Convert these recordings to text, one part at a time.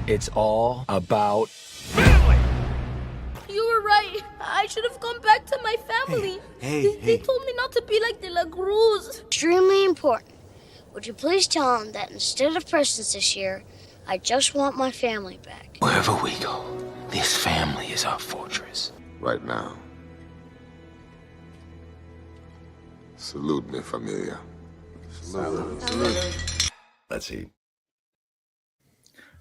It's all about family. You were right. I should have gone back to my family. They told me not to be like De La Cruz. Extremely important. Would you please tell him that instead of presents this year, I just want my family back? wherever we go. This family is our fortress. Right now. Salute me, familia. Salute. Let's eat.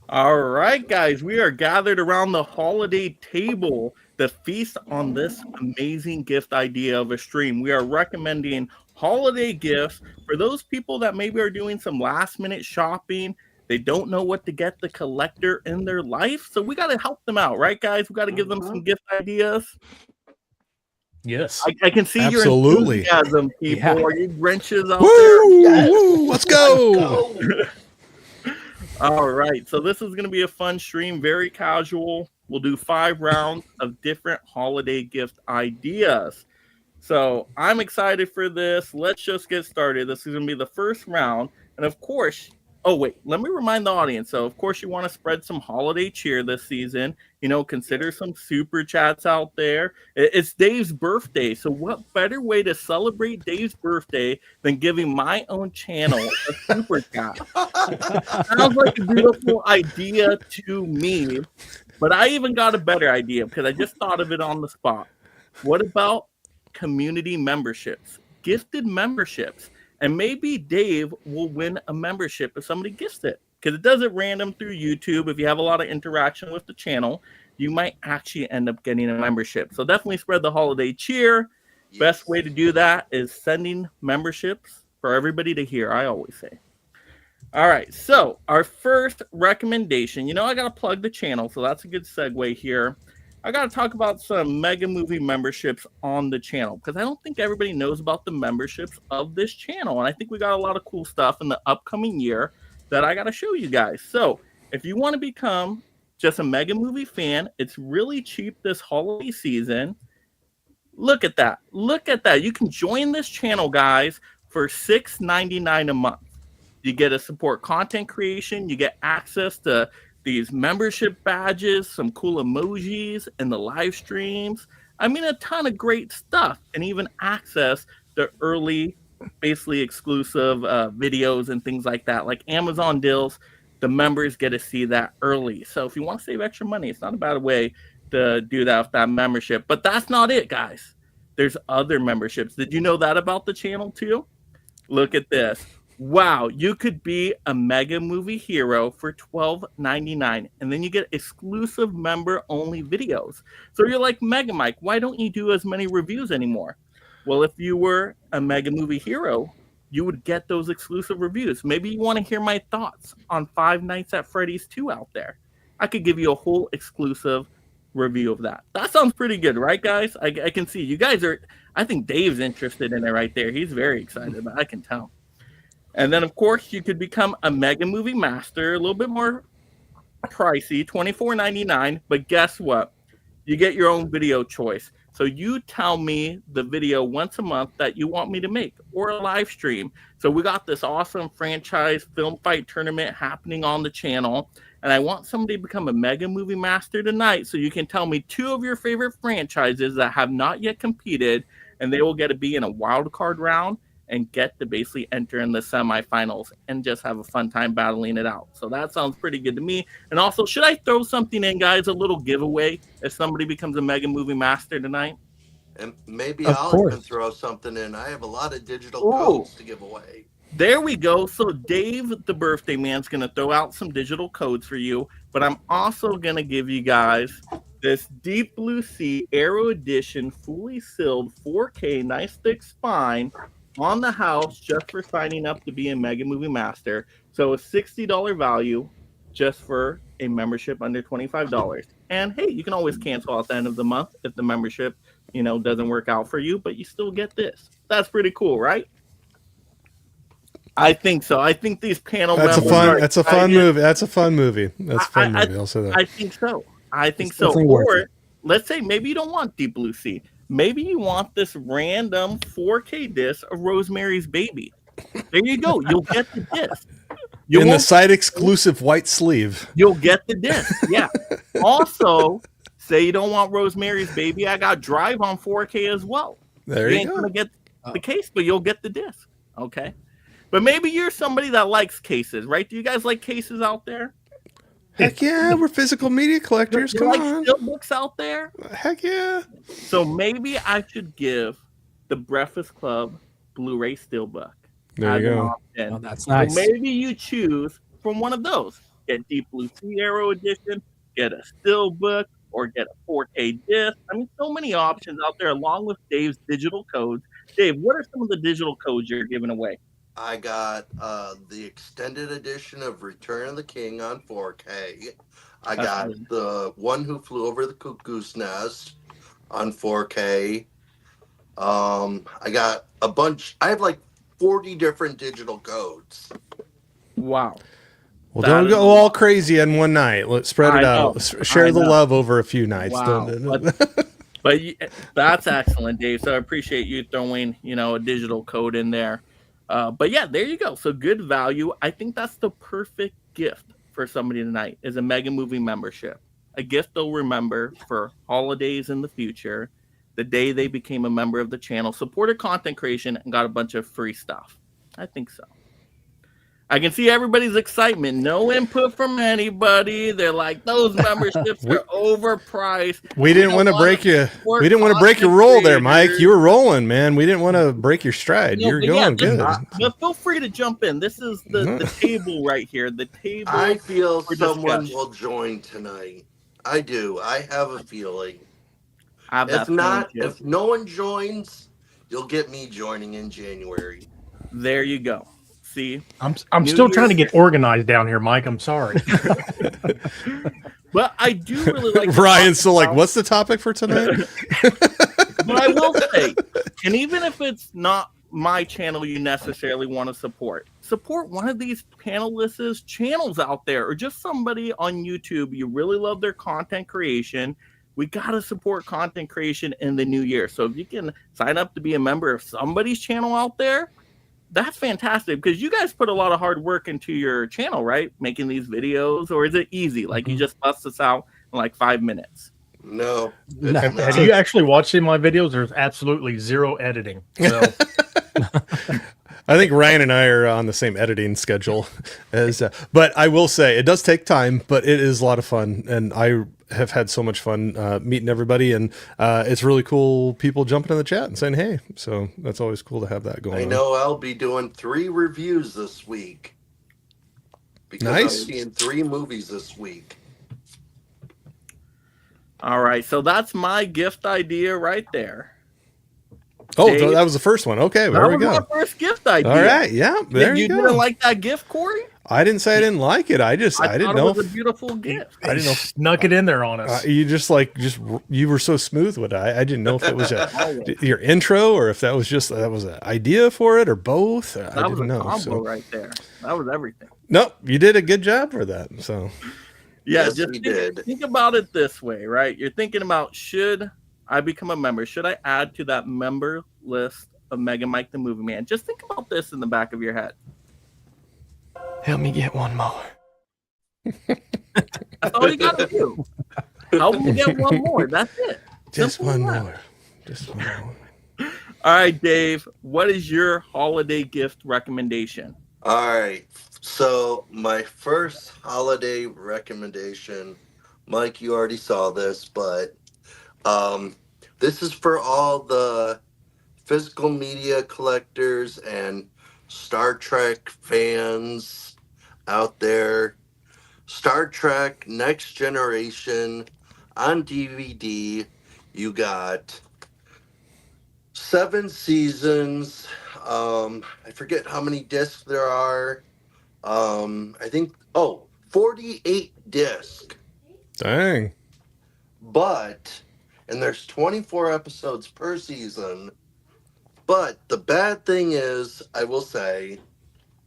All right, guys, we are gathered around the holiday table to feast on this amazing gift idea of a stream. We are recommending holiday gifts for those people that maybe are doing some last minute shopping. They don't know what to get the collector in their life. So we got to help them out, right, guys? We got to give them some gift ideas. Yes. I can see Absolutely. your enthusiasm, people. Yeah. Are you wrenches out Woo! there? Woo! Let's go! All right, so this is going to be a fun stream, very casual. We'll do 5 rounds of different holiday gift ideas. So I'm excited for this. Let's just get started. This is going to be the first round. And of course, oh, wait, let me remind the audience. So, of course, you want to spread some holiday cheer this season. You know, consider some super chats out there. It's Dave's birthday. So what better way to celebrate Dave's birthday than giving my own channel a super chat? Sounds like a beautiful idea to me. But I even got a better idea because I just thought of it on the spot. What about community memberships, gifted memberships? And maybe Dave will win a membership if somebody gifts it. Because it does it random through YouTube. If you have a lot of interaction with the channel, you might actually end up getting a membership. So definitely spread the holiday cheer. Yes. Best way to do that is sending memberships for everybody to hear, I always say. All right, so our first recommendation. You know, I got to plug the channel, so that's a good segue here. I got to talk about some Mega Movie memberships on the channel because I don't think everybody knows about the memberships of this channel. And I think we got a lot of cool stuff in the upcoming year that I got to show you guys. So if you want to become just a Mega Movie fan, it's really cheap this holiday season. Look at that. Look at that. You can join this channel, guys, for $6.99 a month. You get to support content creation. You get access to these membership badges, some cool emojis, and the live streams. I mean, a ton of great stuff, and even access to early, basically exclusive videos and things like that, like Amazon deals. The members get to see that early. So if you want to save extra money, it's not a bad way to do that with that membership. But that's not it, guys. There's other memberships. Did you know that about the channel too? Look at this. Wow, you could be a Mega Movie hero for $12.99, and then you get exclusive member-only videos. So you're like, Mega Mike, why don't you do as many reviews anymore? Well, if you were a Mega Movie hero, you would get those exclusive reviews. Maybe you want to hear my thoughts on Five Nights at Freddy's 2 out there. I could give you a whole exclusive review of that. That sounds pretty good, right, guys? I can see you guys are. I think Dave's interested in it right there. He's very excited, but I can tell. And then, of course, you could become a Mega Movie Master, a little bit more pricey, $24.99. But guess what? You get your own video choice. So you tell me the video once a month that you want me to make, or a live stream. So we got this awesome franchise film fight tournament happening on the channel. And I want somebody to become a Mega Movie Master tonight so you can tell me 2 of your favorite franchises that have not yet competed, and they will get to be in a wild card round and get to basically enter in the semifinals and just have a fun time battling it out. So that sounds pretty good to me. And also, should I throw something in, guys, a little giveaway if somebody becomes a Mega Movie Master tonight? And maybe I'll even throw something in. I have a lot of digital codes to give away. There we go. So Dave, the birthday man's going to throw out some digital codes for you, but I'm also going to give you guys this Deep Blue Sea Aero Edition, fully sealed, 4K, nice thick spine, on the house just for signing up to be a Mega Movie Master. So a $60 value just for a membership under $25. And hey, you can always cancel at the end of the month if the membership, you know, doesn't work out for you, but you still get this. That's pretty cool, right? I think so. I think these panel That's a fun movie. That's a fun movie. That's a fun movie. I'll say that. I think so. Or let's say maybe you don't want Deep Blue Sea. Maybe you want this random 4K disc of Rosemary's Baby. There you go. You'll get the disc. in the site exclusive white sleeve. You'll get the disc. Yeah. Also, say you don't want Rosemary's Baby, I got Drive on 4K as well. There you you ain't go. gonna get the case, but you'll get the disc. Okay. But maybe you're somebody that likes cases, right? Do you guys like cases out there? Heck yeah, we're physical media collectors. You Come like on. SteelBooks out there? Heck yeah. So maybe I should give the Breakfast Club Blu-ray SteelBook. There you go. Oh, that's nice. So maybe you choose from one of those. Get Deep Blue Sea Arrow Edition, get a SteelBook, or get a 4K disc. I mean, so many options out there, along with Dave's digital codes. Dave, what are some of the digital codes you're giving away? I got the extended edition of Return of the King on 4K. I got the One Who Flew Over the Cuckoo's Nest on 4K. I got a bunch. I have like 40 different digital codes. Wow. Well, don't go all crazy in one night. Let's spread it out. Let's share the love over a few nights. Wow. But that's excellent, Dave. So I appreciate you throwing, a digital code in there. But yeah, there you go. So good value. I think that's the perfect gift for somebody tonight is a Mega Movie membership. A gift they'll remember for holidays in the future, the day they became a member of the channel, supported content creation, and got a bunch of free stuff. I think so. I can see everybody's excitement. No input from anybody. They're like, those memberships are overpriced. We didn't want to break you. We didn't want to break your roll there, Mike. You were rolling, man. We didn't want to break your stride. You're going good. But feel free to jump in. This is the table right here. The table. I feel someone will join tonight. I do. I have a feeling. If not, if no one joins, you'll get me joining in January. There you go. See, I'm still trying to get organized down here, Mike. I'm sorry. But I do really like Ryan's still like, what's the topic for tonight? But I will say, and even if it's not my channel you necessarily want to support one of these panelists' channels out there, or just somebody on YouTube you really love their content creation. We got to support content creation in the new year. So if you can sign up to be a member of somebody's channel out there, that's fantastic, because you guys put a lot of hard work into your channel, right? Making these videos, or is it easy? Like you just bust this out in like 5 minutes? No. Have you actually watched any of my videos? There's absolutely zero editing. So. I think Ryan and I are on the same editing schedule as, but I will say it does take time, but it is a lot of fun, and I have had so much fun meeting everybody, and it's really cool. People jumping in the chat and saying hey, so that's always cool to have that going. I know I'll be doing 3 reviews this week. Because I'm seeing 3 movies this week. All right, so that's my gift idea right there. Oh, Dave, that was the first one. Okay, there we go. That was my first gift idea. All right, yeah, there you go. You didn't like that gift, Corey? I didn't say I didn't like it. I didn't know. It was a beautiful gift. I didn't know. Snuck it in there on us. You you were so smooth with it. I didn't know if it was your intro, or if that was an idea for it, or both. That I was didn't a know. combo right there. That was everything. Nope, you did a good job for that. So yeah, yes, just think about it this way, right? You're thinking about, should I become a member? Should I add to that member list of Mega Mike the Movie Man? Just think about this in the back of your head. Help me get one more. That's all you got to do. Help me get one more. That's it. Just one more. Just one more. All right, Dave, what is your holiday gift recommendation? All right. So my first holiday recommendation, Mike, you already saw this, but this is for all the physical media collectors and Star Trek fans out there. Star Trek Next Generation on DVD. You got 7 seasons. I forget how many discs there are. I think 48 discs. Dang. And there's 24 episodes per season. But the bad thing is, I will say,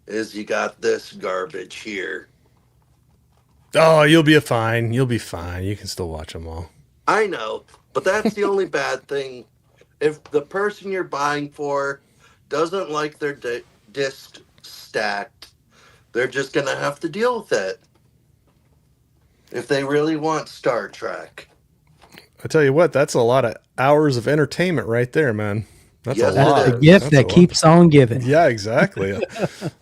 is you got this garbage here. Oh, you'll be fine. You'll be fine. You can still watch them all. I know, but that's the only bad thing. If the person you're buying for doesn't like their disc stacked, they're just going to have to deal with it if they really want Star Trek. I tell you what, that's a lot of hours of entertainment right there, man. That's Yes, a lot. That's the gift that keeps on giving. Yeah, exactly.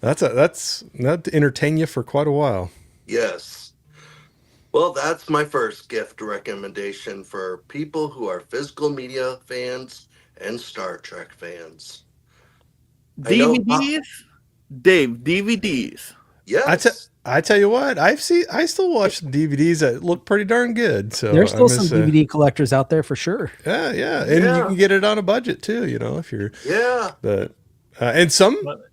That'd entertain you for quite a while. Yes. Well, that's my first gift recommendation for people who are physical media fans and Star Trek fans. DVDs? Dave, DVDs. Yes. I tell you what, I still watch DVDs that look pretty darn good. So There's still some DVD collectors out there for sure. Yeah, and you can get it on a budget too. If you're but and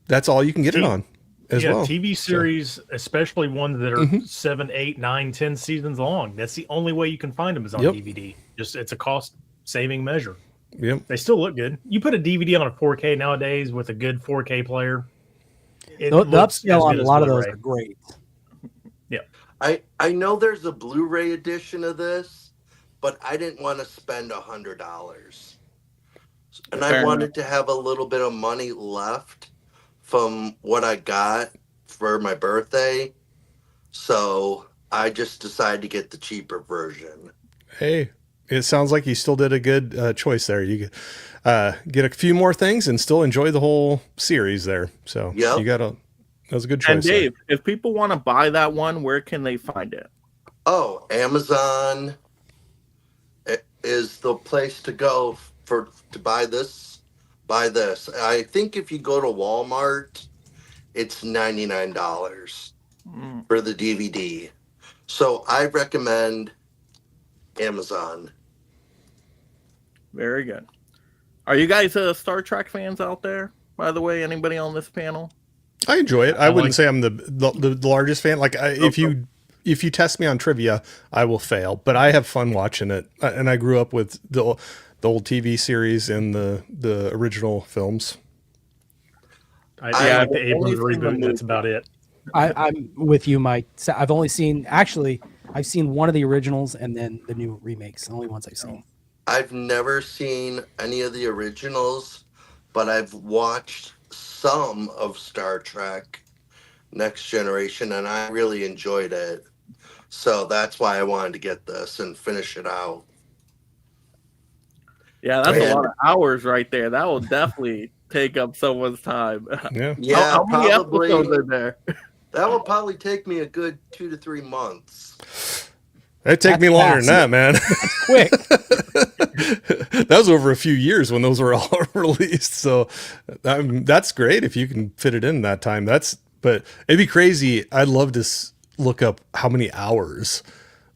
that's all you can get it on as well. TV series, especially ones that are 7, 8, 9, 10 seasons long. That's the only way you can find them is on DVD. It's a cost saving measure. Yep, they still look good. You put a DVD on a 4K nowadays with a good 4K player. The upscale on a lot of those are great. Yeah. I know there's a Blu-ray edition of this, but I didn't want to spend $100. And I wanted to have a little bit of money left from what I got for my birthday. So I just decided to get the cheaper version. Hey, it sounds like you still did a good choice there. You get a few more things and still enjoy the whole series there. So that was a good choice. And Dave, if people want to buy that one, where can they find it? Oh, Amazon is the place to go to buy this. I think if you go to Walmart, it's $99 for the DVD. So I recommend Amazon. Very good. Are you guys Star Trek fans out there, by the way? Anybody on this panel? I enjoy it. I wouldn't say I'm the largest fan. If you test me on trivia, I will fail. But I have fun watching it, and I grew up with the old TV series and the original films. I like the Abrams reboot. That's about it. I'm with you, Mike. So I've seen one of the originals and then the new remakes. The only ones I've seen. I've never seen any of the originals, but I've watched some of Star Trek Next Generation, and I really enjoyed it. So that's why I wanted to get this and finish it out. Yeah, that's a lot of hours right there. That will definitely take up someone's time. Yeah, how many probably, episodes are there? That will probably take me a good 2 to 3 months. It'd take me longer than that, man. That's quick. That was over a few years when those were all released. So that's great if you can fit it in that time. But it'd be crazy. I'd love to look up how many hours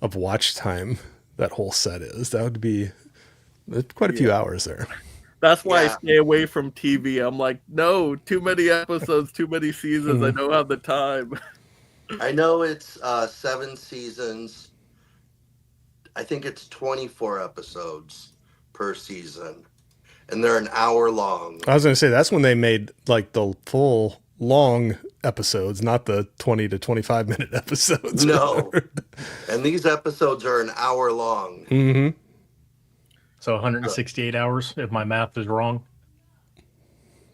of watch time that whole set is. That would be quite a few hours there. That's why I stay away from TV. I'm like, no, too many episodes, too many seasons. I don't have the time. I know it's 7 seasons. I think it's 24 episodes per season, and they're an hour long. I was going to say that's when they made like the full long episodes, not the 20 to 25 minute episodes. No, and these episodes are an hour long. Mm-hmm. So 168 hours, if my math is wrong.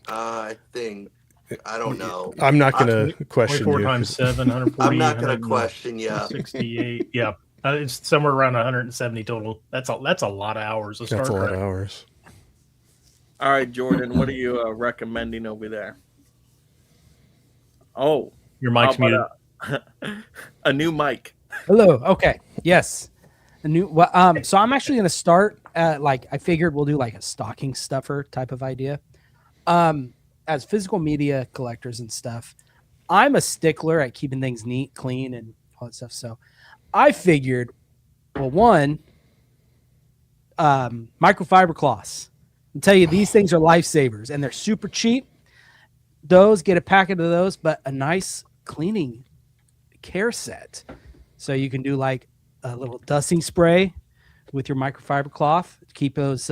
I don't know. I'm not going to question 24 you. times 7, 140. I'm not going to question you. 68. Yeah. It's somewhere around 170 total. That's a lot of hours of Star Trek. That's a lot of hours. All right, Jordan, what are you recommending over there? Oh, your mic's muted. A new mic. Hello. Okay. Yes. A new. Well, so I'm actually going to start. I figured we'll do like a stocking stuffer type of idea. As physical media collectors and stuff, I'm a stickler at keeping things neat, clean, and all that stuff. So I figured, well, one, microfiber cloths. I'll tell you, these things are lifesavers, and they're super cheap. Get a packet of those, but a nice cleaning care set. So you can do like a little dusting spray with your microfiber cloth to keep those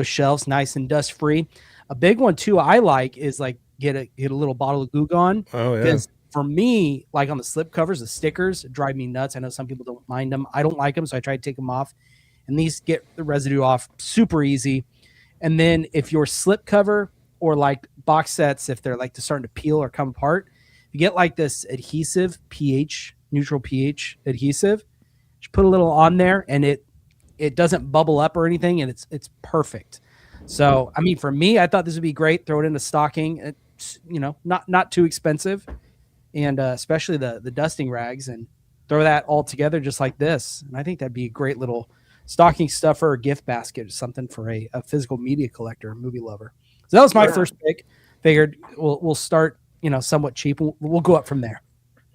shelves nice and dust free. A big one too I like is like get a little bottle of Goo Gone. Oh yeah. Because for me, like on the slip covers, the stickers drive me nuts. I know some people don't mind them. I don't like them, so I try to take them off. And these get the residue off super easy. And then if your slip cover or like box sets, if they're like starting to peel or come apart, you get like this adhesive pH, neutral pH adhesive, just put a little on there, and it doesn't bubble up or anything, and it's perfect. So, I mean, for me, I thought this would be great. Throw it in a stocking. It's, you know, not too expensive, and especially the dusting rags, and throw that all together just like this. And I think that'd be a great little stocking stuffer or gift basket or something for a physical media collector, a movie lover. So that was my first pick. Figured we'll start, you know, somewhat cheap. We'll go up from there.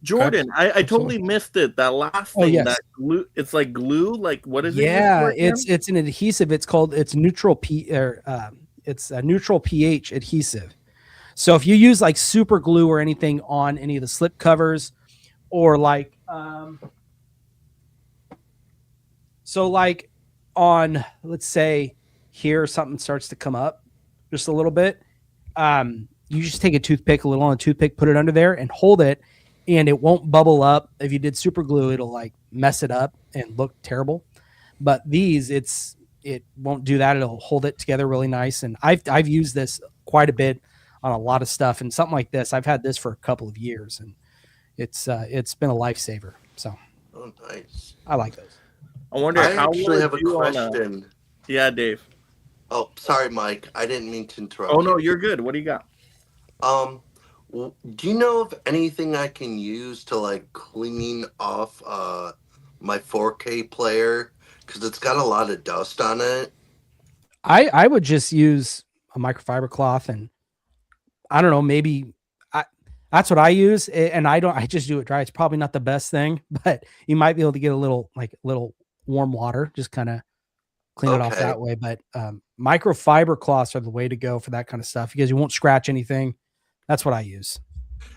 Jordan, I totally missed it. That last thing, yes. that glue, it's like glue. Like what is it? Yeah, it's an adhesive. It's neutral it's a neutral pH adhesive. So if you use like super glue or anything on any of the slip covers, or like so like on, let's say here something starts to come up just a little bit, you just take a toothpick, a little on a toothpick, put it under there and hold it, and it won't bubble up. If you did super glue, it'll like mess it up and look terrible. But these, it won't do that. It'll hold it together really nice. And I've used this quite a bit on a lot of stuff, and something like this, I've had this for a couple of years, and it's been a lifesaver. So, Oh, nice. I like those. I wonder I how actually would have a you on question. Yeah, Dave. Oh, sorry, Mike. I didn't mean to interrupt. Oh no, you. you're good. What do you got? Do you know of anything I can use to like clean off my 4K player? Because it's got a lot of dust on it. I would just use a microfiber cloth, and I don't know, maybe that's what I use. And I just do it dry. It's probably not the best thing, but you might be able to get a little warm water, just kind of clean it off that way. But microfiber cloths are the way to go for that kind of stuff, because you won't scratch anything. That's what I use.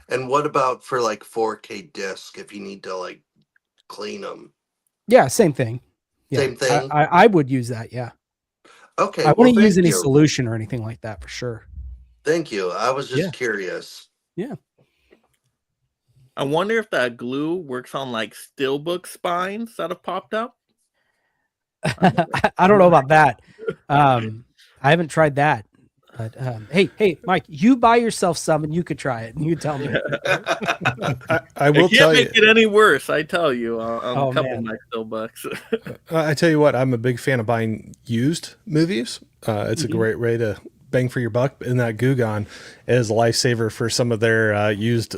And what about for like 4K disc if you need to like clean them? Yeah, same thing. Yeah, Same thing? I would use that. Yeah. Okay. I wouldn't use any you. solution or anything like that for sure. Thank you. I was just curious. Yeah. I wonder if that glue works on like SteelBook spines that have popped up. I don't know about that. I haven't tried that. But hey, Mike, you buy yourself some and you could try it, and you tell me. I will tell you. Can't make it any worse. I tell you on a couple man. of my SteelBooks. I tell you what, I'm a big fan of buying used movies. It's a great way to bang for your buck. And that Gugon is a lifesaver for some of their used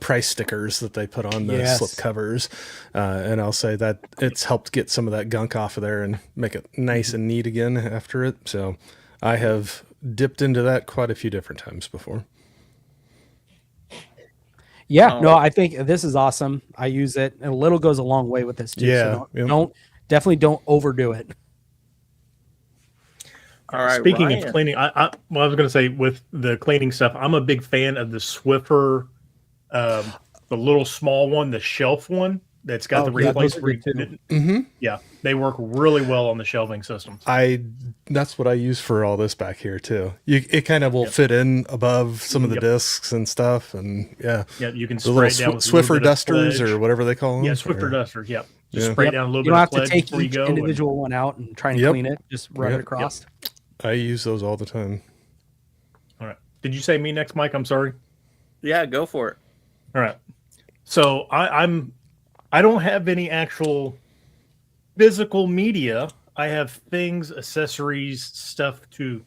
price stickers that they put on the slip covers. And I'll say that it's helped get some of that gunk off of there and make it nice and neat again after it. So I have dipped into that quite a few different times before. Yeah, no, I think this is awesome. I use it, and a little goes a long way with this too. Yeah, so don't overdo it. All right. Speaking Ryan. of cleaning, I was going to say with the cleaning stuff, I'm a big fan of the Swiffer, the little small one, the shelf one that's got the replacement. Yeah, they work really well on the shelving systems. That's what I use for all this back here too. It kind of will fit in above some of the discs and stuff, and you can the spray little it down with Swiffer dusters or whatever they call them. Yeah, Swiffer dusters. Yep. Just spray down a little You bit don't of have to take before you each go. individual one out and try and clean it. Just run it across. I use those all the time. All right. Did you say me next, Mike? I'm sorry. Yeah, go for it. All right. So I don't have any actual physical media. I have things, accessories, stuff to,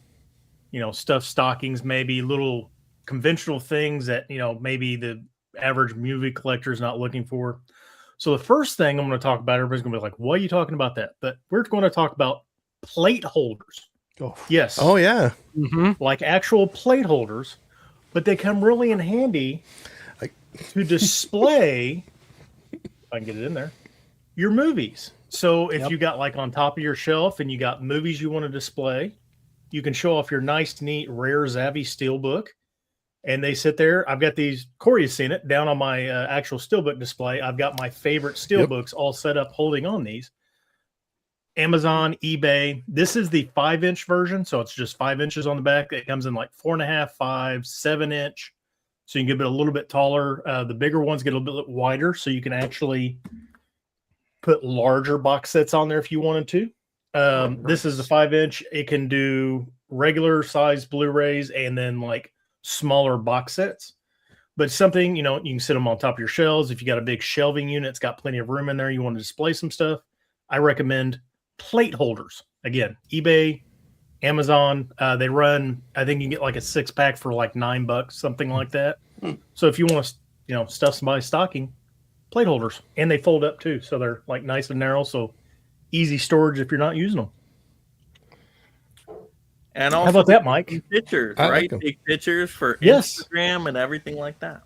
stuff stockings, maybe little conventional things that, maybe the average movie collector is not looking for. So the first thing I'm going to talk about, everybody's going to be like, what are you talking about that? But we're going to talk about plate holders. Oh. Yes. Oh, yeah. Mm-hmm. Like actual plate holders, but they come really in handy to display, if I can get it in there, your movies. So if you got like on top of your shelf and you got movies you want to display, you can show off your nice, neat, rare Zavvi SteelBook. And they sit there. I've got these, Corey has seen it, down on my actual SteelBook display. I've got my favorite SteelBooks all set up holding on these. Amazon, eBay. This is the 5-inch version, so it's just 5 inches on the back. It comes in like 4.5, 5, 7-inch. So you can get it a little bit taller. The bigger ones get a little bit wider, so you can actually put larger box sets on there if you wanted to. This is the 5-inch. It can do regular size Blu-rays and then like smaller box sets. But something, you can sit them on top of your shelves. If you got a big shelving unit, it's got plenty of room in there. You want to display some stuff. I recommend plate holders. Again, eBay, Amazon, they run, I think you can get like a 6-pack for like $9, something like that. So if you want to, stuff somebody's stocking, plate holders, and they fold up too. So they're like nice and narrow. So easy storage if you're not using them. And also, how about that, Mike? Pictures, I right? like 'em. Take pictures for Yes. Instagram and everything like that.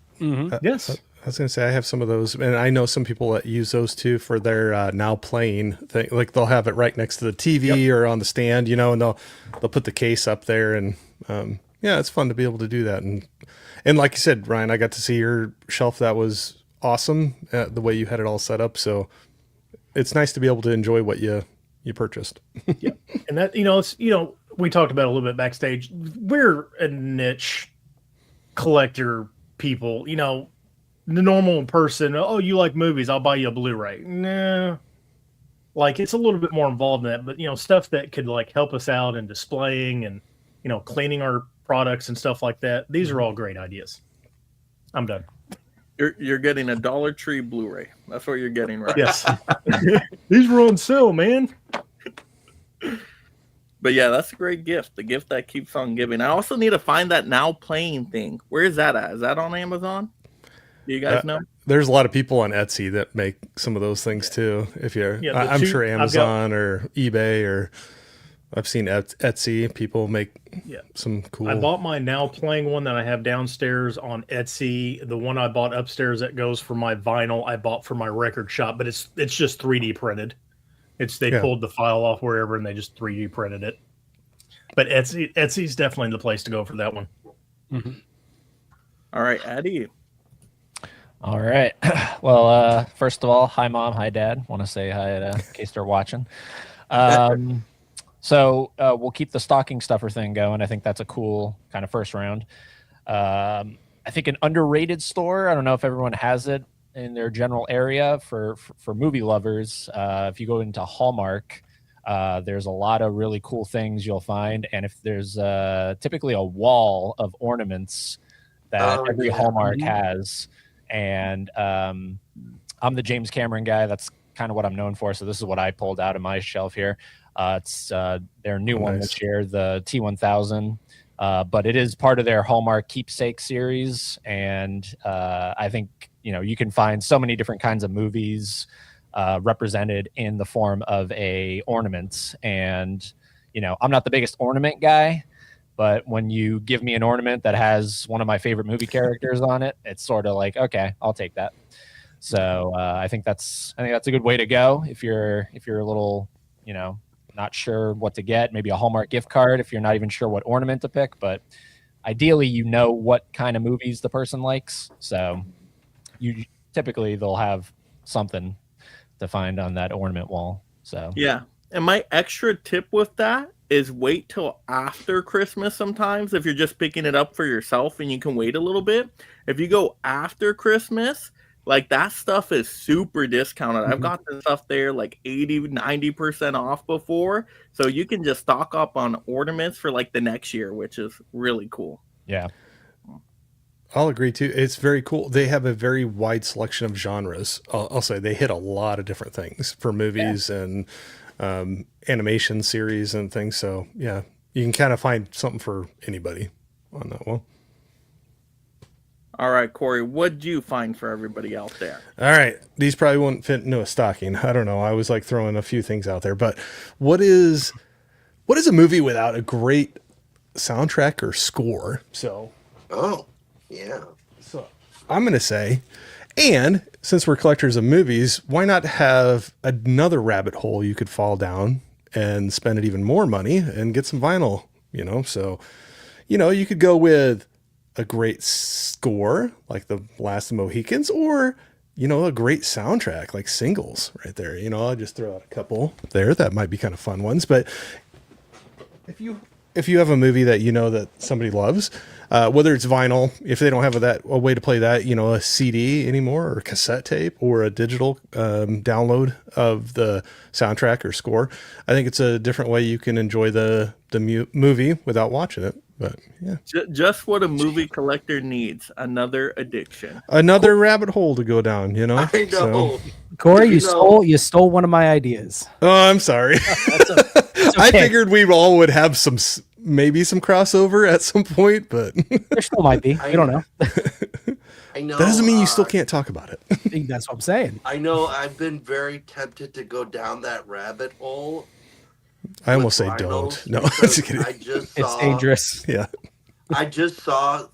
Yes. I was gonna say I have some of those, and I know some people that use those too for their now playing thing. Like they'll have it right next to the TV or on the stand, and they'll put the case up there, and yeah, it's fun to be able to do that. And like you said, Ryan, I got to see your shelf. That was awesome, the way you had it all set up. So it's nice to be able to enjoy what you purchased. Yeah, and that it's we talked about it a little bit backstage. We're a niche collector people. The normal person, oh, you like movies, I'll buy you a Blu-ray. Nah. Like it's a little bit more involved in that, but stuff that could like help us out in displaying and cleaning our products and stuff like that. These are all great ideas. I'm done. You're getting a Dollar Tree Blu-ray. That's what you're getting, right? Yes. These were on sale, man. But yeah, that's a great gift. The gift that keeps on giving. I also need to find that now playing thing. Where is that at? Is that on Amazon? Do you guys know? There's a lot of people on Etsy that make some of those things too. If you're, I'm sure Amazon or eBay, or I've seen Etsy. People make some cool. I bought my now playing one that I have downstairs on Etsy. The one I bought upstairs that goes for my vinyl, I bought for my record shop, but it's just 3D printed. They pulled the file off wherever and they just 3D printed it. But Etsy's definitely the place to go for that one. Mm-hmm. All right, Eddie. All right. Well, first of all, hi, Mom. Hi, Dad. Want to say hi in case they're watching. So we'll keep the stocking stuffer thing going. I think that's a cool kind of first round. I think an underrated store, I don't know if everyone has it in their general area for movie lovers. If you go into Hallmark, there's a lot of really cool things you'll find. And if there's typically a wall of ornaments that every Hallmark has. And I'm the James Cameron guy. That's kind of what I'm known for. So this is what I pulled out of my shelf here. It's their new one this year, the T1000. But it is part of their Hallmark Keepsake series. And I think, you can find so many different kinds of movies represented in the form of a ornament. And, I'm not the biggest ornament guy. But when you give me an ornament that has one of my favorite movie characters on it, it's sort of like, okay, I'll take that. So I think that's a good way to go if you're a little, not sure what to get. Maybe a Hallmark gift card if you're not even sure what ornament to pick. But ideally, what kind of movies the person likes. So typically they'll have something to find on that ornament wall. So yeah, and my extra tip with that is wait till after Christmas sometimes if you're just picking it up for yourself and you can wait a little bit. If you go after Christmas, like that stuff is super discounted. I've got the stuff there like 80-90% off before. So you can just stock up on ornaments for like the next year, which is really cool. Yeah. I'll agree too. It's very cool. They have a very wide selection of genres. I'll say they hit a lot of different things for movies and animation series and things. So yeah, you can kind of find something for anybody on that one. All right, Corey, what'd you find for everybody out there? All right. These probably won't fit into a stocking. I don't know. I was like throwing a few things out there, but what is a movie without a great soundtrack or score? So, yeah. So I'm going to say, and since we're collectors of movies, why not have another rabbit hole you could fall down and spend it even more money and get some vinyl, So, you could go with a great score like The Last of the Mohicans, or, a great soundtrack like Singles right there. I'll just throw out a couple there that might be kind of fun ones. But if you have a movie that that somebody loves, whether it's vinyl, if they don't have a way to play that, a CD anymore, or a cassette tape, or a digital download of the soundtrack or score, I think it's a different way you can enjoy the movie without watching it. But yeah, just what a movie collector needs. Another addiction. another rabbit hole to go down. You know. I know. So. Corey, You you stole one of my ideas. Oh, I'm sorry. I figured we all would have maybe some crossover at some point, but There still might be. I don't know. I know. that doesn't mean you still can't talk about it. That's what I'm saying. I know. I've been very tempted to go down that rabbit hole. I almost say vinyls don't. No, because just kidding. I just It's saw, dangerous. Yeah. I just saw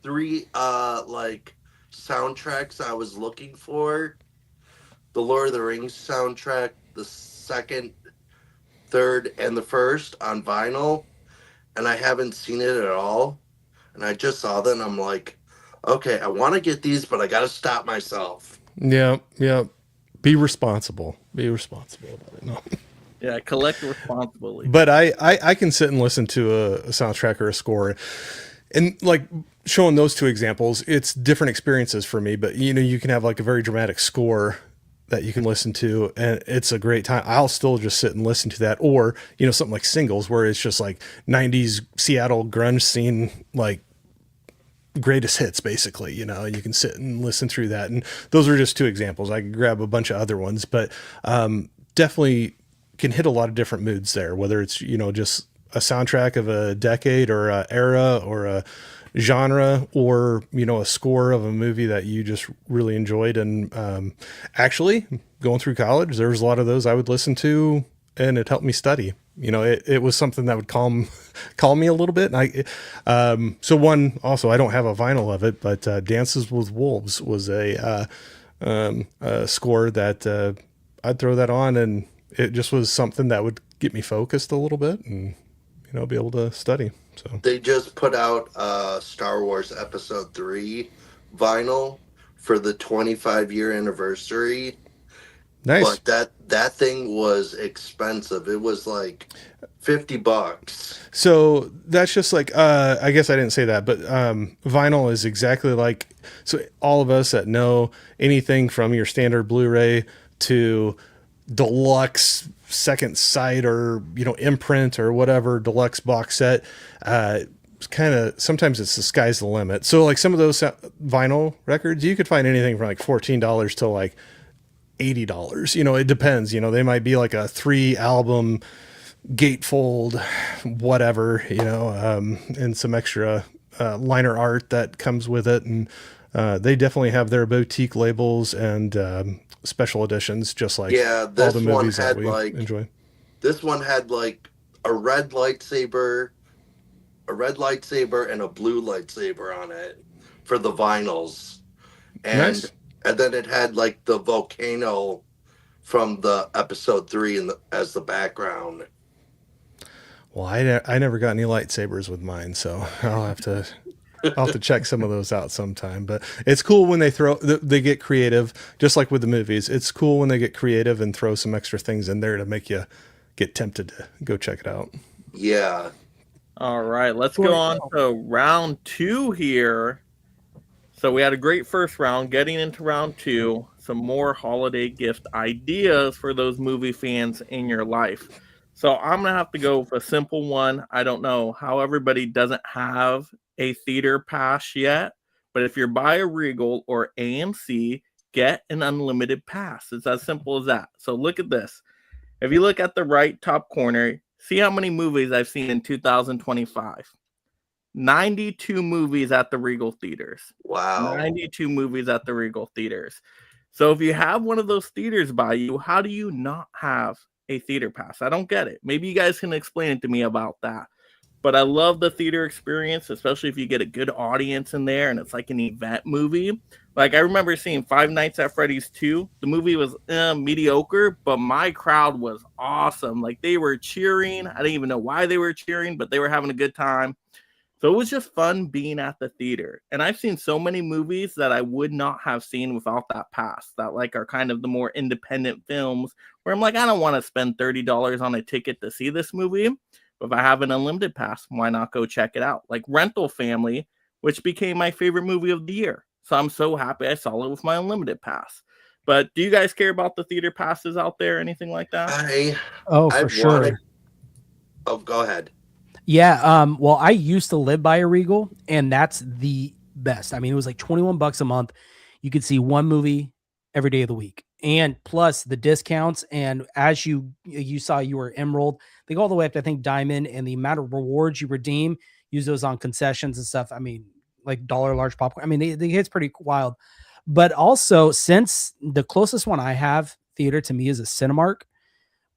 3 like soundtracks I was looking for. The Lord of the Rings soundtrack, the second, third, and the first on vinyl, and I haven't seen it at all. And I just saw them, and I'm like, okay, I want to get these, but I got to stop myself. Yeah. Yeah. Be responsible. Be responsible about it. No. Yeah, collect responsibly. But I can sit and listen to a soundtrack or a score, and like showing those two examples, it's different experiences for me. But you know, you can have like a very dramatic score that you can listen to, and it's a great time. I'll still just sit and listen to that, or you know, something like Singles, where it's just like 90s Seattle grunge scene, like greatest hits, basically. You know, you can sit and listen through that, and those are just two examples. I could grab a bunch of other ones, but definitely can hit a lot of different moods there, whether it's, you know, just a soundtrack of a decade or a era or a genre, or, you know, a score of a movie that you just really enjoyed. And actually going through college, there was a lot of those I would listen to, and it helped me study. You know, it was something that would calm me a little bit. And so one, also, I don't have a vinyl of it, but Dances with Wolves was a score that I'd throw that on, and it just was something that would get me focused a little bit and, you know, be able to study. So They just put out Star Wars Episode 3 vinyl for the 25-year anniversary. nice. But that thing was expensive. It was like $50. So that's just like, I guess I didn't say that, but vinyl is exactly like, so all of us that know anything from your standard Blu-ray to deluxe second sight, or, you know, imprint or whatever, deluxe box set, kind of, sometimes it's the sky's the limit. So like some of those vinyl records, you could find anything from like $14 to like $80. You know, it depends. You know, they might be like a 3 album gatefold, whatever, you know, and some extra liner art that comes with it. And they definitely have their boutique labels and special editions, just like all This the one movies that had we enjoy. This one had like a red lightsaber and a blue lightsaber on it for the vinyls. And Nice. and then it had like the volcano from the Episode 3 as the background. Well, I never got any lightsabers with mine, so I'll have to check some of those out sometime. But it's cool when they get creative, just like with the movies. It's cool when they get creative and throw some extra things in there to make you get tempted to go check it out. Yeah. All right, let's go on to round 2 here. So we had a great first round. Getting into round 2, some more holiday gift ideas for those movie fans in your life. So I'm going to have to go with a simple one. I don't know how everybody doesn't have a theater pass yet, but if you're by a Regal or AMC, get an unlimited pass. It's as simple as that. So look at this. If you look at the right top corner, see how many movies I've seen in 2025. 92 movies at the Regal theaters. Wow. 92 movies at the Regal theaters. So if you have one of those theaters by you, how do you not have a theater pass? I don't get it. Maybe you guys can explain it to me about that. But I love the theater experience, especially if you get a good audience in there and it's like an event movie. Like I remember seeing Five Nights at Freddy's 2. The movie was mediocre, but my crowd was awesome. Like they were cheering. I didn't even know why they were cheering, but they were having a good time. So it was just fun being at the theater. And I've seen so many movies that I would not have seen without that pass, that like are kind of the more independent films where I'm like, I don't want to spend $30 on a ticket to see this movie. But if I have an unlimited pass, why not go check it out? Like Rental Family, which became my favorite movie of the year. So I'm so happy I saw it with my unlimited pass. But do you guys care about the theater passes out there? Anything like that? For sure. Oh, go ahead. Yeah. Well, I used to live by a Regal, and that's the best. I mean, it was like $21 a month. You could see one movie every day of the week, and plus the discounts. And as you saw, you were Emerald. They go all the way up to, I think, Diamond, and the amount of rewards you redeem, use those on concessions and stuff. I mean, like dollar large popcorn. I mean, it's pretty wild. But also, since the closest one I have theater to me is a Cinemark,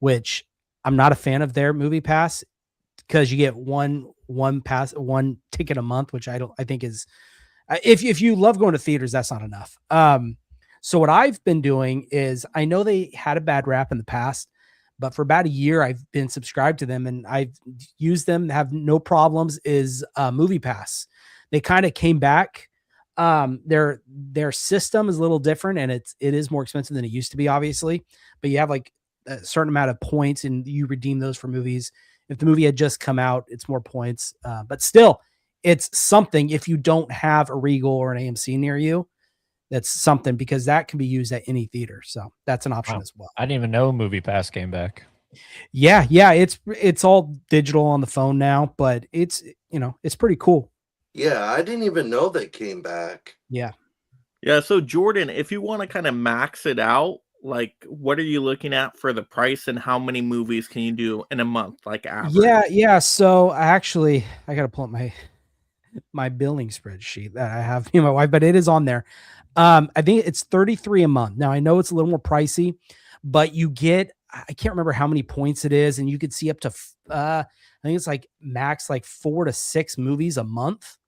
which I'm not a fan of their movie pass, because you get one ticket a month, which I think is, if you love going to theaters, that's not enough. So what I've been doing is, I know they had a bad rap in the past, but for about a year I've been subscribed to them and I've used them, have no problems, is Movie Pass. They kind of came back. Their system is a little different, and it is more expensive than it used to be, obviously, but you have like a certain amount of points and you redeem those for movies. If the movie had just come out, it's more points, but still it's something. If you don't have a Regal or an AMC near you, that's something, because that can be used at any theater. So that's an option as well. I didn't even know Movie Pass came back. Yeah. It's all digital on the phone now, but it's pretty cool. Yeah, I didn't even know they came back. Yeah. Yeah. So Jordan, if you want to kind of max it out, like, what are you looking at for the price, and how many movies can you do in a month, like average? Yeah. So I got to pull up my billing spreadsheet that I have, me and my wife, but it is on there. I think it's $33 a month. Now I know it's a little more pricey, but you get, I can't remember how many points it is, and you could see up to I think it's like max like 4 to 6 movies a month.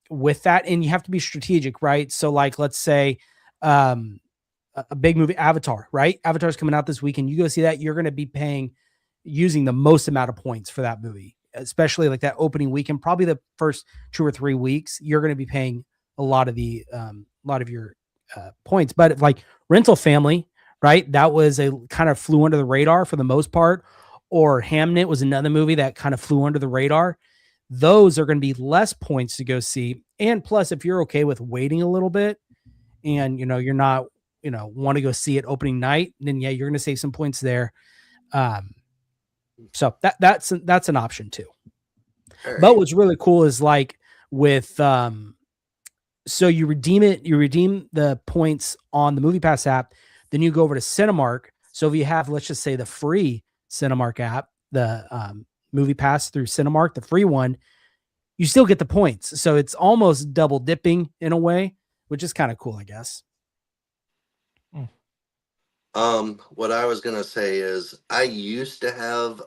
With that, and you have to be strategic, right? So like, let's say a big movie, Avatar, right? Avatar's coming out this weekend. You go see that, you're going to be using the most amount of points for that movie, especially like that opening weekend. Probably the first 2 or 3 weeks, you're going to be paying a lot of your points. But like Rental Family, right? That was a kind of flew under the radar for the most part. Or Hamnet was another movie that kind of flew under the radar. Those are going to be less points to go see. And plus, if you're okay with waiting a little bit, and you're not want to go see it opening night, then yeah, you're going to save some points there. So that's an option too. Right. But what's really cool is like with so you redeem the points on the Movie Pass app, then you go over to Cinemark. So if you have, let's just say, the free Cinemark app, the Movie Pass through Cinemark, the free one, you still get the points. So it's almost double dipping in a way, which is kind of cool, I guess. What I was gonna say is, I used to have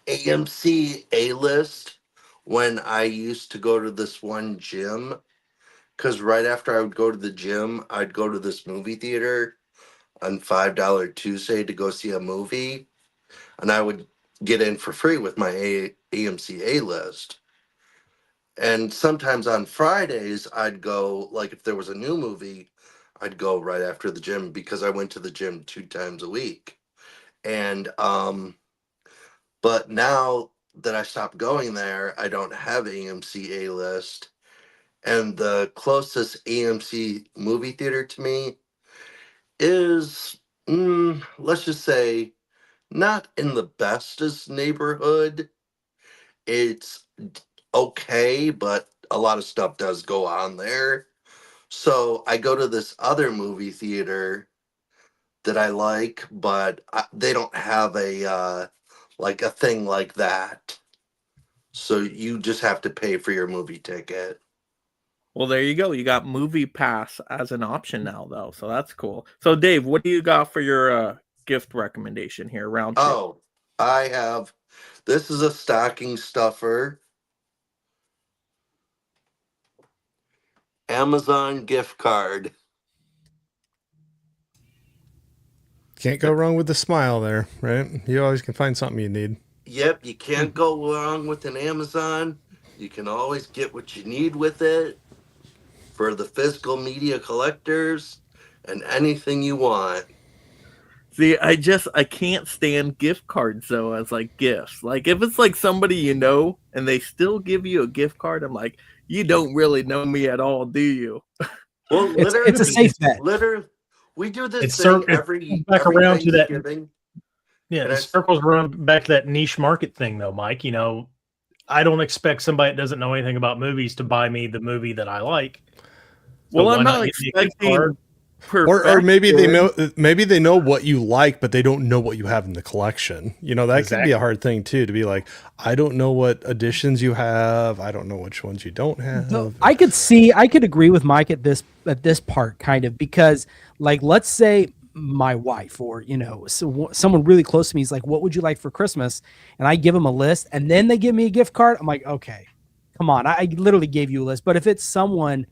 AMC A-list when I used to go to this one gym, because right after I would go to the gym, I'd go to this movie theater on $5 Tuesday to go see a movie, and I would get in for free with my AMC A-list. And sometimes on Fridays, I'd go, like if there was a new movie, I'd go right after the gym, because I went to the gym 2 times a week. And but now that I stopped going there, I don't have AMC A-list. And the closest AMC movie theater to me is, let's just say, not in the bestest neighborhood. It's okay, but a lot of stuff does go on there. So I go to this other movie theater that I like, but they don't have a thing like that. So you just have to pay for your movie ticket. Well, there you go. You got Movie Pass as an option now, though. So that's cool. So Dave, what do you got for your gift recommendation here? Round 2. Oh, I have. This is a stocking stuffer. Amazon gift card. Can't go wrong with the smile there, right? You always can find something you need. Yep, you can't go wrong with an Amazon. You can always get what you need with it for the physical media collectors and anything you want. See, I can't stand gift cards though as like gifts. Like if it's like somebody and they still give you a gift card, I'm like, you don't really know me at all, do you? Well, it's a safe bet. Literally, we do this It's thing every back around to that. Thanksgiving. Yeah, it circles around back to that niche market thing, though, Mike. You know, I don't expect somebody that doesn't know anything about movies to buy me the movie that I like. Well, I'm not expecting or maybe they know what you like, but they don't know what you have in the collection. You know, that can be a hard thing too, to be like, I don't know what editions you have. I don't know which ones you don't have. No, I could agree with Mike at this part, kind of, because like, let's say my wife or, you know, someone really close to me is like, what would you like for Christmas? And I give them a list and then they give me a gift card. I'm like, okay, come on. I literally gave you a list. But if it's someone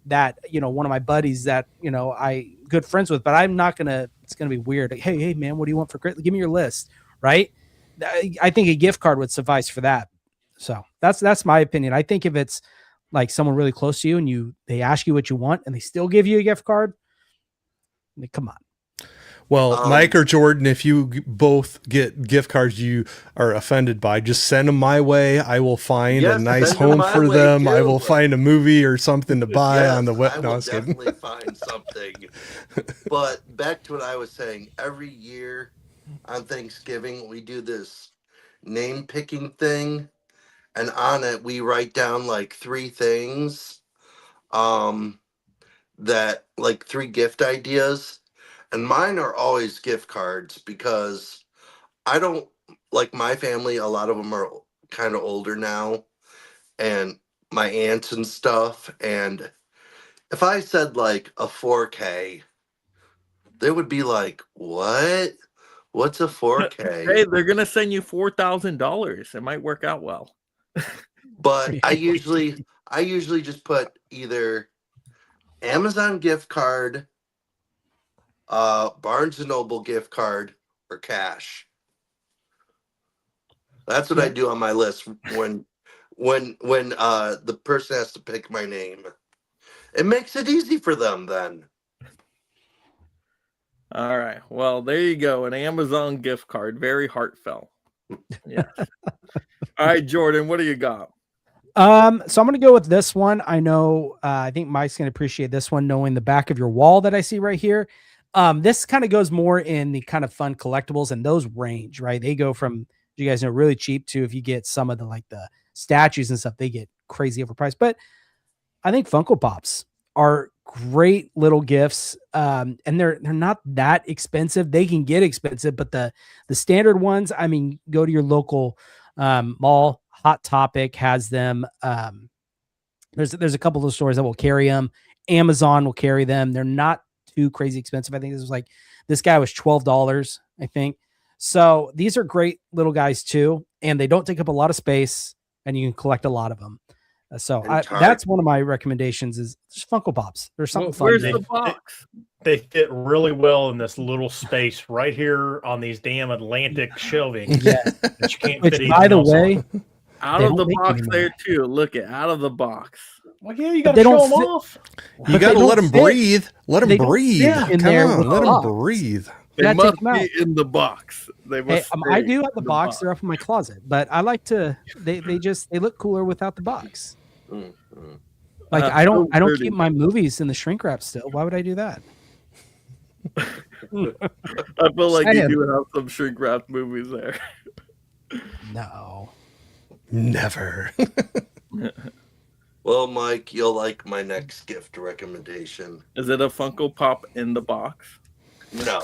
that, you know, one of my buddies that, you know, I good friends with, but I'm not it's gonna be weird. Like, hey man, what do you want for Christmas? Give me your list, right? I think a gift card would suffice for that. So that's my opinion. I think if it's like someone really close to you and they ask you what you want and they still give you a gift card, come on. Well, Mike or Jordan, if you both get gift cards you are offended by, just send them my way. I will find a nice home for them. I will find a movie or something to buy on the web. I will definitely find something. But back to what I was saying, every year on Thanksgiving, we do this name picking thing. And on it, we write down like 3 things that like 3 gift ideas. And mine are always gift cards because I don't like my family. A lot of them are kind of older now and my aunts and stuff. And if I said like a 4K, they would be like, what? What's a 4K? Hey, they're going to send you $4,000. It might work out well. But I usually just put either Amazon gift card, Barnes and Noble gift card, or cash. That's what I do on my list when the person has to pick my name. It makes it easy for them then. All right. Well, there you go. An Amazon gift card. Very heartfelt. Yeah. All right, Jordan, what do you got? So I'm going to go with this one. I know, I think Mike's going to appreciate this one, knowing the back of your wall that I see right here. This kind of goes more in the kind of fun collectibles, and those range, right? They go from, you guys know, really cheap to, if you get some of the statues and stuff, they get crazy overpriced. But I think Funko Pops are great little gifts. And they're not that expensive. They can get expensive, but the standard ones, I mean, go to your local mall. Hot Topic has them. There's a couple of stores that will carry them. Amazon will carry them. They're not too crazy expensive. I think this guy was $12, I think. So these are great little guys too, and they don't take up a lot of space, and you can collect a lot of them. So that's one of my recommendations is just Funko Pops. There's something fun. Where's the box? They fit really well in this little space right here on these damn Atlantic shelving. Yeah. That you can't Which, fit by the way, out of the box there too. Look at out of the box. Well, yeah, you got to show them off. You got to let them breathe. Let them breathe. In there, let them breathe. They must be in the box. They must. I do have the box. They're up in my closet, but I like to. They look cooler without the box. Mm-hmm. Like I don't keep my movies in the shrink wrap still. Why would I do that? I feel like you do have some shrink wrap movies there. No. Never. Well, Mike, you'll like my next gift recommendation. Is it a Funko Pop in the box? No.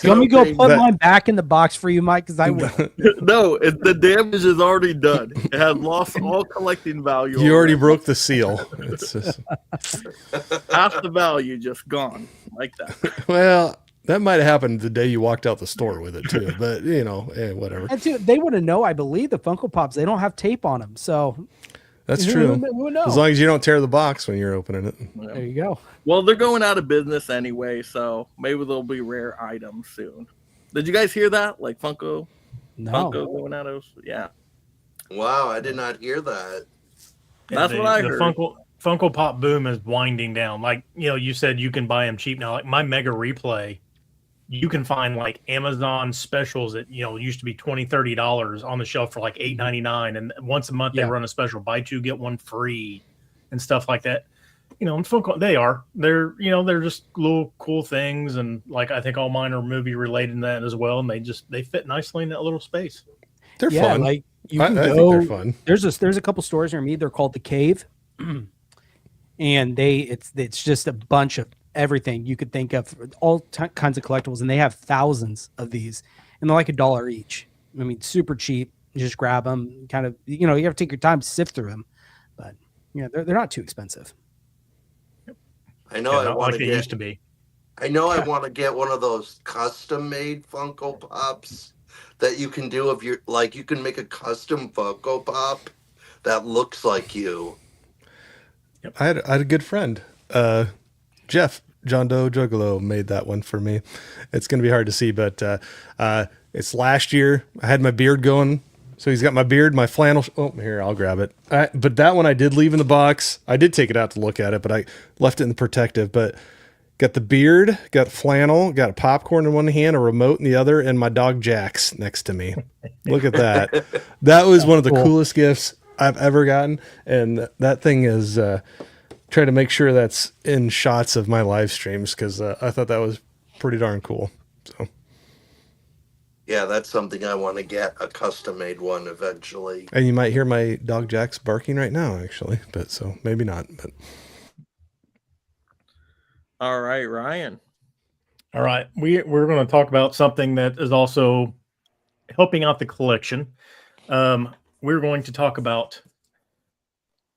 You want me to go put mine back in the box for you, Mike? Because I will. No, the damage is already done. It has lost all collecting value. You already broke the seal. It's just half the value just gone like that. Well, that might have happened the day you walked out the store with it too. But you know, whatever. And too, they wouldn't know. I believe the Funko Pops, they don't have tape on them, so that's true. Who knows? As long as you don't tear the box when you're opening it. There you go. Well, they're going out of business anyway, so maybe there'll be rare items soon. Did you guys hear that? Like Funko going out of Wow, I did not hear that. That's what I heard. Funko Pop boom is winding down. Like, you know, you said you can buy them cheap now. Like my Mega Replay, you can find like Amazon specials that, you know, used to be $20, $30 on the shelf for like $8.99. And once a month they run a special, buy 2, get 1 free and stuff like that. and Funko, they're just little cool things. And like, I think all mine are movie related in that as well. And they fit nicely in that little space. They're fun. Like you I can think go, they're fun. There's a couple stores near me. They're called The Cave. And it's just a bunch of everything you could think of, all kinds of collectibles. And they have thousands of these, and they're like $1 each. I mean, super cheap. You just grab them, kind of, you have to take your time to sift through them, but they're not too expensive. I know. I want like to it get. used to be. I know. I want to get one of those custom-made Funko Pops that you can do of your. Like, you can make a custom Funko Pop that looks like you. Yep. I had a good friend, Jeff John Doe Juggalo, made that one for me. It's going to be hard to see, but it's last year. I had my beard going, so he's got my beard, my flannel. Oh, here, I'll grab it. But that one I did leave in the box. I did take it out to look at it, but I left it in the protective. But got the beard, got flannel, got a popcorn in one hand, a remote in the other, and my dog Jax next to me. Look at that. That was one of the coolest gifts I've ever gotten, and that thing is try to make sure that's in shots of my live streams, because I thought that was pretty darn cool. So yeah, that's something I want to get, a custom made one eventually. And you might hear my dog Jax barking right now, actually, but so maybe not. But all right, Ryan. All right, we're going to talk about something that is also helping out the collection. We're going to talk about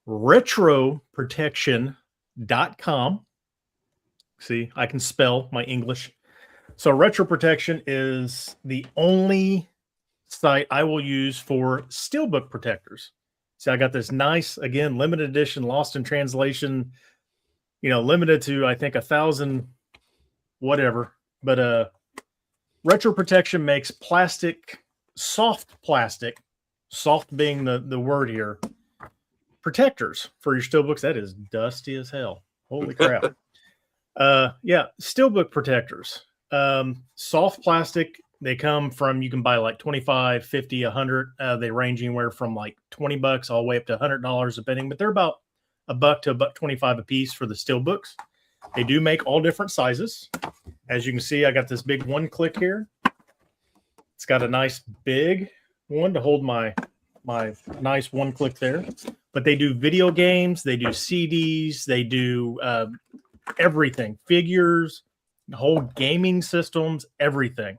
retroprotection.com. See, I can spell my English. So Retro Protection is the only site I will use for steelbook protectors. See, I got this nice, again, limited edition, lost in translation, limited to, I think, 1,000, whatever. But Retro Protection makes soft plastic, soft being the word here, protectors for your steelbooks. That is dusty as hell. Holy crap. Steelbook protectors. Soft plastic. They come from, you can buy like 25, 50, 100. They range anywhere from like $20 all the way up to $100 depending, but they're about $1 to $1.25 a piece for the steelbooks. They do make all different sizes. As you can see, I got this big one click here. It's got a nice big one to hold my nice one click there. But they do video games, they do CDs, they do everything, figures, whole gaming systems, everything.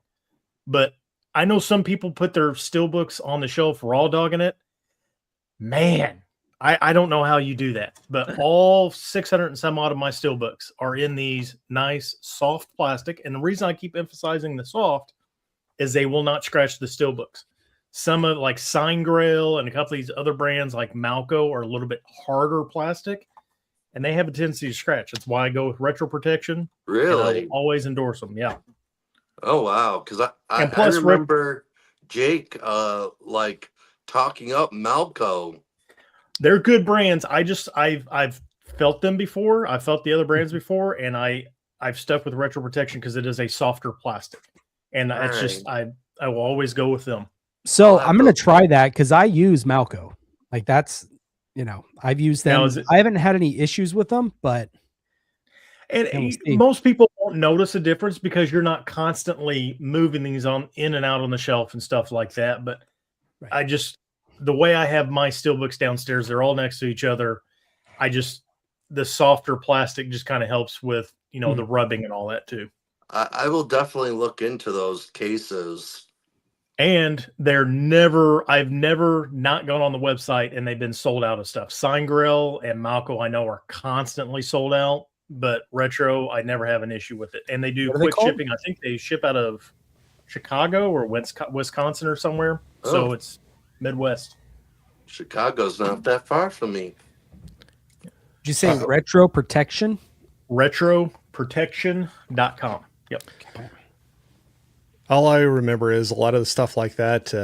But I know some people put their steelbooks on the shelf raw dogging it. Man, I don't know how you do that. But all 600 and some odd of my steelbooks are in these nice soft plastic. And the reason I keep emphasizing the soft is they will not scratch the steelbooks. Some of like Sign Grail and a couple of these other brands like Malco are a little bit harder plastic, and they have a tendency to scratch. That's why I go with Retro Protection. Really? I always endorse them. Yeah. Oh wow! Because I remember Jake like talking up Malco. They're good brands. I've felt them before. I've felt the other brands before, and I've stuck with Retro Protection because it is a softer plastic, and that's just I will always go with them. So I'm going to try that because I use Malco. Like that's, I've used them. I haven't had any issues with them, but. And most people won't notice a difference because you're not constantly moving these in and out on the shelf and stuff like that. But the way I have my steelbooks downstairs, they're all next to each other. The softer plastic just kind of helps with, the rubbing and all that too. I will definitely look into those cases. And I've never not gone on the website and they've been sold out of stuff. Sign Grill and Malco, I know, are constantly sold out, but Retro, I never have an issue with it. And they do quick shipping. I think they ship out of Chicago or Wisconsin or somewhere. Oh. So it's Midwest. Chicago's not that far from me. Did you say Retro Protection? Retroprotection.com. Yep. Okay. All I remember is a lot of the stuff like that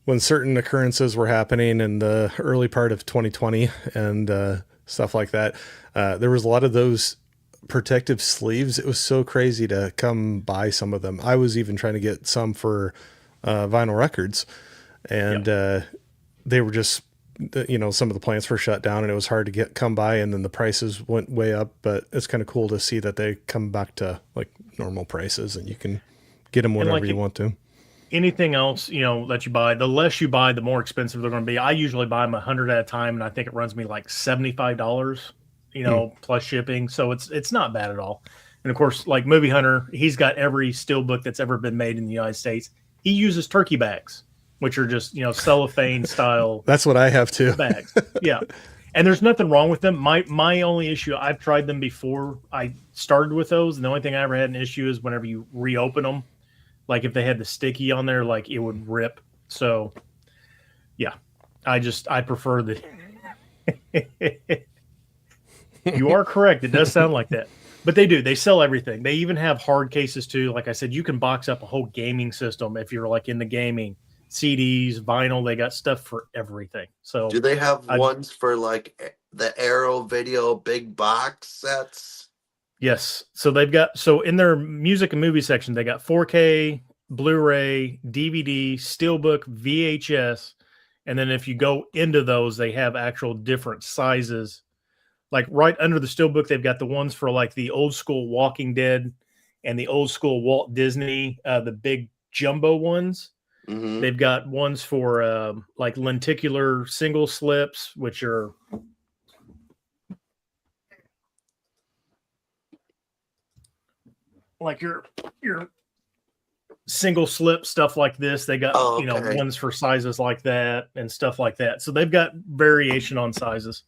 when certain occurrences were happening in the early part of 2020 and stuff like that. There was a lot of those protective sleeves. It was so crazy to come by some of them. I was even trying to get some for vinyl records, and they were just some of the plants were shut down and it was hard to come by, and then the prices went way up. But it's kind of cool to see that they come back to like normal prices, and you can get them whenever you want to. Anything else, that you buy, the less you buy, the more expensive they're going to be. I usually buy them 100 at a time, and I think it runs me like $75, plus shipping. So it's not bad at all. And of course, like Movie Hunter, he's got every steelbook that's ever been made in the United States. He uses turkey bags, which are just, cellophane style. That's what I have too. Bags. Yeah. And there's nothing wrong with them. My only issue, I've tried them before I started with those, and the only thing I ever had an issue is whenever you reopen them. Like if they had the sticky on there, like it would rip. So yeah, I prefer the, you are correct. It does sound like that, but they sell everything. They even have hard cases too. Like I said, you can box up a whole gaming system. If you're like into gaming, CDs, vinyl, they got stuff for everything. So do they have ones for like the Arrow Video big box sets? Yes. So in their music and movie section, they got 4K, Blu-ray, DVD, Steelbook, VHS. And then if you go into those, they have actual different sizes. Like right under the Steelbook, they've got the ones for like the old school Walking Dead and the old school Walt Disney, the big jumbo ones. Mm-hmm. They've got ones for like lenticular single slips, which are like your single slip stuff like this. They got ones for sizes like that and stuff like that. So they've got variation on sizes.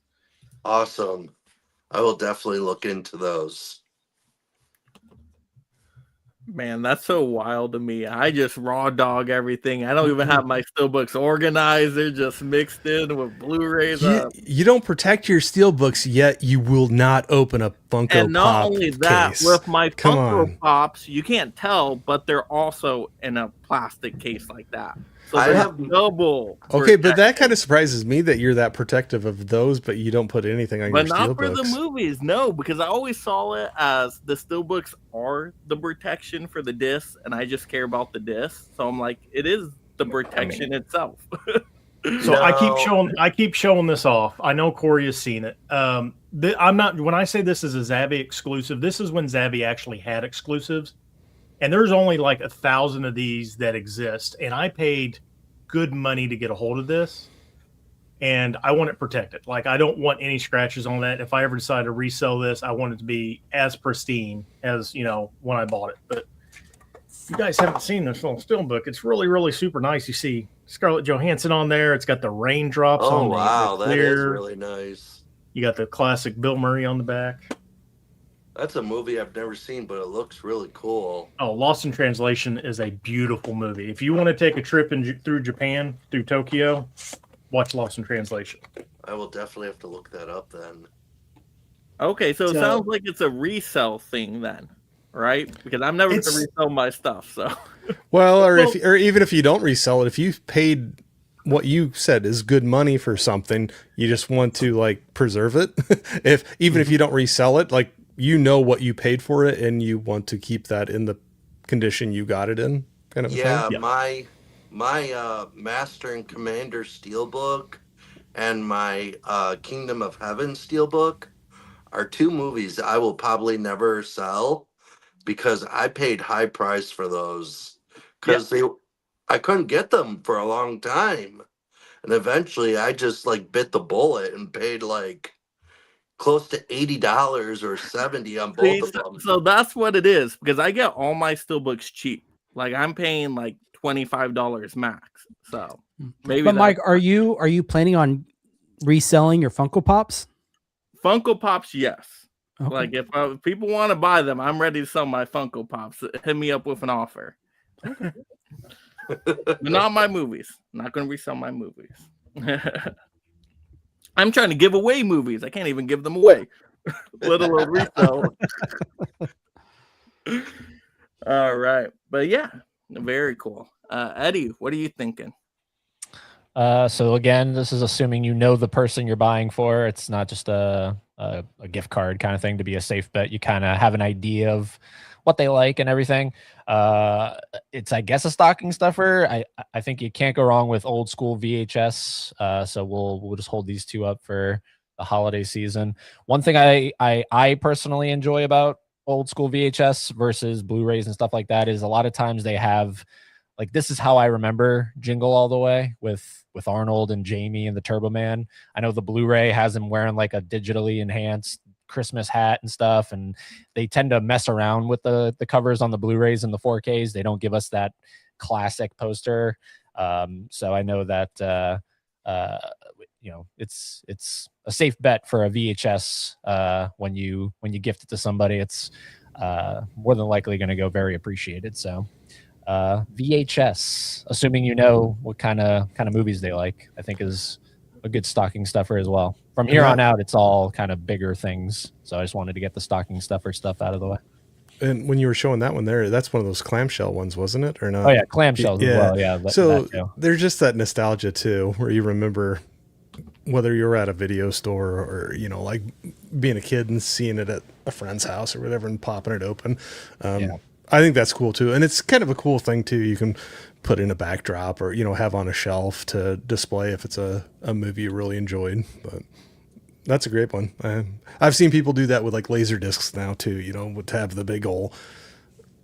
Awesome. I will definitely look into those. Man, that's so wild to me. I just raw dog everything. I don't even have my steelbooks organized. They're just mixed in with Blu-rays. You don't protect your steelbooks, yet you will not open a Funko Pop. And not only that, case. with my Come Funko on. Pops, you can't tell, but they're also in a plastic case like that. So I they have- have double. Okay, but that kind of surprises me that you're that protective of those, but you don't put anything on But your not for steelbooks. the movies, no, because I always saw it as the steelbooks are the protection for the disc, and I just care about the disc. So I'm like, it is the protection itself. So I keep showing this off. I know Corey has seen it. I'm not, when I say this is a Zavvi exclusive, this is when Zavvi actually had exclusives. And there's only like 1,000 of these that exist. And I paid good money to get a hold of this. And I want it protected. Like, I don't want any scratches on that. If I ever decide to resell this, I want it to be as pristine as, when I bought it. But if you guys haven't seen this little steelbook, it's really, really super nice. You see Scarlett Johansson on there. It's got the raindrops on the wow, the that is clear. really nice. You got the classic Bill Murray on the back. That's a movie I've never seen, but it looks really cool. Oh, Lost in Translation is a beautiful movie. If you want to take a trip through Japan, through Tokyo, watch Lost in Translation. I will definitely have to look that up then. Okay, so it sounds like it's a resell thing then, right? Because I'm never going to resell my stuff. So, Well, or even if you don't resell it, if you've paid what you said is good money for something, you just want to like preserve it. Even if you don't resell it, like what you paid for it, and you want to keep that in the condition you got it in, kind of thing. Yeah, my Master and Commander Steelbook and my Kingdom of Heaven Steelbook are two movies I will probably never sell because I paid high price for those because I couldn't get them for a long time, and eventually I just like bit the bullet and paid like close to $80 or $70 on both of them. So that's what it is, because I get all my steelbooks cheap. Like I'm paying like $25 max. So maybe. But Mike, are you planning on reselling your Funko Pops? Funko Pops, yes. Okay. Like if people want to buy them, I'm ready to sell my Funko Pops. Hit me up with an offer. But not my movies. I'm not going to resell my movies. I'm trying to give away movies. I can't even give them away, let alone resell. All right. But yeah, very cool. Eddie, what are you thinking? So again, this is assuming you know the person you're buying for. It's not just a gift card kind of thing to be a safe bet. You kind of have an idea of what they like and everything. It's, I guess, a stocking stuffer. I think you can't go wrong with old school VHS. So we'll just hold these two up for the holiday season. One thing I personally enjoy about old school VHS versus Blu-rays and stuff like that is a lot of times they have, like, This Is How I Remember Jingle All the Way with Arnold and Jamie and the Turbo Man. I know the Blu-ray has him wearing like a digitally enhanced Christmas hat and stuff, and they tend to mess around with the covers on the Blu-rays and the 4Ks. They don't give us that classic poster. So I know that it's a safe bet for a VHS when you gift it to somebody. It's more than likely going to go very appreciated. So VHS, assuming you know what kind of movies they like, I think is a good stocking stuffer as well. From here on out, it's all kind of bigger things. So I just wanted to get the stocking stuffer stuff out of the way. And when you were showing that one there, that's one of those clamshell ones, wasn't it? Or not? Oh yeah, clamshells as well. Yeah. So there's just that nostalgia too, where you remember whether you're at a video store or, like being a kid and seeing it at a friend's house or whatever and popping it open. I think that's cool too. And it's kind of a cool thing too. You can put in a backdrop or, have on a shelf to display if it's a movie you really enjoyed. But that's a great one. I've seen people do that with like laser discs now too, to have the big old,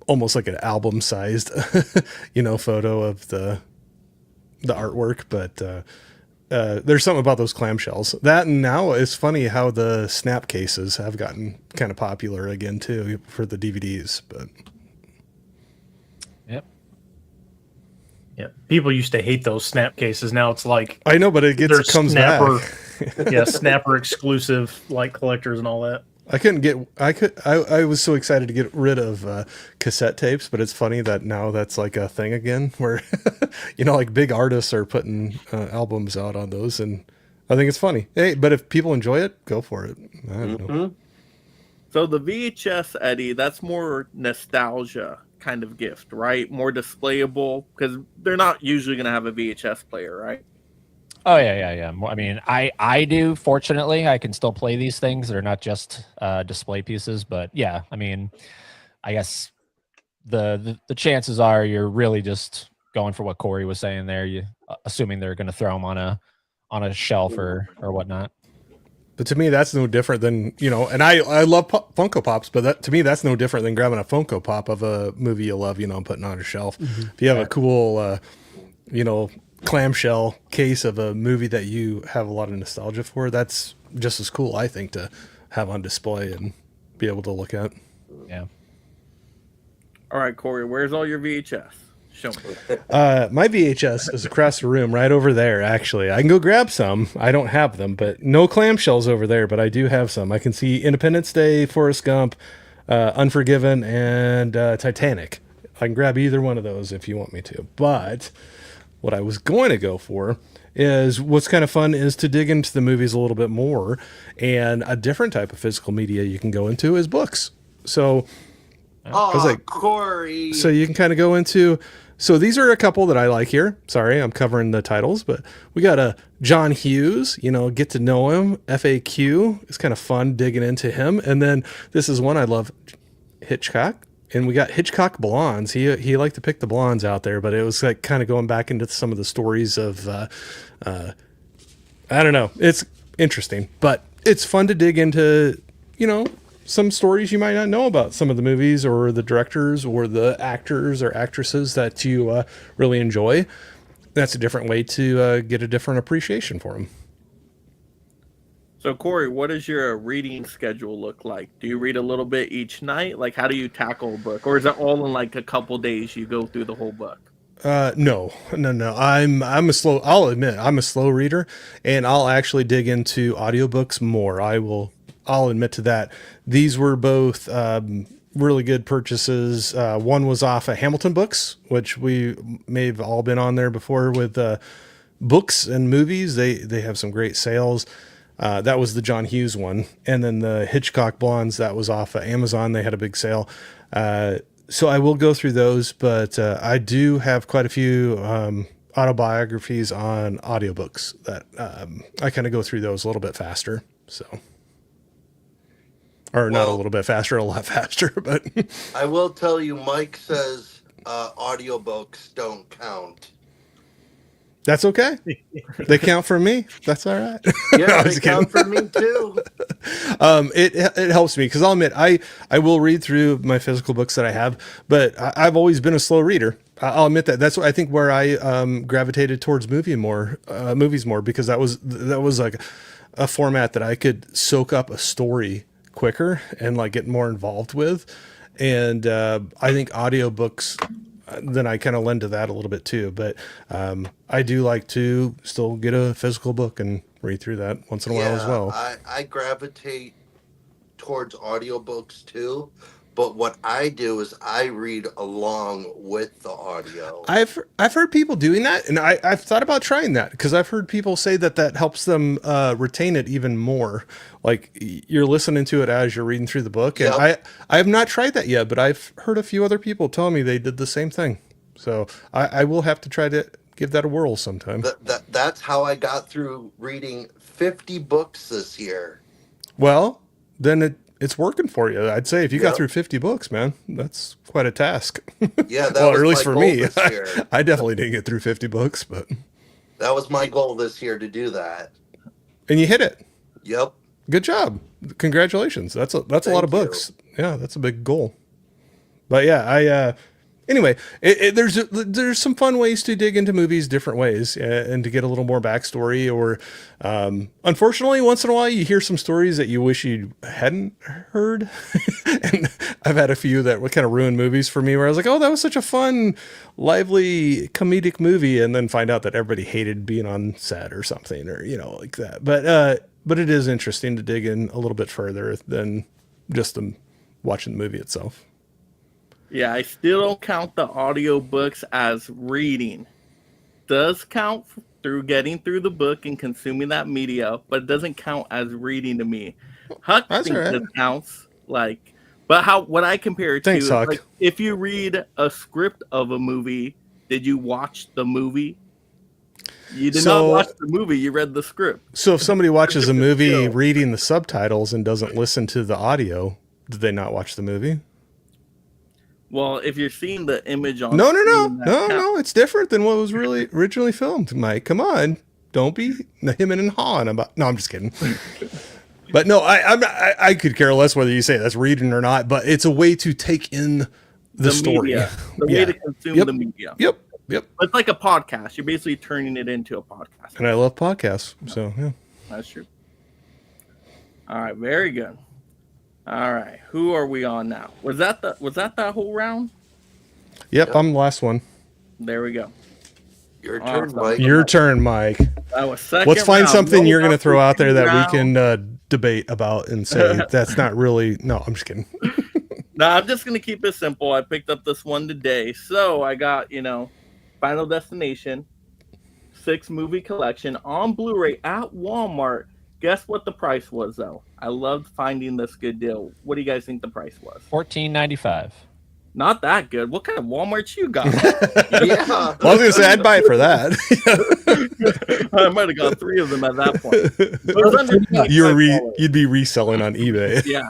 almost like an album sized, photo of the artwork. But there's something about those clamshells. That, and now it's funny how the snap cases have gotten kind of popular again too for the DVDs. But yeah, people used to hate those snap cases. Now it's like, I know, but it comes snapper, back. Yeah, snapper exclusive like collectors and all that. I was so excited to get rid of cassette tapes, but it's funny that now that's like a thing again where, like big artists are putting albums out on those. And I think it's funny. Hey, but if people enjoy it, go for it. I don't know. So the VHS, Eddie, that's more nostalgia kind of gift, right? More displayable, because they're not usually going to have a VHS player, right? Oh yeah. I mean, I do. Fortunately, I can still play these things. They're not just display pieces. But yeah, I mean, I guess the chances are you're really just going for what Corey was saying there. You assuming they're going to throw them on a shelf or whatnot. But to me, that's no different than, and I love Funko Pops, but to me, that's no different than grabbing a Funko Pop of a movie you love, and putting on a shelf. Mm-hmm. If you have a cool, clamshell case of a movie that you have a lot of nostalgia for, that's just as cool, I think, to have on display and be able to look at. Yeah. All right, Corey, where's all your VHS? Show me. My VHS is across the room, right over there. Actually, I can go grab some. I don't have them, but no clamshells over there. But I do have some. I can see Independence Day, Forrest Gump, Unforgiven, and Titanic. I can grab either one of those if you want me to. But what I was going to go for is what's kind of fun is to dig into the movies a little bit more, and a different type of physical media you can go into is books. So, I was like, Corey. So you can kind of go into. So these are a couple that I like here. Sorry, I'm covering the titles, but we got a John Hughes, get to know him. FAQ. It's kind of fun digging into him. And then this is one I love, Hitchcock. And we got Hitchcock Blondes. He liked to pick the blondes out there, but it was like kind of going back into some of the stories of, I don't know. It's interesting, but it's fun to dig into, some stories you might not know about some of the movies or the directors or the actors or actresses that you really enjoy. That's a different way to get a different appreciation for them. So, Corey, what does your reading schedule look like? Do you read a little bit each night? Like, how do you tackle a book? Or is it all in like a couple days you go through the whole book? No. I'll admit I'm a slow reader, and I'll actually dig into audiobooks more. I'll admit to that. These were both really good purchases. One was off of Hamilton Books, which we may have all been on there before with books and movies. They have some great sales. That was the John Hughes one. And then the Hitchcock Blondes, that was off of Amazon. They had a big sale. So I will go through those, but I do have quite a few autobiographies on audiobooks that I kind of go through those a little bit faster. So. or not a little bit faster, a lot faster. But I will tell you, Mike says audiobooks don't count. that's okay. They count for me. That's all right. Yeah, they count for me too. It helps me because I'll admit I will read through my physical books that I have, but I've always been a slow reader. I'll admit that. That's what I think where I gravitated towards movies more because that was like a format that I could soak up a story quicker and like get more involved with. And I think audiobooks, then I kind of lend to that a little bit too. But I do like to still get a physical book and read through that once in a while as well. I gravitate towards audiobooks too. But what I do is I read along with the audio. I've heard people doing that, and I've thought about trying that because I've heard people say that helps them retain it even more. Like you're listening to it as you're reading through the book, and I have not tried that yet, but I've heard a few other people tell me they did the same thing. So I will have to try to give that a whirl sometime. That's how I got through reading 50 books this year. Well, then it's working for you. I'd say if you got through 50 books, man, that's quite a task. Yeah, that well, was or at least my for goal me. this year. I definitely didn't get through 50 books, but that was my goal this year to do that. And you hit it. Yep. Good job. Congratulations. That's a lot of books. Yeah, that's a big goal. But yeah, anyway, there's some fun ways to dig into movies different ways and to get a little more backstory. Or unfortunately, once in a while, you hear some stories that you wish you hadn't heard. And I've had a few that would kind of ruin movies for me where I was like, oh, that was such a fun, lively, comedic movie. And then find out that everybody hated being on set or something or, like that. But it is interesting to dig in a little bit further than just watching the movie itself. Yeah, I still don't count the audiobooks as reading. Does count through getting through the book and consuming that media, but it doesn't count as reading to me. Huck thinks it counts, but what I compare it to is like if you read a script of a movie, did you watch the movie? You did not watch the movie, you read the script. So if somebody watches a movie reading the subtitles and doesn't listen to the audio, did they not watch the movie? Well, if you're seeing the image on no, it's different than what was really originally filmed, Mike. Come on. Don't be him and hawing about. No, I'm just kidding. But no, I could care less whether you say that's reading or not, but it's a way to take in the story. Media, the way to consume the media. Yep. It's like a podcast. You're basically turning it into a podcast. And I love podcasts. So, yeah. That's true. All right, very good. All right, who are we on now? Was that that whole round? Yep, I'm the last one. There we go. Your turn, Mike. Your turn, Mike. That was second. Let's find round. something you're going to throw out there that we can debate about and say that's not really. No, I'm just kidding. No, I'm just going to keep it simple. I picked up this one today, so I got Final Destination 6-movie collection on Blu-ray at Walmart. Guess what the price was, though? I loved finding this good deal. What do you guys think the price was? $14.95. Not that good. What kind of Walmart you got? Yeah. Well, I was going to say I'd buy it for that. I might have got 3 of them at that point. You'd be reselling on eBay. Yeah,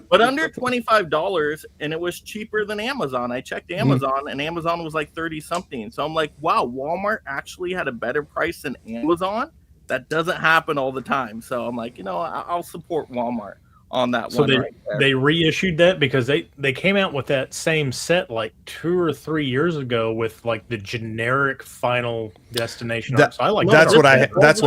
but under $25, and it was cheaper than Amazon. I checked Amazon, and Amazon was like 30 something. So I'm like, wow, Walmart actually had a better price than Amazon. That doesn't happen all the time. So I'm like, I'll support Walmart on that one. So right there. they reissued that because they came out with that same set like 2 or 3 years ago with like the generic Final Destination. So I like that's what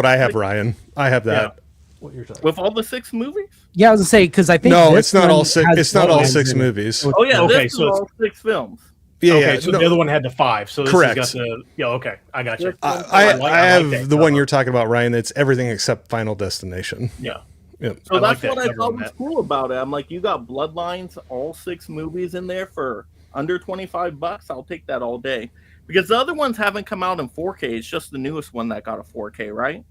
I have, Ryan. I have that. Yeah. What you're talking with all the 6 movies? Yeah, I was gonna say because I think it's not all 6. It's not all 6 movies. Oh yeah, this is all 6 films. Yeah, so the other one had the 5. So this correct. Has got the, okay, I got you. I have the one you're talking about, Ryan. It's everything except Final Destination. Yeah. Yep. So that's what I thought was cool about it. I'm like, you got Bloodlines, all 6 movies in there for under $25. I'll take that all day. Because the other ones haven't come out in 4K. It's just the newest one that got a 4K, right?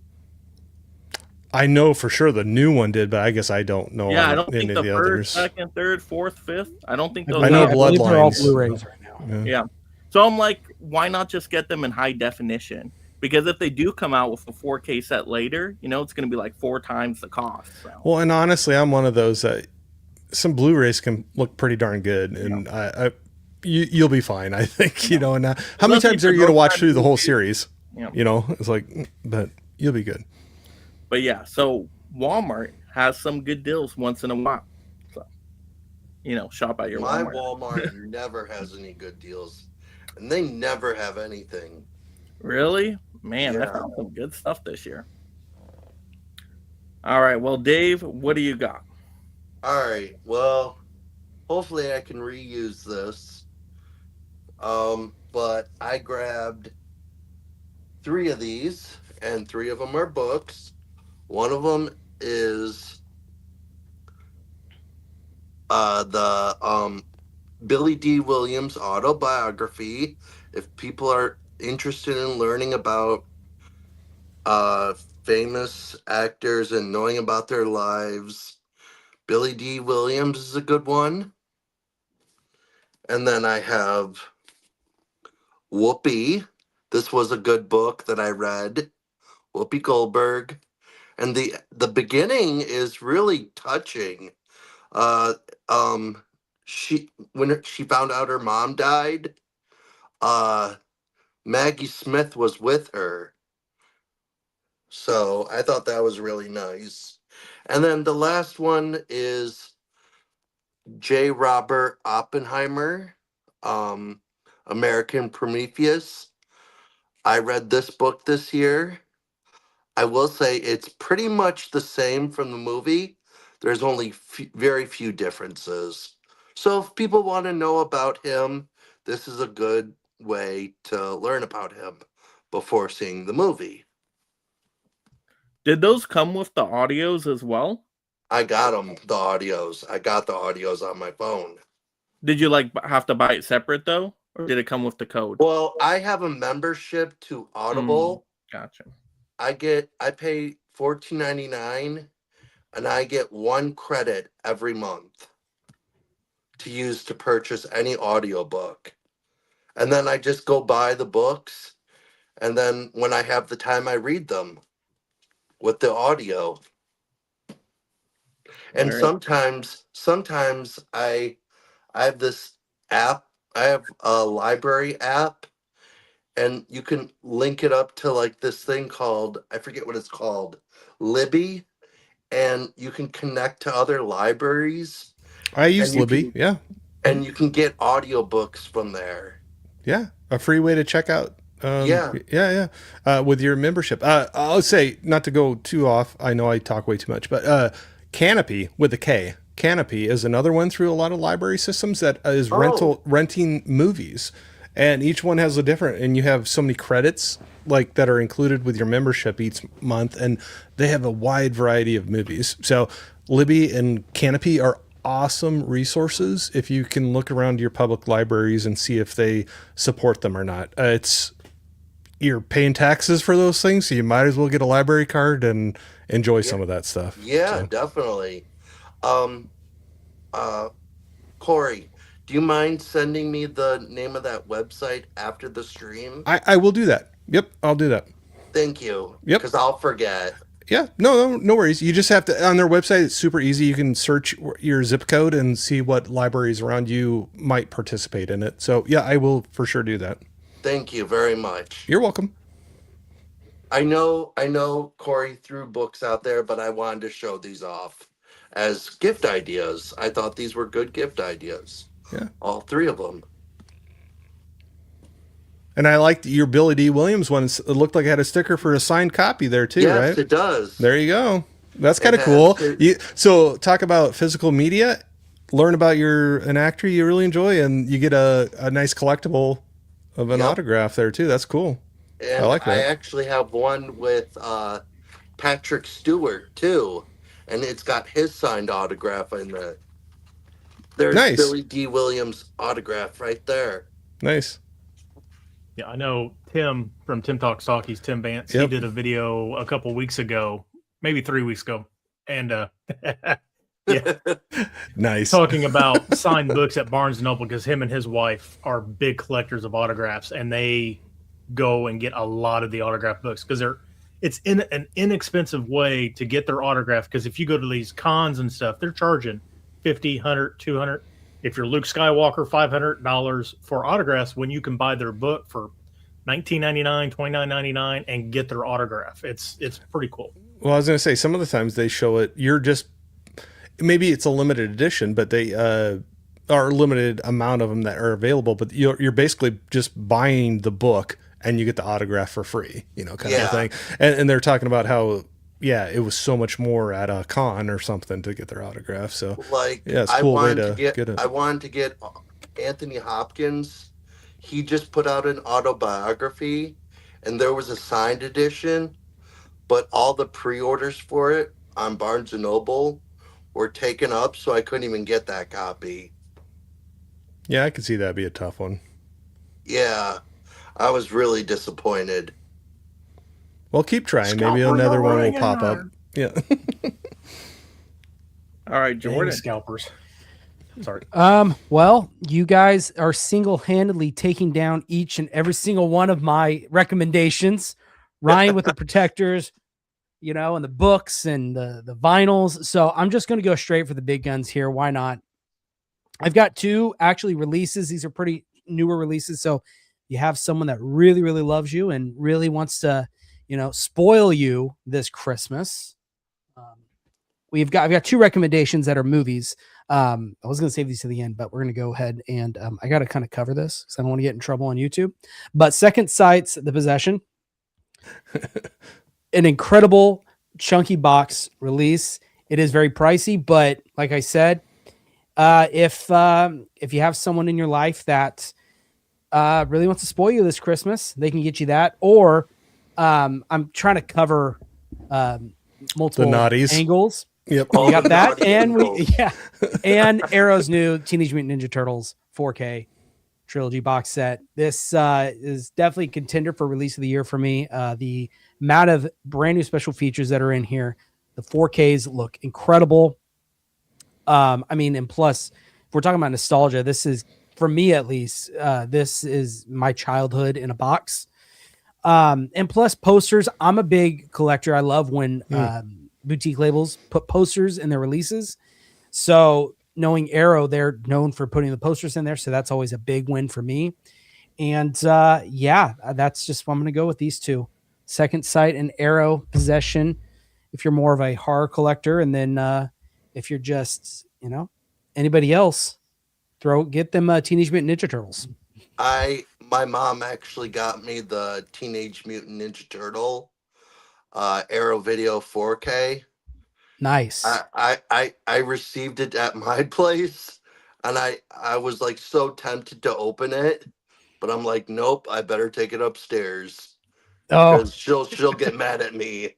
I know for sure the new one did, but I guess I don't know. Yeah, I don't think the first, second, third, fourth, fifth. I don't think those. I know Bloodlines. They're all Blu-rays right now. Yeah. So I'm like, why not just get them in high definition? Because if they do come out with a 4K set later, it's going to be like 4 times the cost. So. Well, and honestly, I'm one of those that some Blu-rays can look pretty darn good, and you'll be fine, I think. You know, and how many times are you going to watch through the whole series? Yeah. You know, it's like, but you'll be good. But yeah, so Walmart has some good deals once in a while. So, you know, shop at your My Walmart. Walmart never has any good deals, and they never have anything. Really? Man, I Yeah. found some good stuff this year. All right, well, Dave, what do you got? All right. Well, hopefully I can reuse this. But I grabbed 3 of these, and 3 of them are books. One of them is the Billy D. Williams autobiography. If people are interested in learning about famous actors and knowing about their lives, Billy D. Williams is a good one. And then I have Whoopi. This was a good book that I read. Whoopi Goldberg. And the beginning is really touching. When she found out her mom died, Maggie Smith was with her. So I thought that was really nice. And then the last one is J. Robert Oppenheimer, American Prometheus. I read this book this year. I will say it's pretty much the same from the movie. There's only very few differences. So if people want to know about him, this is a good way to learn about him before seeing the movie. Did those come with the audios as well? I got them, the audios. I got the audios on my phone. Did you have to buy it separate though? Or did it come with the code? Well, I have a membership to Audible. Gotcha. I pay $14.99 and I get 1 credit every month to use to purchase any audiobook. And then I just go buy the books, and then when I have the time I read them with the audio. And sometimes I have this app. I have a library app, and you can link it up to like this thing called, I forget what it's called, Libby, and you can connect to other libraries. I use Libby, yeah. And you can get audiobooks from there. Yeah, a free way to check out. Yeah. With your membership. I'll say, not to go too off, I know I talk way too much, but Canopy with a K. Canopy is another one through a lot of library systems that is renting movies, and each one has a different, and you have so many credits like that are included with your membership each month, and they have a wide variety of movies. So Libby and Canopy are awesome resources if you can look around your public libraries and see if they support them or not. You're paying taxes for those things, so you might as well get a library card and enjoy some of that stuff. Yeah, so. Definitely. Corey, do you mind sending me the name of that website after the stream? I will do that. Yep, I'll do that. Thank you. Yep. Because I'll forget. Yeah, no worries. You just have to, on their website, it's super easy. You can search your zip code and see what libraries around you might participate in it. So yeah, I will for sure do that. Thank you very much. You're welcome. I know Corey threw books out there, but I wanted to show these off as gift ideas. I thought these were good gift ideas. Yeah. All 3 of them. And I liked your Billy D. Williams one. It looked like it had a sticker for a signed copy there too, yes, right? Yes, it does. There you go. That's kind of cool. So talk about physical media, learn about an actor you really enjoy, and you get a nice collectible of an autograph there too. That's cool. And I like that. I actually have one with Patrick Stewart too, and it's got his signed autograph in there. There's nice. Billy D. Williams autograph right there. Nice. Yeah, I know Tim from Tim Talks Talkies, Tim Vance. He did a video a couple weeks ago, maybe 3 weeks ago, and yeah, nice. Talking about signed books at Barnes and Noble, because him and his wife are big collectors of autographs, and they go and get a lot of the autograph books because it's in an inexpensive way to get their autograph. Because if you go to these cons and stuff, they're charging $50, $100, $200. If you're Luke Skywalker, $500 for autographs when you can buy their book for $19.99, $29.99 and get their autograph. It's pretty cool. Well, I was going to say, some of the times they show it, you're just, maybe it's a limited edition, but they are limited amount of them that are available, but you're basically just buying the book and you get the autograph for free, you know, kind of thing. And they're talking about how, it was so much more at a con or something to get their autograph. So like, it's a cool way to get it. I wanted to get Anthony Hopkins. He just put out an autobiography and there was a signed edition, but all the pre-orders for it on Barnes & Noble were taken up, so I couldn't even get that copy. Yeah, I could see that be a tough one. Yeah, I was really disappointed. Well, keep trying. Maybe another one will pop up. Yeah. All right, Jordan. Scalpers. Sorry. Well, you guys are single-handedly taking down each and every single one of my recommendations. Ryan with the protectors, you know, and the books and the vinyls. So I'm just going to go straight for the big guns here. Why not? I've got 2 actually releases. These are pretty newer releases. So you have someone that really, really loves you and really wants to, you know, spoil you this Christmas. I've got 2 recommendations that are movies. I was going to save these to the end, but we're going to go ahead and I got to kind of cover this because I don't want to get in trouble on YouTube. But Second Sight's The Possession, an incredible chunky box release. It is very pricey, but like I said, if you have someone in your life that really wants to spoil you this Christmas, they can get you that. Or I'm trying to cover multiple angles. Yep, we got that, and Arrow's new Teenage Mutant Ninja Turtles 4K trilogy box set. This is definitely a contender for release of the year for me. The amount of brand new special features that are in here, the 4Ks look incredible. I mean, and plus, if we're talking about nostalgia, this is, for me at least, this is my childhood in a box. And plus posters. I'm a big collector. I love when boutique labels put posters in their releases. So knowing Arrow, they're known for putting the posters in there. So that's always a big win for me. And that's just what I'm going to go with, these 2. Second Sight and Arrow Possession, if you're more of a horror collector. And then if you're just, you know, anybody else, get them Teenage Mutant Ninja Turtles. My mom actually got me the Teenage Mutant Ninja Turtle Arrow Video 4K. Nice. I received it at my place, and I was like so tempted to open it, but I'm like, nope, I better take it upstairs. Oh, because she'll get mad at me.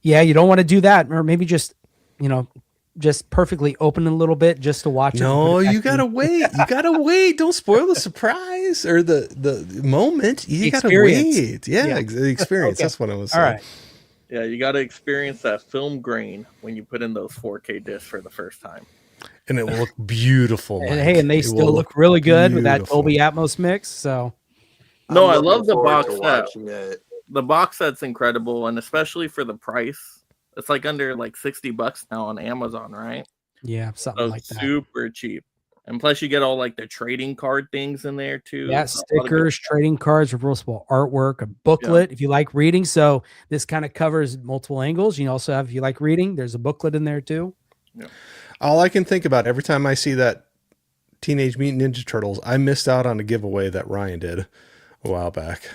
Yeah, you don't want to do that, or maybe just, you know, just perfectly open a little bit just to watch it. No, you gotta wait. You gotta wait. Don't spoil the surprise or the moment. You gotta wait. Yeah, the experience. Okay. That's what I was saying. All right. Yeah, you gotta experience that film grain when you put in those 4K discs for the first time. And it will look beautiful. And hey, and they still look really good with that Dolby Atmos mix. So no, I love the box set. The box set's incredible, and especially for the price. It's like under like $60 now on Amazon, right? Yeah, something like that. Super cheap. And plus you get all like the trading card things in there too. Yeah, stickers, trading cards, reversible artwork, a booklet if you like reading. So this kind of covers multiple angles. You also have, if you like reading, there's a booklet in there too. Yeah. All I can think about every time I see that Teenage Mutant Ninja Turtles, I missed out on a giveaway that Ryan did a while back.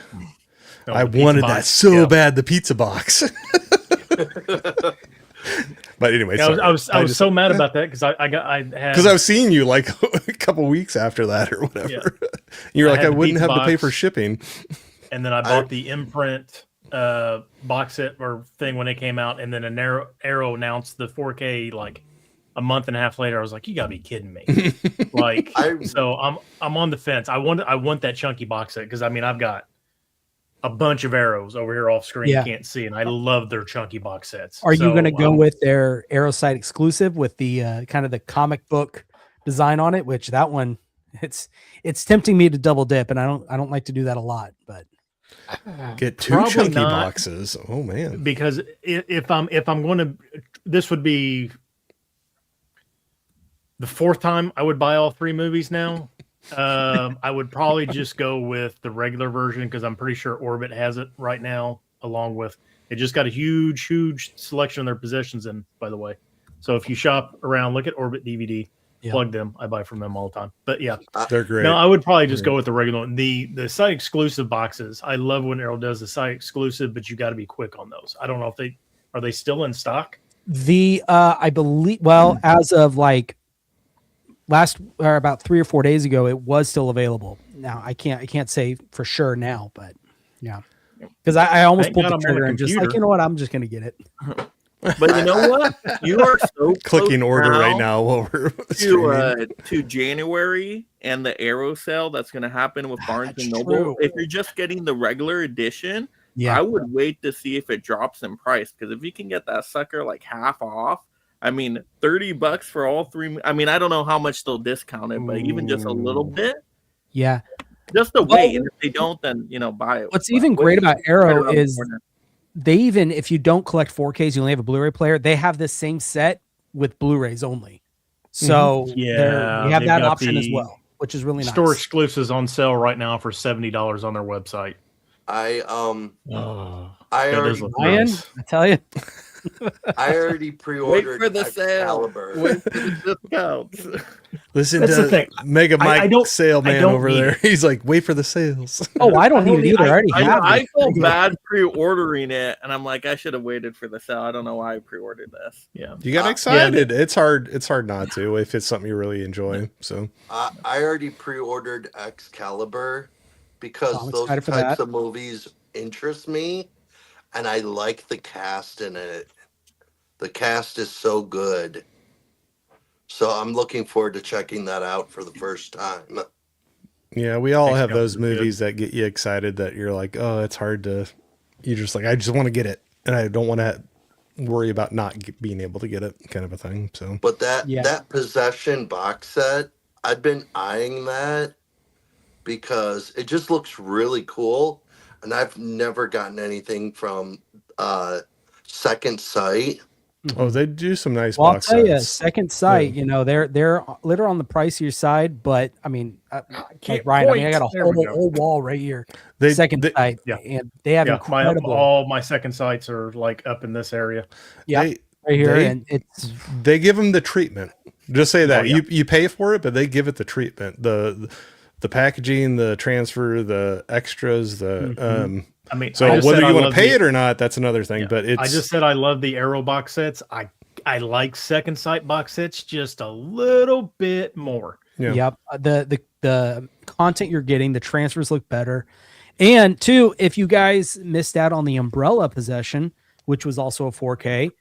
Oh, I wanted that so bad, the pizza box. But anyway, yeah, I was so mad about that because I was seeing you like a couple weeks after that or whatever. Yeah. You're like, I wouldn't have to pay for shipping. And then I bought the imprint box set or thing when it came out, and then Arrow announced the 4K like a month and a half later. I was like, you gotta be kidding me. Like, so I'm on the fence. I want that chunky box set because I mean I've got a bunch of Arrows over here off screen you can't see, and I love their chunky box sets. Are you going to go with their Arrow site exclusive with the kind of the comic book design on it? Which that one, it's tempting me to double dip, and I don't like to do that a lot. But get 2 chunky boxes. Oh man! Because if I'm going to, this would be the fourth time I would buy all 3 movies now. I would probably just go with the regular version because I'm pretty sure Orbit has it right now, along with they just got a huge selection of their possessions in, by the way. So if you shop around, look at Orbit DVD, plug them. I buy from them all the time. But yeah, they're great. No, I would probably just go with the regular one. The site exclusive boxes. I love when Arrow does the site exclusive, but you got to be quick on those. I don't know if are they still in stock? I believe, well, as of like about 3 or 4 days ago, it was still available. Now I can't say for sure now, but yeah, because I almost pulled the trigger and just like, you know what, I'm just gonna get it. But you know what? You are so clicking order right now while we're to January and the Arrow sale that's going to happen with Barnes and Noble. True. If you're just getting the regular edition, Yeah. I would wait to see if it drops in price, because if you can get that sucker like half off, I mean, $30 for all 3. I mean, I don't know how much they'll discount it, but even just a little bit, Yeah. just to wait. And if they don't, then buy it. What's But even great about right Arrow around the is corner. they even, if you don't collect 4Ks, you only have a Blu-ray player, they have this same set with Blu-rays only. So we have they've that got option as the well, which is really nice. Store exclusives on sale right now for $70 on their website. I That already does look Ryan, nice. I tell you. I already Wait pre-ordered for the sale. Excalibur. Wait for the discounts. Listen That's the to thing. Mega I Mike don't- sale I man don't over need there. it. He's like, wait for the sales. Oh, I don't need it either. I already have I it. feel bad pre-ordering it, and I'm like, I should have waited for the sale. I don't know why I pre-ordered this. Yeah. You got excited. It's hard not to if it's something you really enjoy. So I already pre-ordered Excalibur because I'm those excited for types that. of movies interest me, and I like the cast in it. The cast is so good. So I'm looking forward to checking that out for the first time. yeah, we all have those Excalibur's good. movies that get you excited that you're like, oh, it's hard to. You're just like, I just want to get it, and I don't want to worry about not being able to get it, kind of a thing. So But that Yeah. that Possession box set, I've been eyeing that because it just looks really cool, and I've never gotten anything from Second Sight. oh, they do some nice Well, I'll box tell you, sets. Second Sight, they're a little on the pricier side, but I mean, Can't like Ryan, I mean, I got a point. There we go. whole wall right here. They- Second they- Sight, Yeah. and they have incredible all my second sights are like up in this area. yeah, they- right here, they- and it's They give them the treatment. Just say that yeah. you pay for it, but they give it the treatment. The packaging, the transfer, the extras, the I mean, So I just whether said I you want to love pay the- it or not, that's another thing. Yeah. But it's I just said I love the Arrow box sets. I like Second Sight box sets just a little bit more. Yeah. yep. The content you're getting, the transfers look better, and two, if you guys missed out on the Umbrella Possession, which was also a 4K,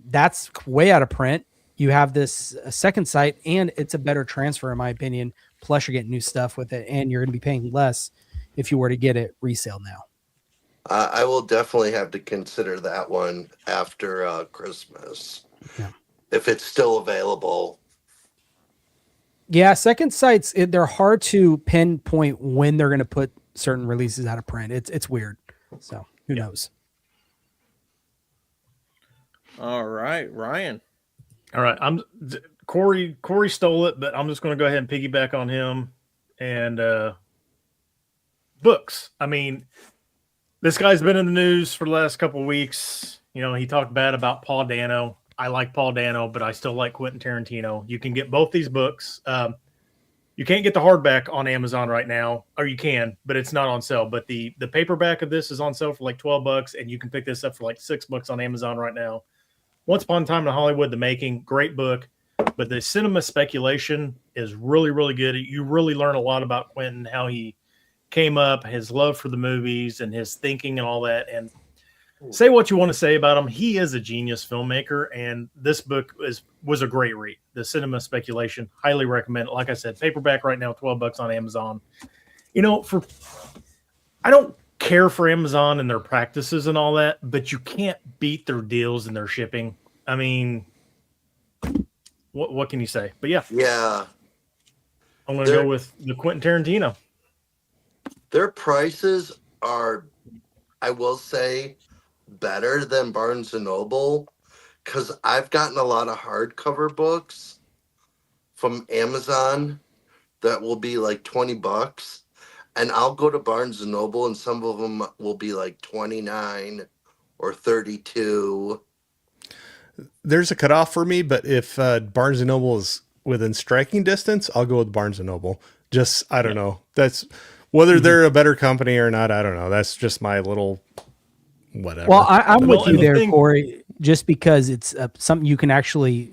that's way out of print. You have this Second Sight, and it's a better transfer in my opinion. Plus, you're getting new stuff with it, and you're going to be paying less if you were to get it resale now. I will definitely have to consider that one after Christmas. Yeah. If it's still available. Yeah, Second Sights, they're hard to pinpoint when they're going to put certain releases out of print. It's weird. So who knows? All right, Ryan. All right, Corey stole it, but I'm just going to go ahead and piggyback on him. And books. I mean, this guy's been in the news for the last couple of weeks. You know, he talked bad about Paul Dano. I like Paul Dano, but I still like Quentin Tarantino. You can get both these books. You can't get the hardback on Amazon right now, or you can, but it's not on sale. But the paperback of this is on sale for like $12, and you can pick this up for like $6 on Amazon right now. Once Upon a Time in Hollywood, The Making, great book, but the cinema speculation is really, really good. You really learn a lot about Quentin, how he came up, his love for the movies, and his thinking and all that. And say what you want to say about him, he is a genius filmmaker, and this book was a great read. The cinema speculation, highly recommend it. Like I said, paperback right now, $12 on Amazon. You know, I don't care for Amazon and their practices and all that, but you can't beat their deals and their shipping. I mean, what can you say? But yeah, I'm going to go with the Quentin Tarantino. Their prices are, I will say, better than Barnes and Noble, because I've gotten a lot of hardcover books from Amazon that will be like $20, and I'll go to Barnes and Noble, and some of them will be like 29 or 32. There's a cutoff for me, but if Barnes and Noble is within striking distance, I'll go with Barnes and Noble. Just, I don't know. That's whether they're a better company or not. I don't know. That's just my little whatever. Well, I'm with you there, thing- Corey, just because it's something you can actually,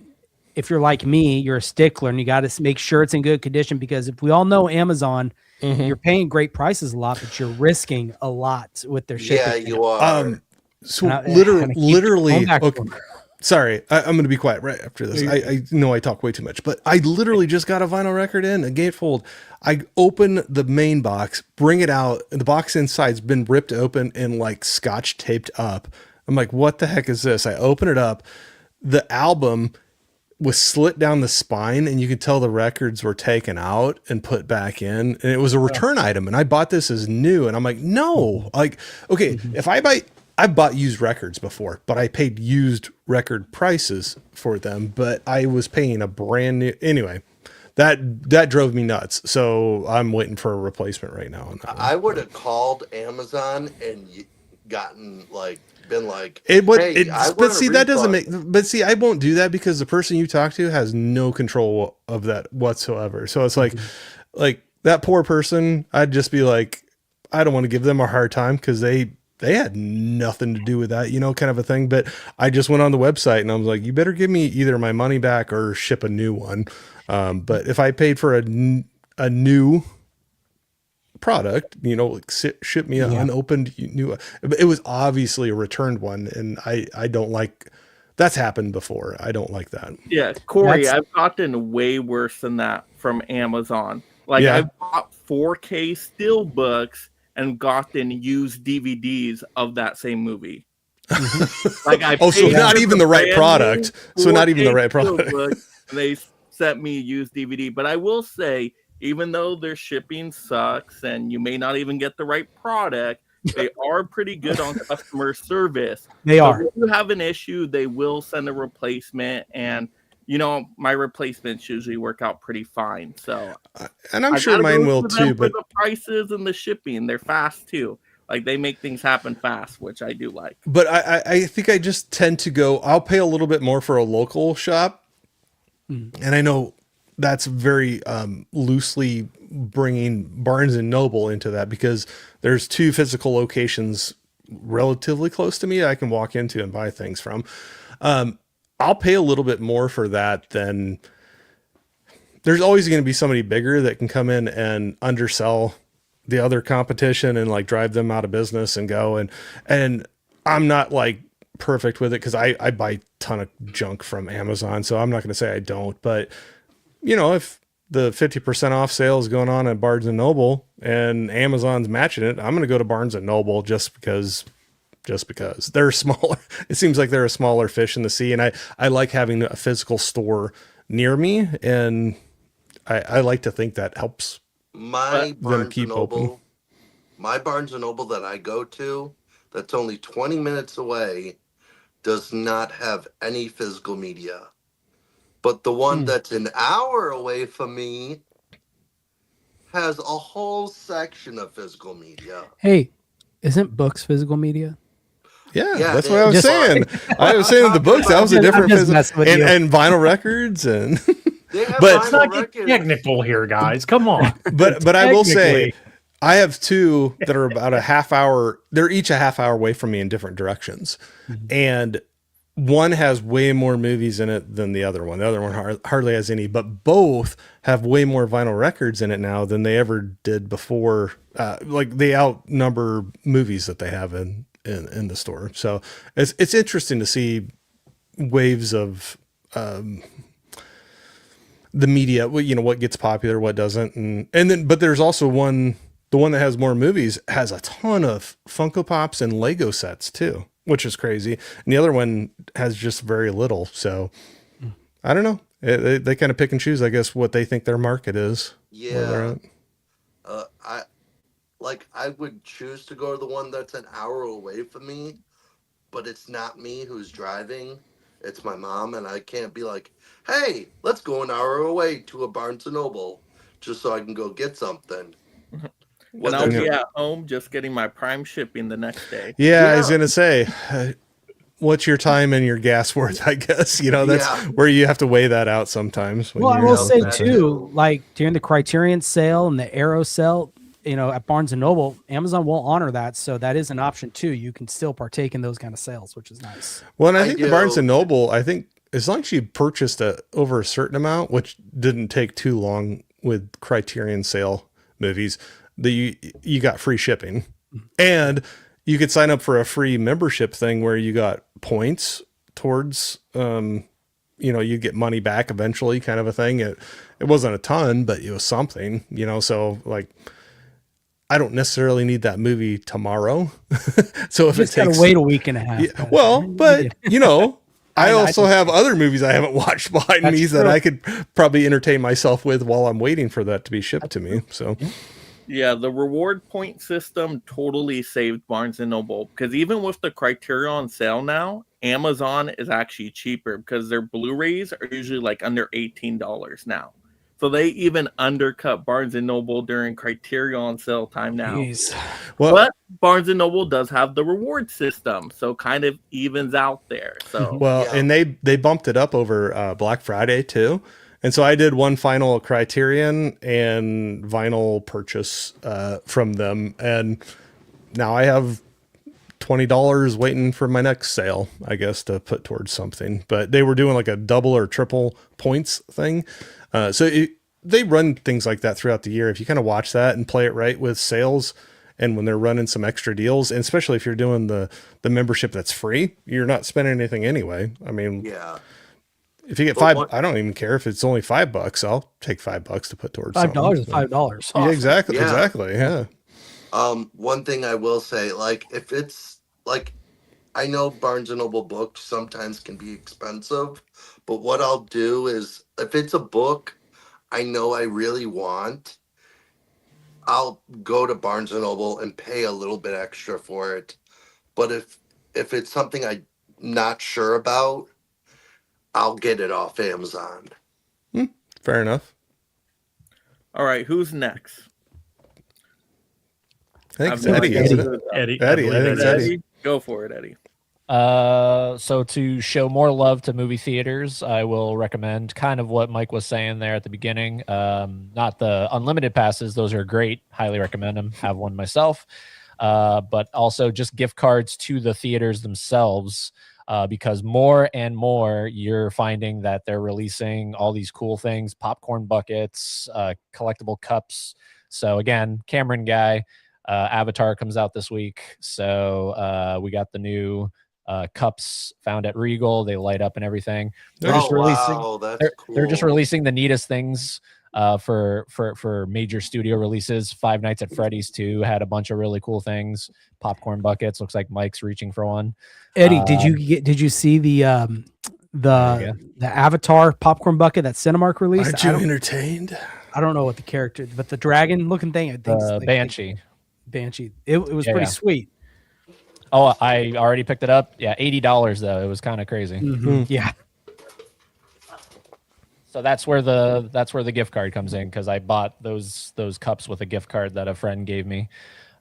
if you're like me, you're a stickler and you got to make sure it's in good condition, because if we all know Amazon, you're paying great prices a lot, but you're risking a lot with their shipping. Yeah, you are. So And I- literally, and I keep going back to okay. it. Sorry, I'm going to be quiet right after this. I know I talk way too much, but I literally just got a vinyl record in, a gatefold. I open the main box, bring it out, and the box inside's been ripped open and like scotch taped up. I'm like, what the heck is this? I open it up. The album was slit down the spine, and you could tell the records were taken out and put back in, and it was a return item. And I bought this as new, and I'm like, no, like, okay, if I've bought used records before, but I paid used record prices for them, but I was paying a brand new, anyway, that drove me nuts. So I'm waiting for a replacement right now. On that one. I would have called Amazon and gotten been like, It would, hey, I but want a see, that doesn't make, refund. but see, I won't do that because the person you talk to has no control of that whatsoever. So it's like that poor person, I'd just be like, I don't want to give them a hard time because they had nothing to do with that, kind of a thing. But I just went on the website and I was like, you better give me either my money back or ship a new one. But if I paid for a new product, ship me an unopened new, it was obviously a returned one. And I don't like, that's happened before. I don't like that. Yeah, Corey, I've gotten way worse than that from Amazon. I've bought 4K SteelBooks and gotten used DVDs of that same movie. So not even the right product. So not even the right product. And they sent me a used DVD. But I will say, even though their shipping sucks and you may not even get the right product, they are pretty good on customer service. They are. If you have an issue, they will send a replacement, and my replacements usually work out pretty fine. So, and I'm sure mine will too. But the prices and the shipping, they're fast too. Like they make things happen fast, which I do like. But I think I just tend to go, I'll pay a little bit more for a local shop. And I know that's very loosely bringing Barnes and Noble into that because there's 2 physical locations relatively close to me I can walk into and buy things from. I'll pay a little bit more for that than there's always going to be somebody bigger that can come in and undersell the other competition and like drive them out of business and go. And I'm not like perfect with it because I buy a ton of junk from Amazon. So I'm not going to say I don't, but if the 50% off sale is going on at Barnes and Noble and Amazon's matching it, I'm going to go to Barnes and Noble just because they're smaller. It seems like they're a smaller fish in the sea. And I like having a physical store near me. And I like to think that helps My them Barnes keep and Noble, open. my Barnes and Noble that I go to, that's only 20 minutes away, does not have any physical media. But the one that's an hour away from me has a whole section of physical media. Hey, isn't books physical media? Yeah, Yeah, that's it what I was is. saying. I was saying the books, that was a I'm different just physical messing with you. and vinyl records and They have But- Let's not vinyl get records. technical here, guys. Come on. but I will say Technically. I have 2 that are about a half hour. They're each a half hour away from me in different directions. And one has way more movies in it than the other one. The other one hardly has any, but both have way more vinyl records in it now than they ever did before. Like they outnumber movies that they have in the store. So it's interesting to see waves of, the media, what gets popular, what doesn't. And then, but there's also the one that has more movies has a ton of Funko Pops and Lego sets too, which is crazy. And the other one has just very little. So I don't know. They kind of pick and choose, I guess, what they think their market is. where they're Yeah. at. I would choose to go to the one that's an hour away from me, but it's not me who's driving. It's my mom, and I can't be like, hey, let's go an hour away to a Barnes & Noble just so I can go get something. And I'll be at home just getting my Prime shipping the next day. Yeah, I was going to say, what's your time and your gas worth, I guess. You know, that's where you have to weigh that out sometimes. Well, I will say, too, like during the Criterion sale and the Arrow sale, you know, at Barnes & Noble, Amazon will honor that. So that is an option, too. You can still partake in those kind of sales, which is nice. Well, and I think the Barnes & Noble, I think as long as you purchased over a certain amount, which didn't take too long with Criterion sale movies, you got free shipping. And you could sign up for a free membership thing where you got points towards, you know, you get money back eventually, kind of a thing. It wasn't a ton, but it was something, you know, so like, I don't necessarily need that movie tomorrow. So if you it takes gotta wait a week and a half. Yeah, well, but you know, I also have other movies I haven't watched behind me that I could probably entertain myself with while I'm waiting for that to be shipped to me. So yeah, the reward point system totally saved Barnes & Noble, because even with the Criterion sale now, Amazon is actually cheaper because their Blu-rays are usually like under $18 now. So they even undercut Barnes & Noble during Criterion sale time now. Jeez. Well, but Barnes & Noble does have the reward system, so kind of evens out there. So and they bumped it up over Black Friday too. And so I did one final Criterion and vinyl purchase from them. And now I have $20 waiting for my next sale, I guess, to put towards something. But they were doing like a double or triple points thing. They run things like that throughout the year. If you kind of watch that and play it right with sales and when they're running some extra deals, and especially if you're doing the membership that's free, you're not spending anything anyway. I mean, if you get I don't even care if it's only $5. I'll take $5 to put towards $5 is $5. Yeah, exactly. Yeah. One thing I will say, like, if it's like, I know Barnes & Noble books sometimes can be expensive, but what I'll do is if it's a book I know I really want, I'll go to Barnes & Noble and pay a little bit extra for it. But if it's something I'm not sure about, I'll get it off Amazon. Fair enough. All right, who's next? I think it's Eddie, isn't it? Eddie. I think it's Eddie. Go for it, Eddie. So to show more love to movie theaters, I will recommend kind of what Mike was saying there at the beginning. Not the unlimited passes. Those are great. Highly recommend them. Have one myself. But also just gift cards to the theaters themselves, because more and more you're finding that they're releasing all these cool things, popcorn buckets, collectible cups. So again, Cameron guy, Avatar comes out this week. So we got the new cups found at Regal. They light up and everything. They're just releasing. Wow, that's cool. They're just releasing the neatest things for major studio releases. Five Nights at Freddy's 2 had a bunch of really cool things. Popcorn buckets. Looks like Mike's reaching for one. Eddie, did you see the Avatar popcorn bucket that Cinemark released? Aren't you entertained? I don't know what the character, but the dragon looking thing, I think like, Banshee. Banshee. It was pretty sweet. Oh, I already picked it up. Yeah, $80 though. It was kind of crazy. Yeah. So that's where the gift card comes in, because I bought those cups with a gift card that a friend gave me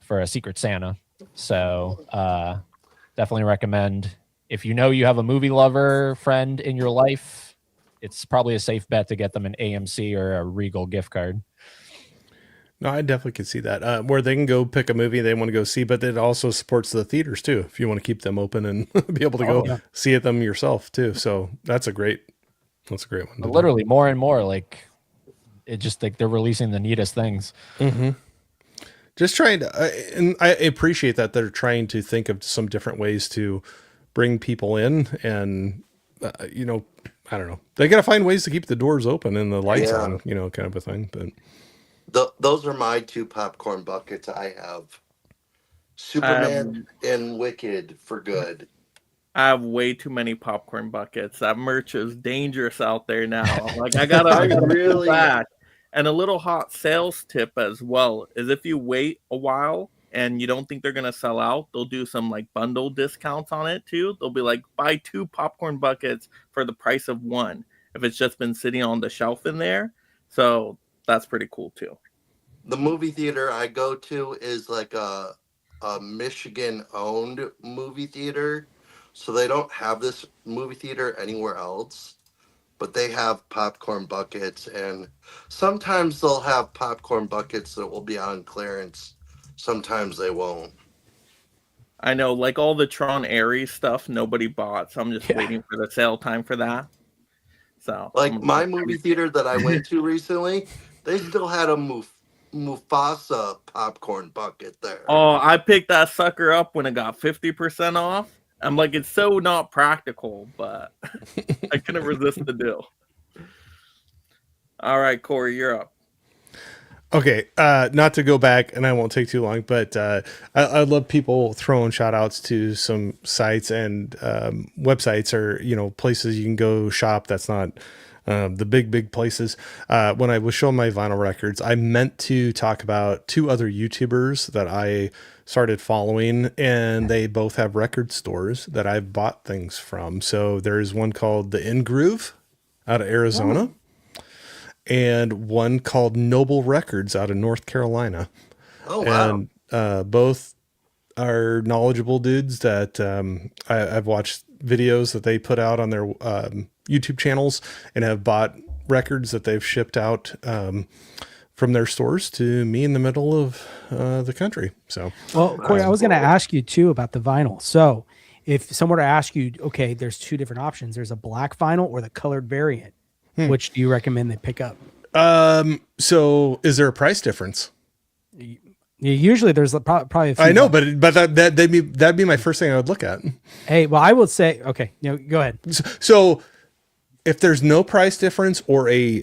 for a Secret Santa. So definitely recommend, if you know you have a movie lover friend in your life, it's probably a safe bet to get them an AMC or a Regal gift card. No, I definitely can see that. Where they can go pick a movie they want to go see, but it also supports the theaters too, if you want to keep them open and be able to go see it them yourself too. So that's a great one. But literally more and more, like, it just like they're releasing the neatest things. Just trying to, and I appreciate that they're trying to think of some different ways to bring people in, and you know, I don't know, they got to find ways to keep the doors open and the lights on, you know, kind of a thing. But those are my two popcorn buckets I have. Superman and Wicked for good. I have way too many popcorn buckets. That merch is dangerous out there now. Like, I gotta really back. And a little hot sales tip as well is if you wait a while and you don't think they're gonna sell out, they'll do some like bundle discounts on it too. They'll be like, buy 2 popcorn buckets for the price of 1 if it's just been sitting on the shelf in there. So that's pretty cool too. The movie theater I go to is like a Michigan owned movie theater. So they don't have this movie theater anywhere else, but they have popcorn buckets, and sometimes they'll have popcorn buckets that will be on clearance. Sometimes they won't. I know, like all the Tron Ares stuff, nobody bought, so I'm just waiting for the sale time for that. So, like my movie theater that I went to recently, they still had a Mufasa popcorn bucket there. Oh, I picked that sucker up when it got 50% off. I'm like, it's so not practical, but I couldn't resist the deal. All right, Corey, you're up. Okay, not to go back, and I won't take too long, but I love people throwing shout outs to some sites and websites or, places you can go shop that's not the big places. When I was showing my vinyl records, I meant to talk about 2 other YouTubers that I started following, and they both have record stores that I've bought things from. So there's one called The In Groove out of Arizona. And one called Noble Records out of North Carolina. Oh, wow. And both are knowledgeable dudes that I've watched videos that they put out on their YouTube channels and have bought records that they've shipped out from their stores to me in the middle of the country. So, well, Corey, I was going to ask you too about the vinyl. So if someone were to ask you, okay, there's 2 different options. There's a black vinyl or the colored variant. Which do you recommend they pick up? So is there a price difference? Usually there's probably a few. I know, but that'd be my first thing I would look at. Hey, well, I would say, okay, go ahead. So if there's no price difference or a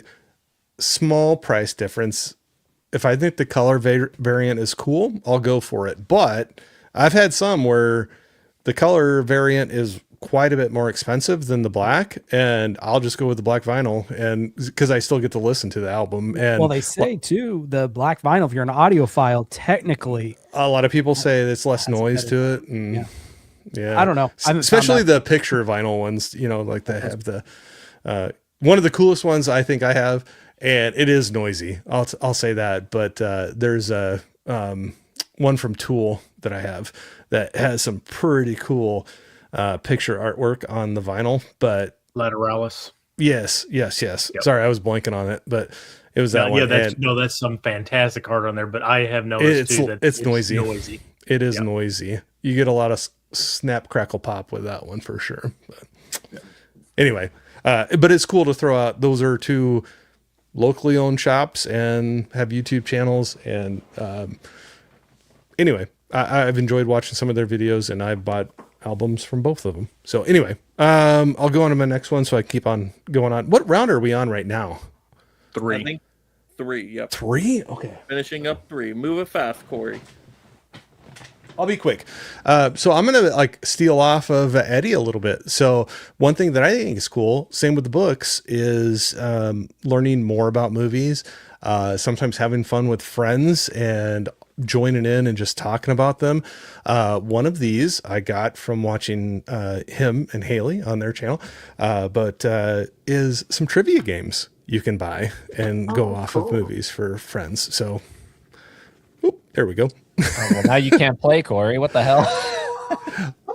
small price difference, if I think the color variant is cool, I'll go for it. But I've had some where the color variant is quite a bit more expensive than the black, and I'll just go with the black vinyl, and because I still get to listen to the album. And well, they say too, the black vinyl, if you're an audiophile, technically a lot of people say it's less noise to it, and yeah, I don't know, especially the picture vinyl ones, like they have the one of the coolest ones I think I have, and it is noisy, I'll say that, but there's a one from Tool that I have that has some pretty cool picture artwork on the vinyl, but Lateralis. Yes. Yep. Sorry, I was blanking on it, but it was that one. Yeah, that's some fantastic art on there. But I have noticed it's noisy. It is Yep. noisy. You get a lot of snap, crackle, pop with that one for sure. But anyway, but it's cool to throw out. Those are 2 locally owned shops and have YouTube channels. And anyway, I've enjoyed watching some of their videos, and I've bought albums from both of them. So anyway, I'll go on to my next one so I keep on going on. What round are we on right now? 3. I think 3, yep. 3? Okay. Finishing up 3. Move it fast, Corey. I'll be quick. So I'm going to steal off of Eddie a little bit. So one thing that I think is cool, same with the books, is learning more about movies, sometimes having fun with friends and joining in and just talking about them. One of these I got from watching him and Haley on their channel, but is some trivia games you can buy and go off of movies for friends. So there we go. Well, now you can't play, Corey. What the hell?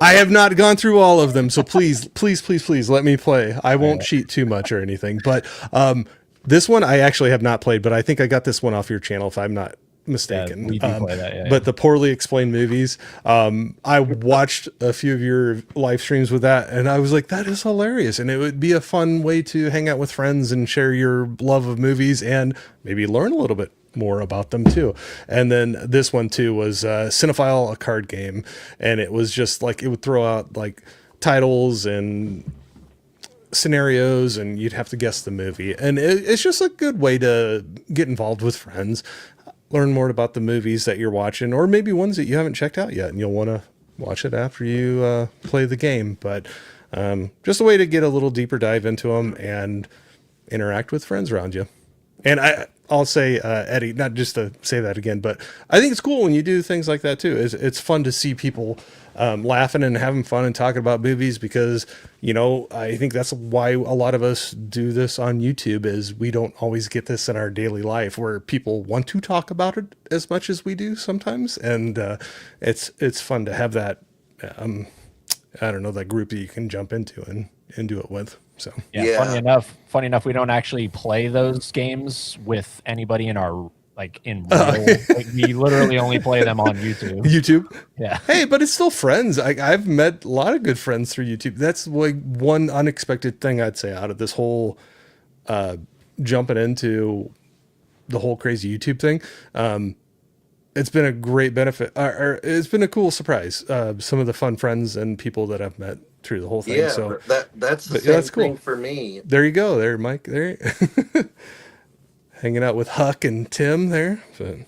I have not gone through all of them, so please let me play. I won't cheat too much or anything, but this one I actually have not played, but I think I got this one off your channel if I'm not mistaken. We do play that, but the poorly explained movies, I watched a few of your live streams with that, and I was like, that is hilarious, and it would be a fun way to hang out with friends and share your love of movies and maybe learn a little bit more about them too. And then this one too was Cinephile, a card game, and it was just it would throw out titles and scenarios, and you'd have to guess the movie, and it's just a good way to get involved with friends, learn more about the movies that you're watching, or maybe ones that you haven't checked out yet and you'll want to watch it after you play the game. But just a way to get a little deeper dive into them and interact with friends around you. And I'll say, Eddie, not just to say that again, but I think it's cool when you do things like that too. It's fun to see people laughing and having fun and talking about movies because, you know, I think that's why a lot of us do this on YouTube is we don't always get this in our daily life where people want to talk about it as much as we do sometimes. And it's fun to have that, I don't know, that group that you can jump into and do it with. So yeah. Funny enough, we don't actually play those games with anybody in our in real. Like, we literally only play them on YouTube. Yeah. Hey, but it's still friends. I've met a lot of good friends through YouTube. That's like one unexpected thing I'd say out of this whole jumping into the whole crazy YouTube thing. It's been a great benefit. Or it's been a cool surprise. Some of the fun friends and people that I've met through the whole thing. Yeah, so that's the same that's cool. thing for me. There you go, there, Mike. There, hanging out with Huck and Tim there. So,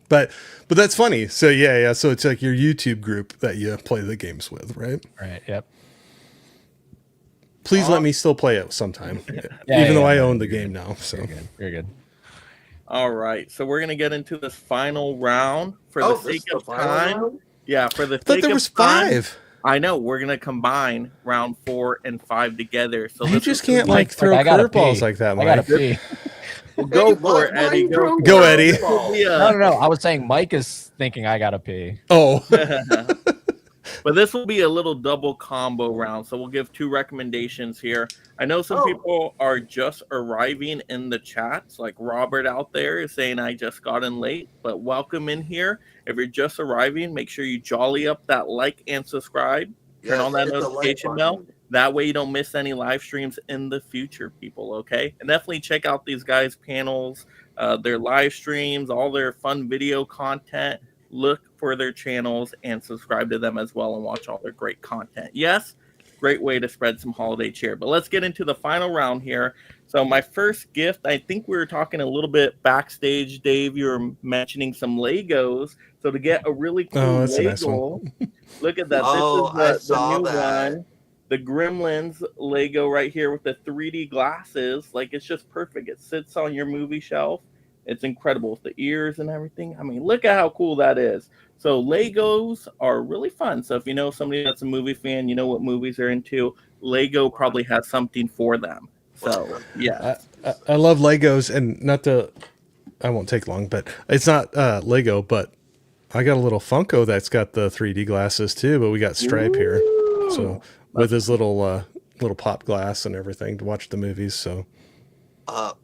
but that's funny. So yeah. So it's like your YouTube group that you play the games with, right? Right. Yep. Please let me still play it sometime, even though I own the game now. So very good. All right, so we're gonna get into this final round for the sake of time. Round? Yeah, for the I thought sake there of was time, 5. I know we're gonna combine round 4 and 5 together. So you just can't throw curveballs like that, Mike. I gotta pee. Well, go for it, Eddie. Go, Eddie. No. I was saying Mike is thinking I gotta pee. Oh. But this will be a little double combo round, so we'll give 2 recommendations here. I know some people are just arriving in the chats, like Robert out there is saying I just got in late, but welcome in here. If you're just arriving, make sure you jolly up that like and subscribe. Turn on that notification bell. That way you don't miss any live streams in the future, people, okay? And definitely check out these guys' panels, their live streams, all their fun video content. Look for their channels and subscribe to them as well and watch all their great content. Yes, great way to spread some holiday cheer. But let's get into the final round here. So my first gift, I think we were talking a little bit backstage, Dave. You were mentioning some Legos. So to get a really cool Lego, nice one. look at that. This is the new one. The Gremlins Lego right here with the 3D glasses. Like, it's just perfect. It sits on your movie shelf. It's incredible with the ears and everything. I mean, look at how cool that is. So Legos are really fun. So if you know somebody that's a movie fan, you know what movies they're into, Lego probably has something for them. So, yeah. I love Legos, and I won't take long, but it's not Lego, but I got a little Funko that's got the 3D glasses too, but we got Stripe here. So with his little pop glass and everything to watch the movies. So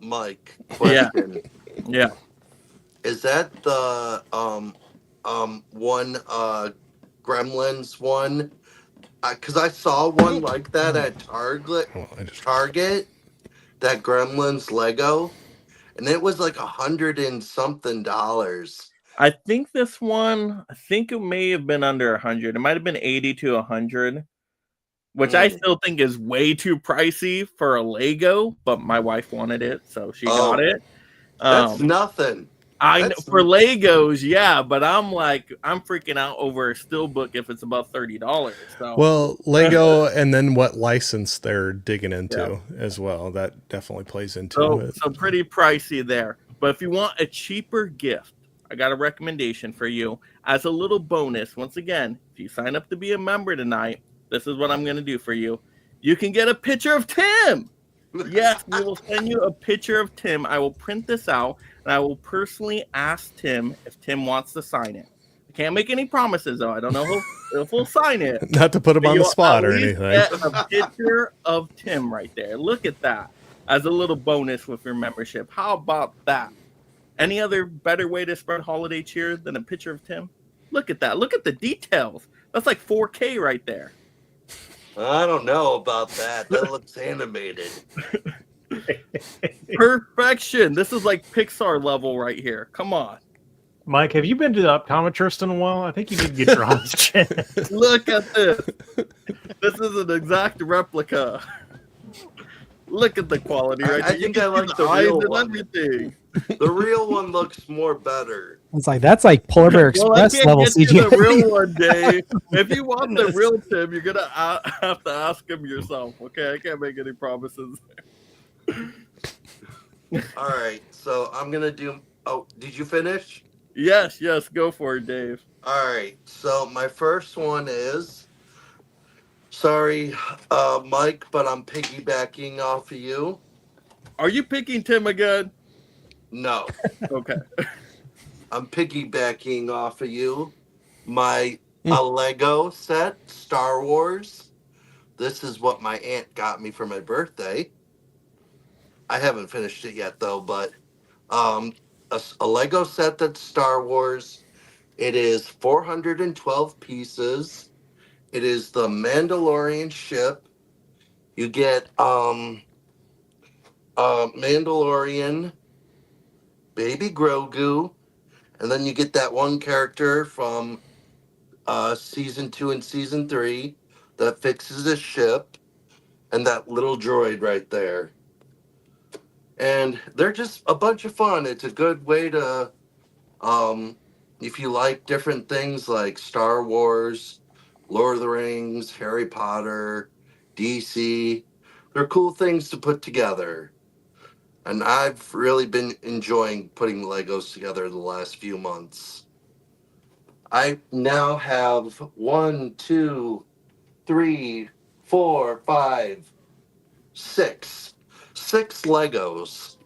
Mike, question. Yeah. Is that the one Gremlins one? Because I saw one like that at Target. That Gremlins Lego, and it was like $100 and something. I think this one, it may have been under 100. It might have been 80 to 100, which I still think is way too pricey for a Lego. But my wife wanted it, so she got it. That's nothing. For Legos, yeah, but I'm freaking out over a SteelBook if it's above $30. So. Well, Lego, and then what license they're digging into as well. That definitely plays into it. So pretty pricey there. But if you want a cheaper gift, I got a recommendation for you as a little bonus. Once again, if you sign up to be a member tonight, this is what I'm going to do for you. You can get a picture of Tim. Yes, we will send you a picture of Tim. I will print this out, and I will personally ask Tim if Tim wants to sign it. I can't make any promises, though. I don't know if we'll sign it. Not to put him on the spot or anything. Get a picture of Tim right there. Look at that as a little bonus with your membership. How about that? Any other better way to spread holiday cheer than a picture of Tim? Look at that. Look at the details. That's like 4K right there. I don't know about that. That looks animated. Perfection. This is like Pixar level right here. Come on. Mike, have you been to the optometrist in a while? I think you need to get your eyes checked. Look at this. This is an exact replica. Look at the quality right there. I think I like the real one. Everything. The real one looks more better. It's like that's like Polar Bear Express level CGI. The real one, Dave. If you want the real Tim, you're gonna have to ask him yourself. Okay, I can't make any promises. All right, so I'm gonna do. Oh, did you finish? Yes, go for it, Dave. All right, so my first one is. Sorry, Mike, but I'm piggybacking off of you. Are you picking Tim again? No, Okay. I'm piggybacking off of you. My a Lego set, Star Wars. This is what my aunt got me for my birthday. I haven't finished it yet though, but a Lego set that's Star Wars. It is 412 pieces. It is the Mandalorian ship. You get Mandalorian, Baby Grogu, and then you get that one character from season 2 and season 3 that fixes the ship, and that little droid right there. And they're just a bunch of fun. It's a good way to, if you like different things like Star Wars, Lord of the Rings, Harry Potter, DC, they're cool things to put together. And I've really been enjoying putting Legos together the last few months. I now have 1, 2, 3, 4, 5, 6. 6 Legos.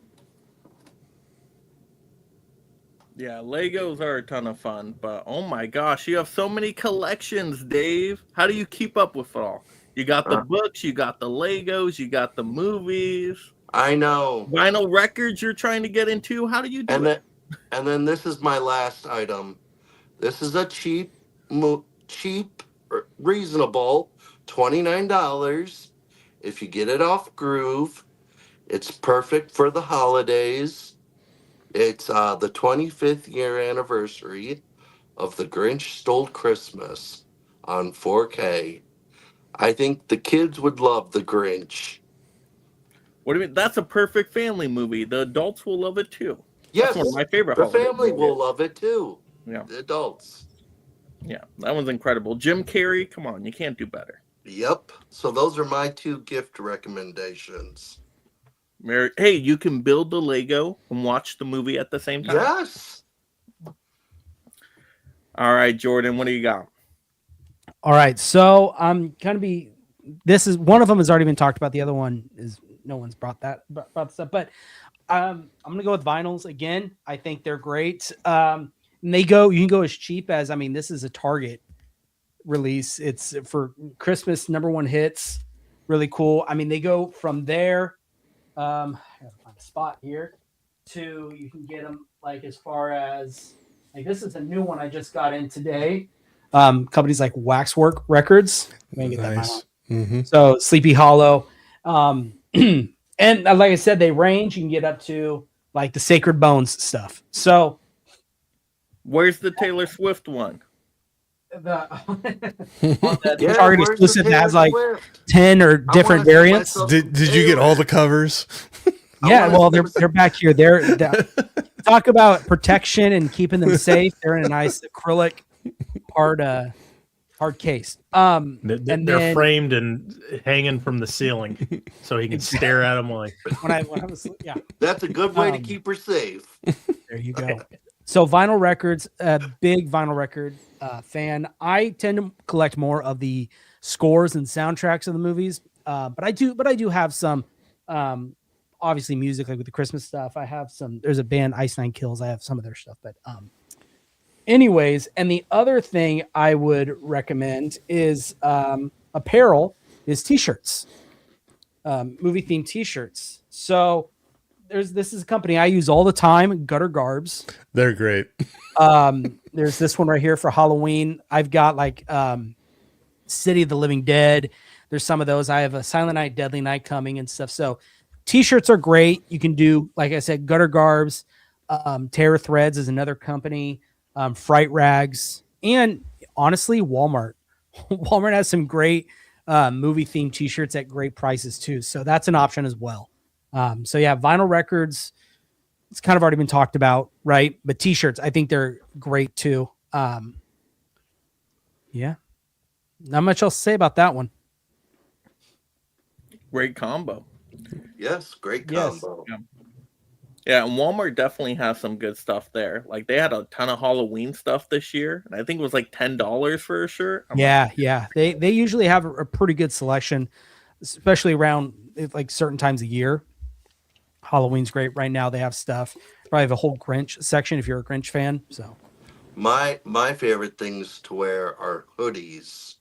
Yeah, Legos are a ton of fun, but oh my gosh, you have so many collections, Dave. How do you keep up with it all? You got the books, you got the Legos, you got the movies. I know. Vinyl records you're trying to get into. How do you do it? And then this is my last item. This is a cheap, reasonable $29. If you get it off Groove, it's perfect for the holidays. It's the 25th year anniversary of The Grinch Stole Christmas on 4K. I think the kids would love The Grinch. What do you mean? That's a perfect family movie. The adults will love it too. Yes, that's one of my favorite. The family will love it too. Yeah, the adults. Yeah, that one's incredible. Jim Carrey, come on, you can't do better. Yep. So those are my 2 gift recommendations. Mary, hey, you can build the Lego and watch the movie at the same time. Yes. All right, Jordan, what do you got? All right, so I'm gonna be. This is one of them has already been talked about. The other one is no one's brought this up, but I'm gonna go with vinyls again. I think they're great. And you can go as cheap as, this is a Target release. It's for Christmas #1 hits. Really cool. They go from there. I gotta find a spot here. To you can get them like as far as this is a new one I just got in today. Companies like Waxwork Records. Nice. So Sleepy Hollow. And like I said, they range. You can get up to like the Sacred Bones stuff. So where's the Taylor Swift one? The Target exclusive has like Swift. 10 or different variants. Did you get all the covers? Yeah, well, they're back here. They're talk about protection and keeping them safe. They're in a nice acrylic hard case. They're framed and hanging from the ceiling, so he can stare at them like. When I was, yeah, that's a good way to keep her safe. There you go. So vinyl records, big vinyl record fan. I tend to collect more of the scores and soundtracks of the movies, but I do have some. Obviously, music like with the Christmas stuff. I have some. There's a band, Ice Nine Kills. I have some of their stuff, but anyways, and the other thing I would recommend is apparel is t-shirts, movie themed t-shirts. So this is a company I use all the time, Gutter Garbs. They're great. There's this one right here for Halloween. I've got like City of the Living Dead. There's some of those. I have a Silent Night, Deadly Night coming and stuff. So t-shirts are great. You can do, like I said, Gutter Garbs. Terror Threads is another company. Fright Rags, and honestly, Walmart. Walmart has some great movie themed t-shirts at great prices too. So that's an option as well. So yeah, vinyl records, it's kind of already been talked about, right? But t-shirts, I think they're great too. Yeah, not much else to say about that one. Great combo. Yes, great combo. Yeah. Yeah, and Walmart definitely has some good stuff there. Like they had a ton of Halloween stuff this year, and I think it was like $10 for a shirt. Yeah. They usually have a pretty good selection, especially around like certain times of year. Halloween's great right now. They have stuff. Probably have a whole Grinch section if you're a Grinch fan. So My favorite things to wear are hoodies.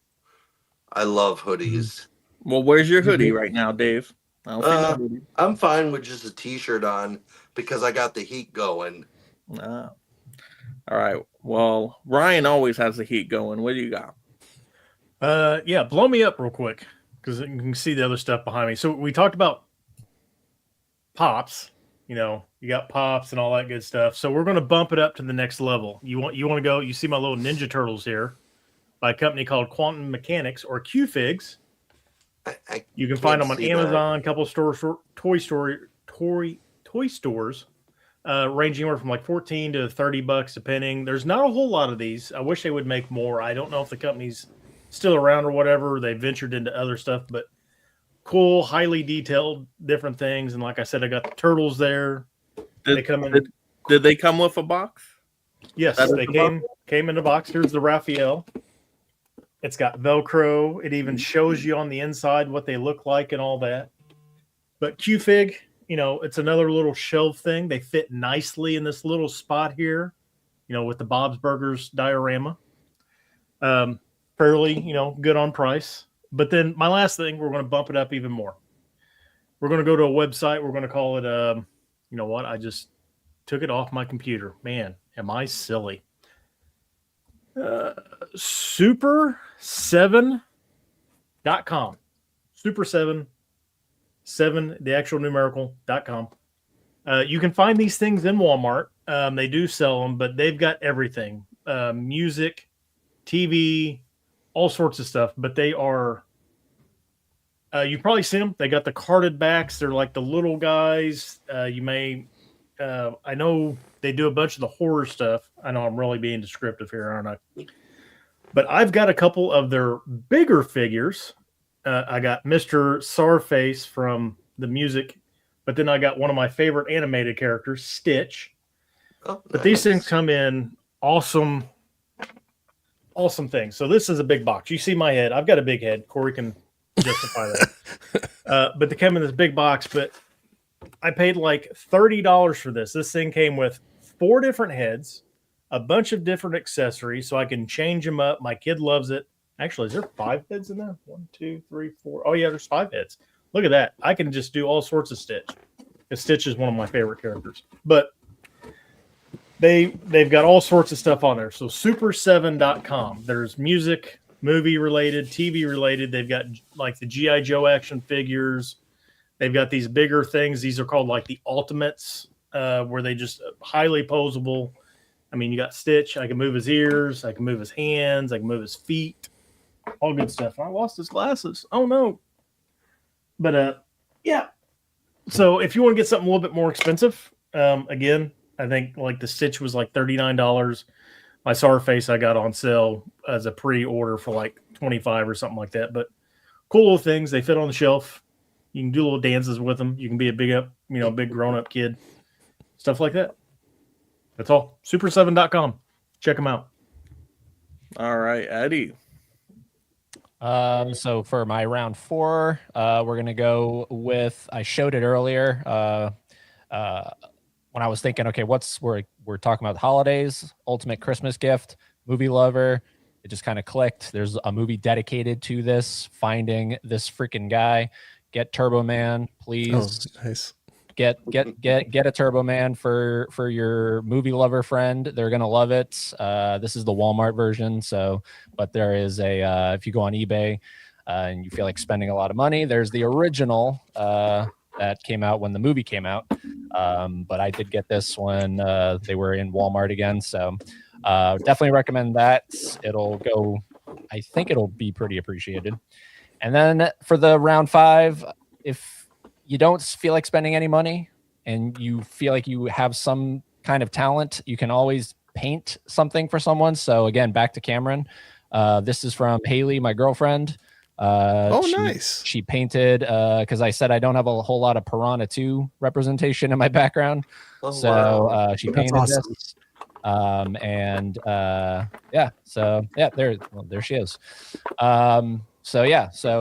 I love hoodies. Well, where's your hoodie right now, Dave? I don't see no hoodie. I'm fine with just a t-shirt on because I got the heat going. Ah. All right. Well, Ryan always has the heat going. What do you got? Yeah, blow me up real quick because you can see the other stuff behind me. So we talked about pops. You know, you got pops and all that good stuff. So we're going to bump it up to the next level. You want to go? You see my little Ninja Turtles here by a company called Quantum Mechanics or Q-Figs. You can find them on Amazon, a couple of stores, toy stores, ranging anywhere from like $14 to $30 depending. There's not a whole lot of these. I wish they would make more. I don't know if the company's still around or whatever. They ventured into other stuff, but cool, highly detailed, different things. And like I said, I got the turtles there. Did they come with a box? Yes, they came in a box. Here's the Raphael. It's got Velcro. It even shows you on the inside what they look like and all that. But Q-Fig, you know, it's another little shelf thing. They fit nicely in this little spot here, you know, with the Bob's Burgers diorama. Fairly, you know, good on price. But then my last thing, we're going to bump it up even more. We're going to go to a website. We're going to call it, you know what? I just took it off my computer. Man, am I silly. Super7.com. Super7, the actual numerical.com. You can find these things in Walmart. They do sell them, but they've got everything. Music, TV, all sorts of stuff. But they are, you've probably seen them. They got the carded backs. They're like the little guys. You may, I know they do a bunch of the horror stuff. I know I'm really being descriptive here, aren't I? But I've got a couple of their bigger figures. I got Mr. Sarface from the music, but then I got one of my favorite animated characters, Stitch. Oh, but these things come in awesome things. So this is a big box. You see my head. I've got a big head. Corey can justify that. But they come in this big box, but I paid like $30 for this. This thing came with 4 different heads, a bunch of different accessories, so I can change them up. My kid loves it. Actually, is there 5 heads in there? 1, 2, 3, 4. Oh, yeah, there's 5 heads. Look at that. I can just do all sorts of Stitch. Because Stitch is one of my favorite characters. But they've got all sorts of stuff on there. So super7.com. There's music, movie related, TV related. They've got like the G.I. Joe action figures. They've got these bigger things. These are called like the Ultimates, where they just highly posable. I mean, you got Stitch. I can move his ears. I can move his hands. I can move his feet. All good stuff. I lost his glasses. Oh, no. But, yeah. So if you want to get something a little bit more expensive, again, I think like the Stitch was like $39. My Sarface I got on sale as a pre-order for like $25 or something like that. But cool little things. They fit on the shelf. You can do little dances with them. You can be a big grown-up kid. Stuff like that. That's all. Super7.com. Check them out. All right, Eddie. So for my round 4, we're gonna go with. I showed it earlier. When I was thinking, okay, we're talking about holidays, ultimate Christmas gift, movie lover. It just kind of clicked. There's a movie dedicated to this. Finding this freaking guy. Get Turbo Man, please. Oh, nice. Get a Turbo Man for your movie lover friend. They're gonna love it. This is the Walmart version. So, but there is a if you go on eBay and you feel like spending a lot of money, there's the original that came out when the movie came out. But I did get this when they were in Walmart again. So definitely recommend that. I think it'll be pretty appreciated. And then for the round 5, if you don't feel like spending any money and you feel like you have some kind of talent, you can always paint something for someone. So again, back to Cameron. This is from Haley, my girlfriend. Nice. She painted because I said I don't have a whole lot of Piranha 2 representation in my background. She painted this. There she is. So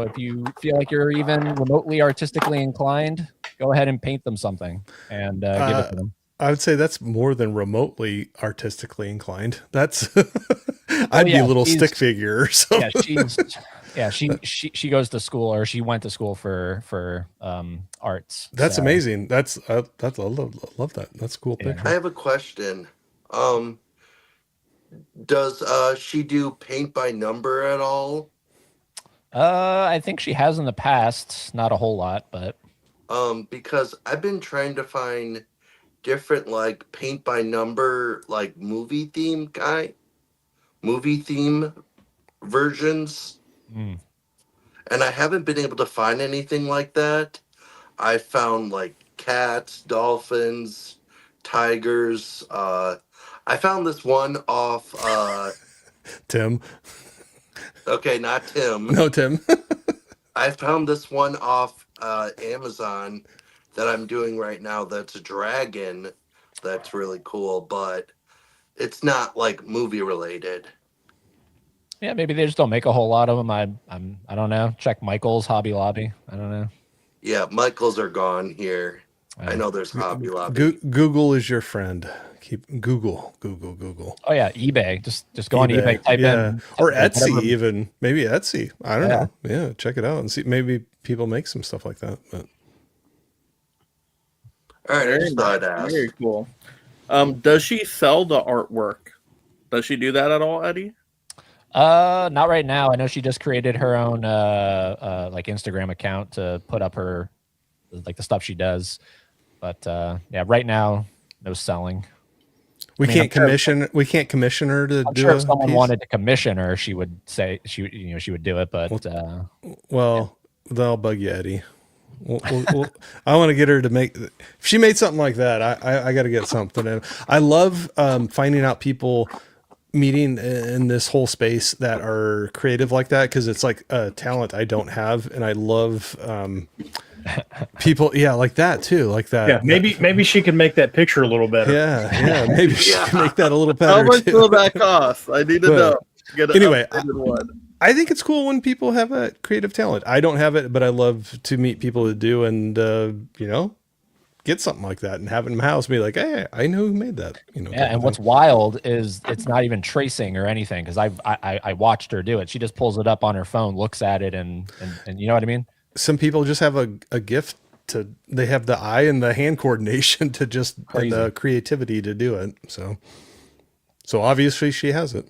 if you feel like you're even remotely artistically inclined, go ahead and paint them something and give it to them. I would say that's more than remotely artistically inclined. That's I'd be a little stick figure or something. She goes to school, or she went to school for arts. That's amazing. That's I love that. That's a cool picture. I have a question. Does she do paint by number at all? I think she has in the past, not a whole lot, but because I've been trying to find different like paint by number like movie theme versions. And I haven't been able to find anything like that. I found like cats, dolphins, tigers. I found this one off Tim. Okay, not Tim. No, Tim. I found this one off Amazon that I'm doing right now that's a dragon. That's really cool, but it's not like movie related. Yeah, maybe they just don't make a whole lot of them. I don't know. Check Michael's Hobby Lobby. I don't know. Yeah, Michael's are gone here. I know there's Hobby Lobby. Google is your friend. Keep Google. Oh yeah, eBay. Just go on eBay. Type in or Etsy whatever. Even maybe Etsy. I don't know. Yeah, check it out and see. Maybe people make some stuff like that. But all right, very cool. Does she sell the artwork? Does she do that at all, Eddie? Not right now. I know she just created her own like Instagram account to put up her like the stuff she does. But right now, no selling. We can't commission her to do sure if someone wanted to commission her, she would say she would do it, but they'll bug you, Eddie. I want to get her to make. If she made something like that, I got to get something in. I love finding out people meeting in this whole space that are creative like that, because it's like a talent I don't have, and I love people like that too, like that. Yeah, maybe she can make that picture a little better. Yeah, maybe she can make that a little better. How much will that cost? I need to know. Anyway, I think it's cool when people have a creative talent. I don't have it, but I love to meet people who do, and get something like that and have it in my house and be like, hey, I know who made that. And what's wild is it's not even tracing or anything, because I watched her do it. She just pulls it up on her phone, looks at it, and you know what I mean? Some people just have a gift they have the eye and the hand coordination to just and the creativity to do it. So obviously she has it.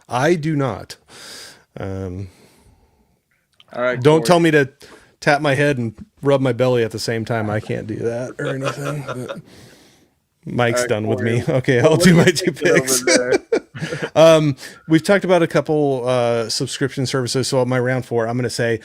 I do not. All right. Don't tell me to tap my head and rub my belly at the same time. I can't do that or anything. But Mike's done with me. Okay, I'll do my 2 picks. We've talked about a couple subscription services. So my round 4, I'm going to say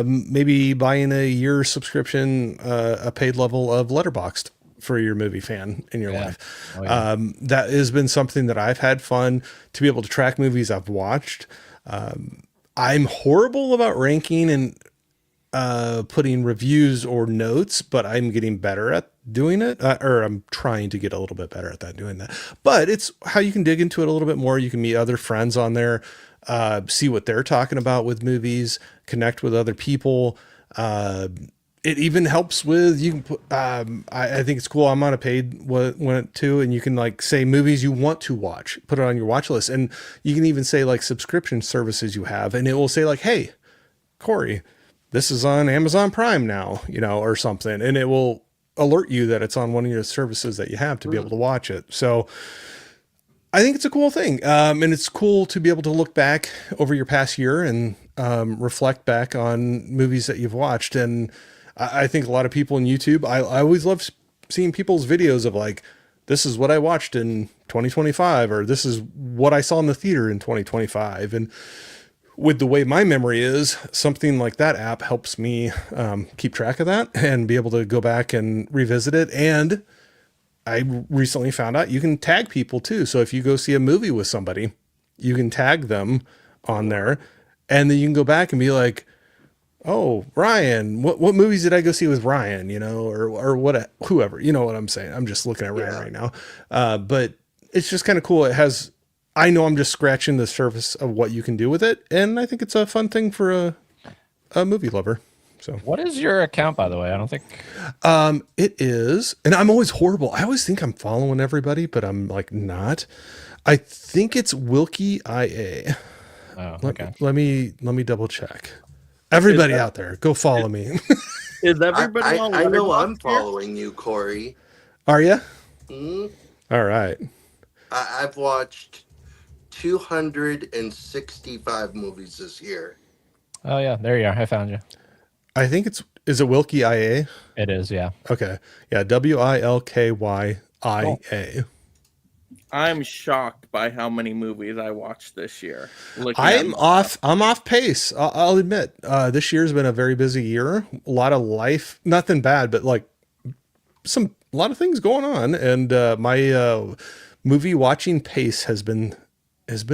maybe buying a year subscription, a paid level of Letterboxd for your movie fan in your life. Oh, yeah. That has been something that I've had fun to be able to track movies I've watched. I'm horrible about ranking and putting reviews or notes, but I'm getting better at doing it, or I'm trying to get a little bit better at doing that. But it's how you can dig into it a little bit more. You can meet other friends on there, see what they're talking about with movies, connect with other people. It even helps with, you can put, I think it's cool. I'm on a paid one too, and you can like say movies you want to watch, put it on your watch list. And you can even say like subscription services you have, and it will say like, hey, Corey, this is on Amazon Prime now, or something. And it will alert you that it's on one of your services that you have to be able to watch it. So I think it's a cool thing. And it's cool to be able to look back over your past year and reflect back on movies that you've watched. And I think a lot of people in YouTube, I always love seeing people's videos of like, this is what I watched in 2025, or this is what I saw in the theater in 2025. And with the way my memory is, something like that app helps me keep track of that and be able to go back and revisit it. And I recently found out you can tag people too. So if you go see a movie with somebody, you can tag them on there and then you can go back and be like, oh, Ryan, what movies did I go see with Ryan? You know, or what, whoever, you know what I'm saying? I'm just looking at Ryan right now. But it's just kind of cool. I know I'm just scratching the surface of what you can do with it. And I think it's a fun thing for a movie lover. So what is your account, by the way? I don't think it is. And I'm always horrible. I always think I'm following everybody, but I'm like not. I think it's Wilkie IA. Oh, okay. Let me double check. Everybody out there, go follow me. Is everybody on I know Letterboxd I'm here? following you, Corey. Are you? Mm? All right. I've watched 265 movies this year. Oh yeah, there you are. I found you. I think is it Wilkie IA? It is, yeah. Okay. Yeah, WILKYIA. I'm shocked by how many movies I watched this year. I'm off pace. I'll admit. This year's been a very busy year. A lot of life, nothing bad, but like a lot of things going on, and my movie watching pace has been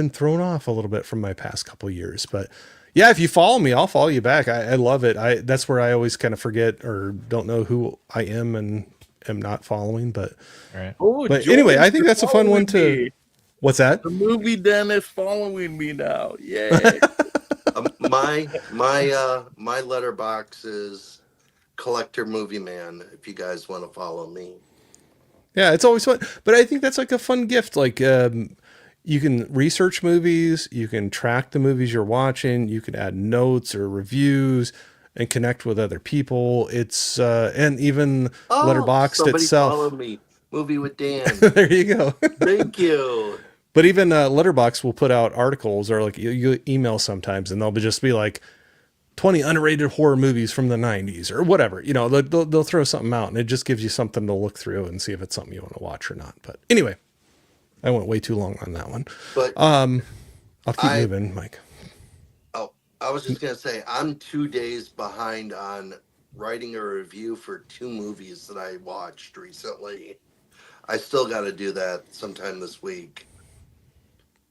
thrown off a little bit from my past couple of years. But yeah, if you follow me, I'll follow you back. I love it. That's where I always kind of forget or don't know who I am and am not following, but right. Oh, but George, anyway, I think that's a fun one following to. me. What's that? The movie Den is following me now. Yay! My letterbox is Collector Movie Man. If you guys want to follow me, Yeah, it's always fun. But I think that's like a fun gift. Like you can research movies, you can track the movies you're watching, you can add notes or reviews and connect with other people. It's and even Letterboxd somebody itself. follow me. Movie with Dan. There you go. Thank you. But even Letterboxd will put out articles or like you email sometimes, and they'll just be like 20 underrated horror movies from the 90s or whatever. You know, they'll throw something out, and it just gives you something to look through and see if it's something you want to watch or not. But anyway, I went way too long on that one. But I'll keep moving, Mike. Oh, I was just gonna say I'm 2 days behind on writing a review for 2 movies that I watched recently. I still got to do that sometime this week.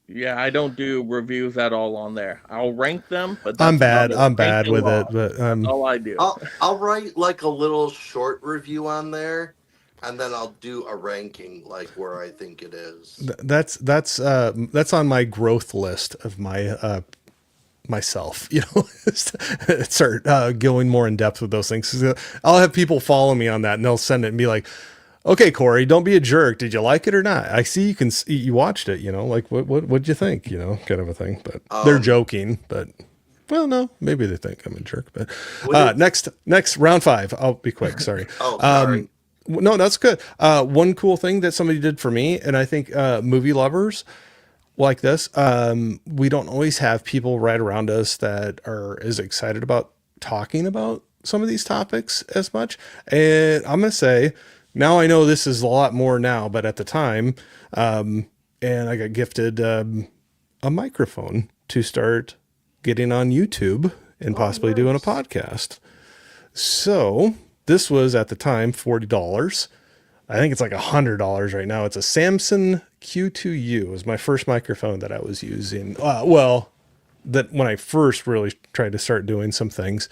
Yeah, I don't do reviews at all on there. I'll rank them, but that's I'm bad. about I'm bad Ranking with law. it, but That's all I do. I'll write like a little short review on there, and then I'll do a ranking like where I think it is. that's on my growth list of my myself, you know, start going more in depth with those things. I'll have people follow me on that, and they'll send it and be like, okay, Corey, don't be a jerk. Did you like it or not? I see you watched it, you know, like what'd you think, you know, kind of a thing, but they're joking, but well, no, maybe they think I'm a jerk, but next round 5, I'll be quick. Sorry. Sorry. No, that's good. One cool thing that somebody did for me, and I think movie lovers like this, we don't always have people right around us that are as excited about talking about some of these topics as much. And I'm going to say, now I know this is a lot more now, but at the time, and I got gifted a microphone to start getting on YouTube and possibly doing a podcast. So this was at the time $40. I think it's like $100 right now. It's a Samson Q2U. It was my first microphone that I was using. That when I first really tried to start doing some things.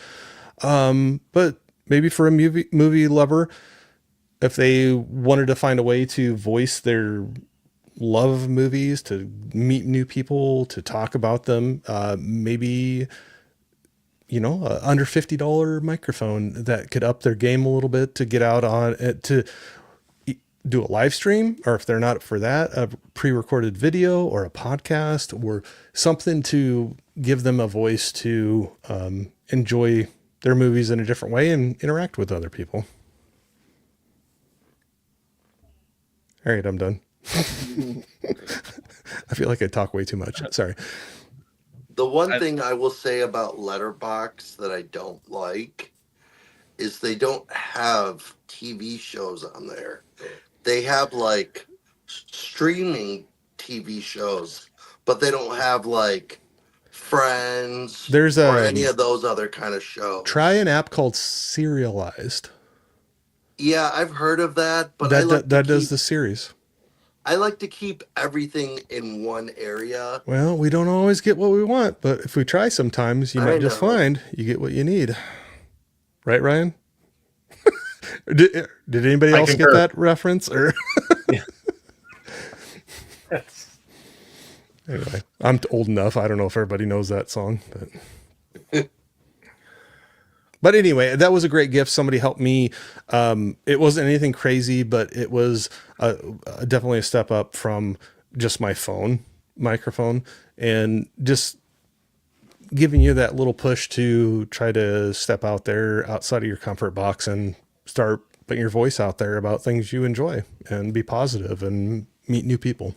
But maybe for a movie lover, if they wanted to find a way to voice their love of movies, to meet new people, to talk about them, maybe, you know, under $50 microphone that could up their game a little bit to get out on it, to do a live stream, or if they're not for that, a pre-recorded video or a podcast or something to give them a voice to enjoy their movies in a different way and interact with other people. All right, I'm done. I feel like I talk way too much. Sorry. The one thing I will say about Letterboxd that I don't like is they don't have TV shows on there. They have like streaming TV shows, but they don't have like Friends or any of those other kind of shows. Try an app called Serialized. Yeah, I've heard of that, but that does the series. I like to keep everything in one area. Well, we don't always get what we want, but if we try sometimes, you might just know. find you get what you need. Right, Ryan? Did anybody else get that reference? Or anyway, I'm old enough. I don't know if everybody knows that song, but but anyway, that was a great gift. Somebody helped me. It wasn't anything crazy, but it was definitely a step up from just my phone microphone, and just giving you that little push to try to step out there outside of your comfort box and start putting your voice out there about things you enjoy and be positive and meet new people.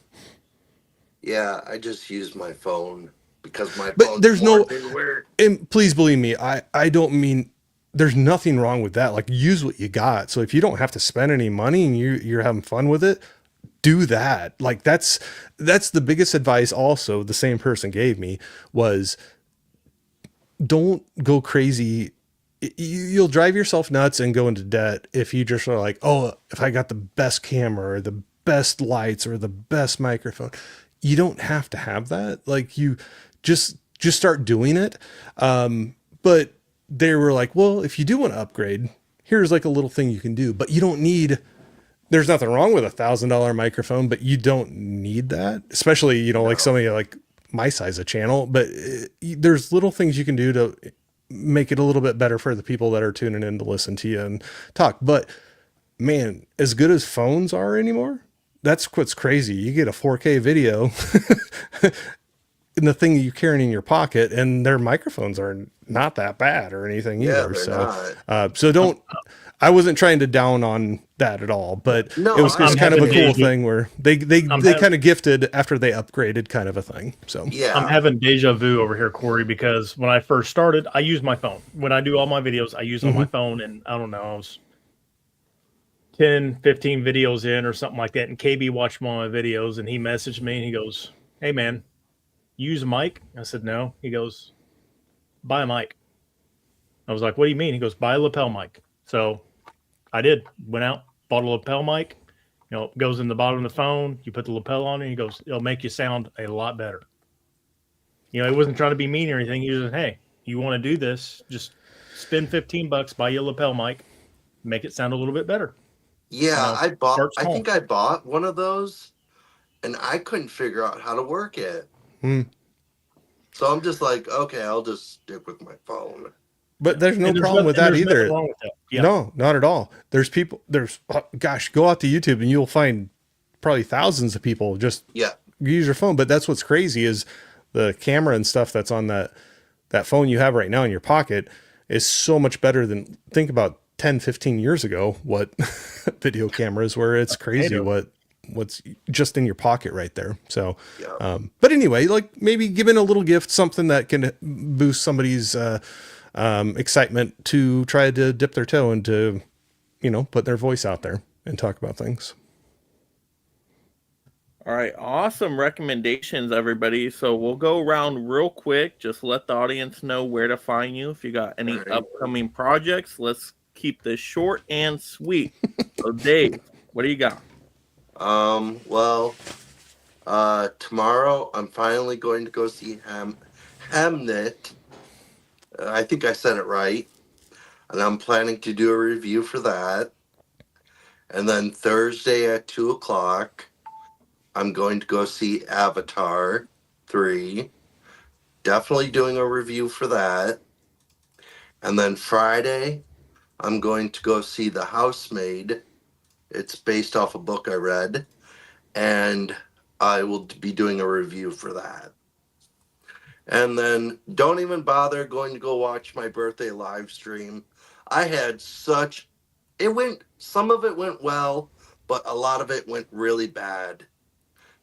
Yeah, I just use my phone because my But phone's there's no, weird. and please believe me, I don't mean, there's nothing wrong with that. Like, use what you got. So if you don't have to spend any money and you're having fun with it, do that. Like, that's the biggest advice. Also, the same person gave me was, don't go crazy. You'll drive yourself nuts and go into debt if you just are like, oh, if I got the best camera or the best lights or the best microphone. You don't have to have that. Like, you just start doing it. But they were like, well, if you do want to upgrade, here's like a little thing you can do, but you don't need, there's nothing wrong with $1,000 microphone, but you don't need that, especially, you know, like somebody like my size of channel, but there's little things you can do to make it a little bit better for the people that are tuning in to listen to you and talk. But man, as good as phones are anymore, that's what's crazy. You get a 4K video in the thing you're carrying in your pocket, and their microphones are not that bad or anything either. So don't, I wasn't trying to down on that at all, but it was kind of a cool thing where they kind of gifted after they upgraded, kind of a thing. So yeah, I'm having deja vu over here, Corey, because when I first started, I use my phone. When I do all my videos, I use on my phone, and I don't know, I was 10, 15 videos in or something like that. And KB watched one of my videos, and he messaged me and he goes, hey man, use a mic? I said, no. He goes, buy a mic. I was like, what do you mean? He goes, buy a lapel mic. So I did, went out, bought a lapel mic, you know, it goes in the bottom of the phone. You put the lapel on it, and he goes, it'll make you sound a lot better. You know, he wasn't trying to be mean or anything. He was like, hey, you want to do this, just spend $15, buy you a lapel mic, make it sound a little bit better. Yeah, I think I bought one of those, and I couldn't figure out how to work it. So I'm just like, okay, I'll just stick with my phone. But there's no problem with that either. Yeah. No, not at all. There's people, go out to YouTube and you'll find probably thousands of people just use your phone. But that's what's crazy is the camera and stuff that's on that phone you have right now in your pocket is so much better than, think about 10, 15 years ago, what video cameras were. It's crazy what's just in your pocket right there. So, but anyway, like maybe giving a little gift, something that can boost somebody's excitement to try to dip their toe into, you know, put their voice out there and talk about things. All right, awesome recommendations, everybody. So we'll go around real quick. Just let the audience know where to find you. If you got any upcoming projects, let's keep this short and sweet. So Dave, what do you got? Well, tomorrow I'm finally going to go see Hamnet. I think I said it right. And I'm planning to do a review for that. And then Thursday at 2:00, I'm going to go see Avatar 3. Definitely doing a review for that. And then Friday, I'm going to go see The Housemaid. It's based off a book I read. And I will be doing a review for that. And then don't even bother going to go watch my birthday live stream. I had some of it went well, but a lot of it went really bad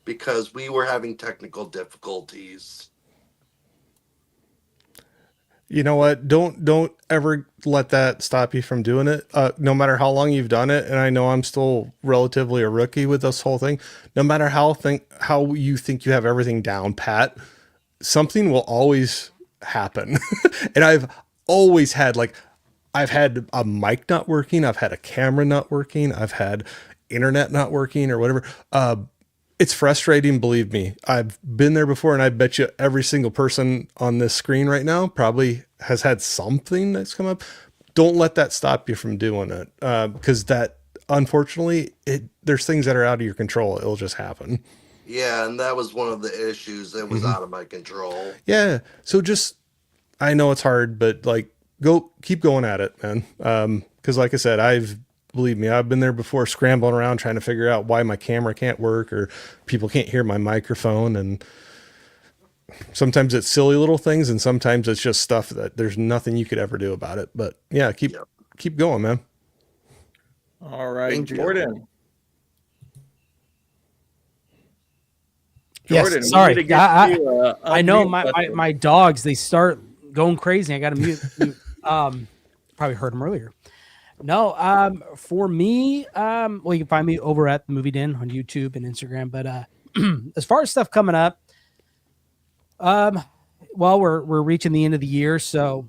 because we were having technical difficulties. You know what? Don't ever let that stop you from doing it. No matter how long you've done it. And I know I'm still relatively a rookie with this whole thing. No matter how you think you have everything down pat, something will always happen. And I've always had, I've had a mic not working. I've had a camera not working. I've had internet not working or whatever. It's frustrating, believe me. I've been there before, and I bet you every single person on this screen right now probably has had something that's come up. Don't let that stop you from doing it, because that, unfortunately, there's things that are out of your control. It'll just happen. Yeah, and that was one of the issues. It was out of my control. Yeah. So I know it's hard, but like, keep going at it, man. Because like I said, believe me, I've been there before, scrambling around trying to figure out why my camera can't work or people can't hear my microphone. And sometimes it's silly little things, and sometimes it's just stuff that there's nothing you could ever do about it. But yeah, keep going, man. All right, Thank you. Jordan. Yes, Jordan, we sorry. need to get you, I know unmute my dogs, they start going crazy. I got to mute. Probably heard them earlier. No, for me, well, you can find me over at the Movie Den on YouTube and Instagram. But as far as stuff coming up, well, we're reaching the end of the year, so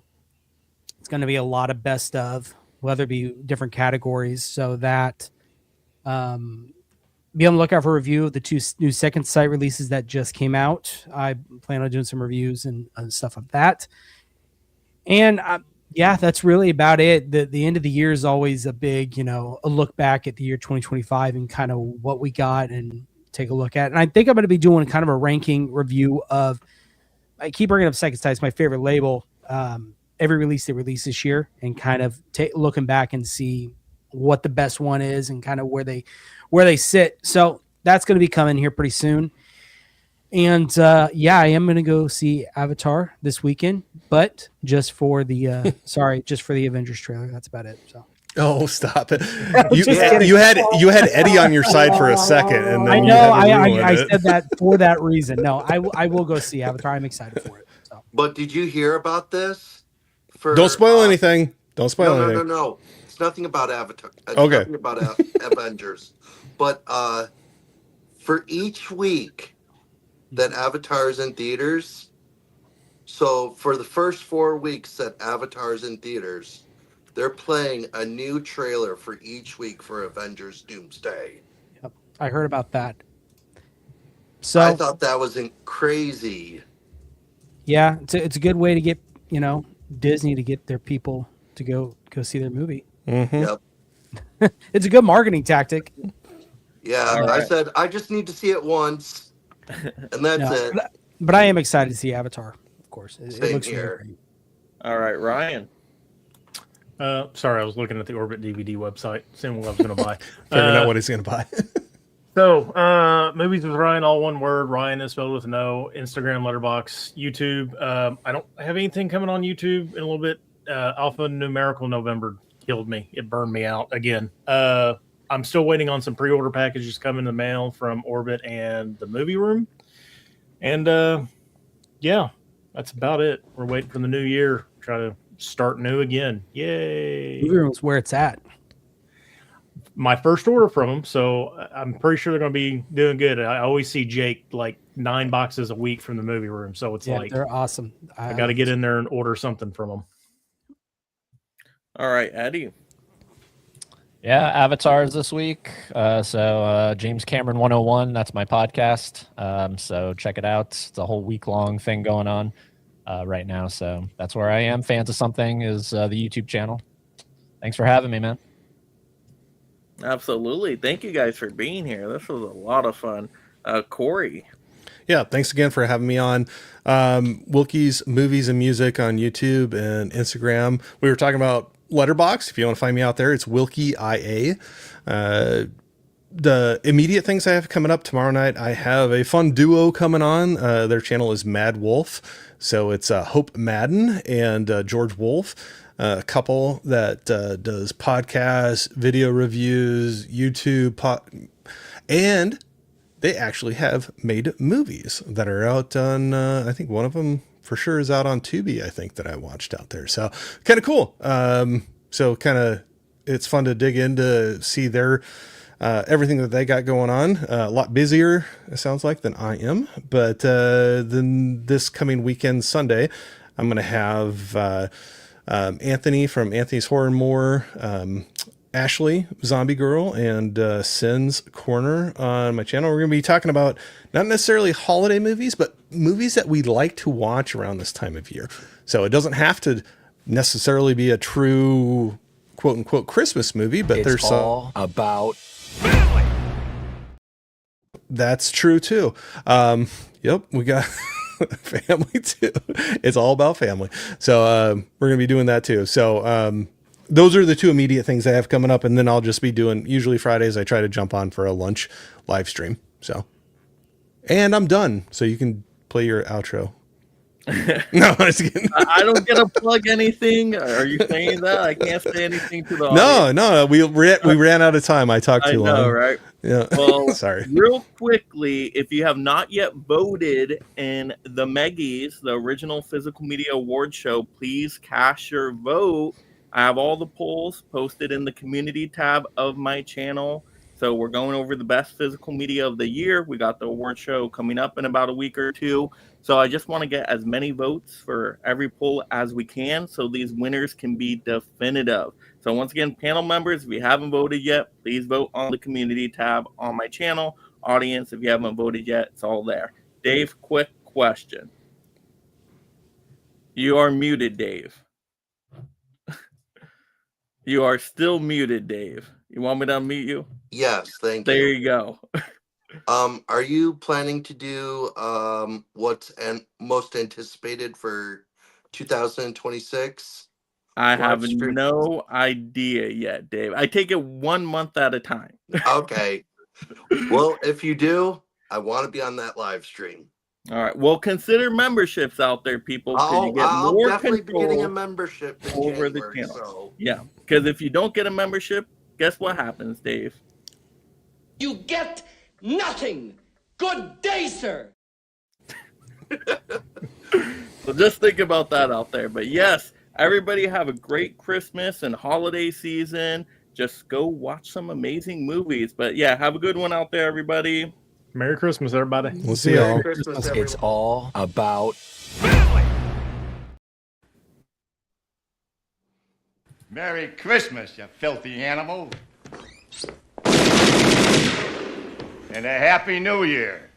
it's going to be a lot of best of, whether it be different categories, so that be on the lookout for a review of the 2 new second sight releases that just came out. I plan on doing some reviews and stuff like that. And yeah, that's really about it. The end of the year is always a big, a look back at the year 2025 and kind of what we got and take a look at. And I think I'm going to be doing kind of a ranking review of, I keep bringing up Second Sight, it's my favorite label. Every release they release this year, and kind of looking back and see what the best one is and kind of where they sit. So that's going to be coming here pretty soon. And yeah, I am going to go see Avatar this weekend, but just for the just for the Avengers trailer. That's about it. So. Oh, stop it! You had Eddie on your side for a second, and then I know I said that for that reason. No, I will go see Avatar. I'm excited for it. So. But did you hear about this? Don't spoil anything. Don't spoil anything. No. It's nothing about Avatar. It's okay. Nothing about Avengers. But for each week that Avatar is in theaters, so for the first 4 weeks that Avatar is in theaters, they're playing a new trailer for each week for Avengers Doomsday. Yep, I heard about that. So I thought that was crazy. Yeah, it's a good way to get Disney to get their people to go see their movie. Mm-hmm. Yep. It's a good marketing tactic. Yeah, right. I said I just need to see it once, and that's it. But I am excited to see Avatar. Of course, it looks here. really great. All right, Ryan. Sorry, I was looking at the Orbit DVD website, seeing what I was going to buy. Figuring out what he's going to buy. So, Movies with Ryan, all one word. Ryan is spelled with an O. Instagram, Letterboxd, YouTube. I don't have anything coming on YouTube in a little bit. Alpha Numerical November killed me. It burned me out again. I'm still waiting on some pre-order packages coming in the mail from Orbit and the Movie Room. And yeah, that's about it. We're waiting for the new year. Try to start new again. Yay. Movie Room's where it's at. My first order from them, so I'm pretty sure they're going to be doing good. I always see Jake like 9 boxes a week from the Movie Room, so it's like they're awesome. I got to get in there and order something from them. All right, Eddie. Yeah, Avatars this week. So James Cameron 101, that's my podcast. So check it out. It's a whole week-long thing going on right now. So that's where I am. Fans of Something is the YouTube channel. Thanks for having me, man. Absolutely. Thank you guys for being here. This was a lot of fun. Corey. Yeah, thanks again for having me on. Wilkie's Movies and Music on YouTube and Instagram. We were talking about Letterboxd. If you want to find me out there, it's Wilkie IA. The immediate things I have coming up tomorrow night, I have a fun duo coming on. Their channel is Mad Wolf. So it's Hope Madden and George Wolf. A couple that does podcasts, video reviews, YouTube, and they actually have made movies that are out on, I think one of them for sure is out on Tubi, I think, that I watched out there. So kind of cool. So kind of, it's fun to dig in to see their, everything that they got going on. A lot busier, it sounds like, than I am. But then this coming weekend, Sunday, I'm going to have... Anthony from Anthony's Horror and More, Ashley, Zombie Girl, and Sin's Corner on my channel. We're going to be talking about not necessarily holiday movies, but movies that we like to watch around this time of year. So it doesn't have to necessarily be a true quote unquote Christmas movie, but there's all about family. That's true too. Yep, we got family too. It's all about family. So we're going to be doing that too. So those are the two immediate things I have coming up, and then I'll just be doing, usually Fridays I try to jump on for a lunch live stream. So, and I'm done. So you can play your outro. No, I was kidding. I don't get to plug anything. Are you saying that I can't say anything to the audience? No. We ran out of time. I talked too long. I know, right? Yeah. Well, sorry. Real quickly, if you have not yet voted in the Meggies, the original physical media award show, please cast your vote. I have all the polls posted in the community tab of my channel. So we're going over the best physical media of the year. We got the award show coming up in about a week or two. So I just want to get as many votes for every poll as we can so these winners can be definitive. So once again, panel members, if you haven't voted yet, please vote on the community tab on my channel. Audience, if you haven't voted yet, it's all there. Dave, quick question. You are muted, Dave. You are still muted, Dave. You want me to unmute you? Yes, thank you. There you go. Are you planning to do what's most anticipated for 2026? I have no idea yet, Dave. I take it 1 month at a time. Okay. Well, if you do, I want to be on that live stream. All right. Well, consider memberships out there, people. I'll more definitely be getting a control membership in over January, the channel. so. Yeah, because if you don't get a membership, guess what happens, Dave? You get nothing. Good day, sir. So just think about that out there. But yes, everybody have a great Christmas and holiday season. Just go watch some amazing movies. But yeah, have a good one out there, everybody. Merry Christmas, everybody. We'll see y'all. It's all about Merry Christmas, you filthy animal. And a Happy New Year.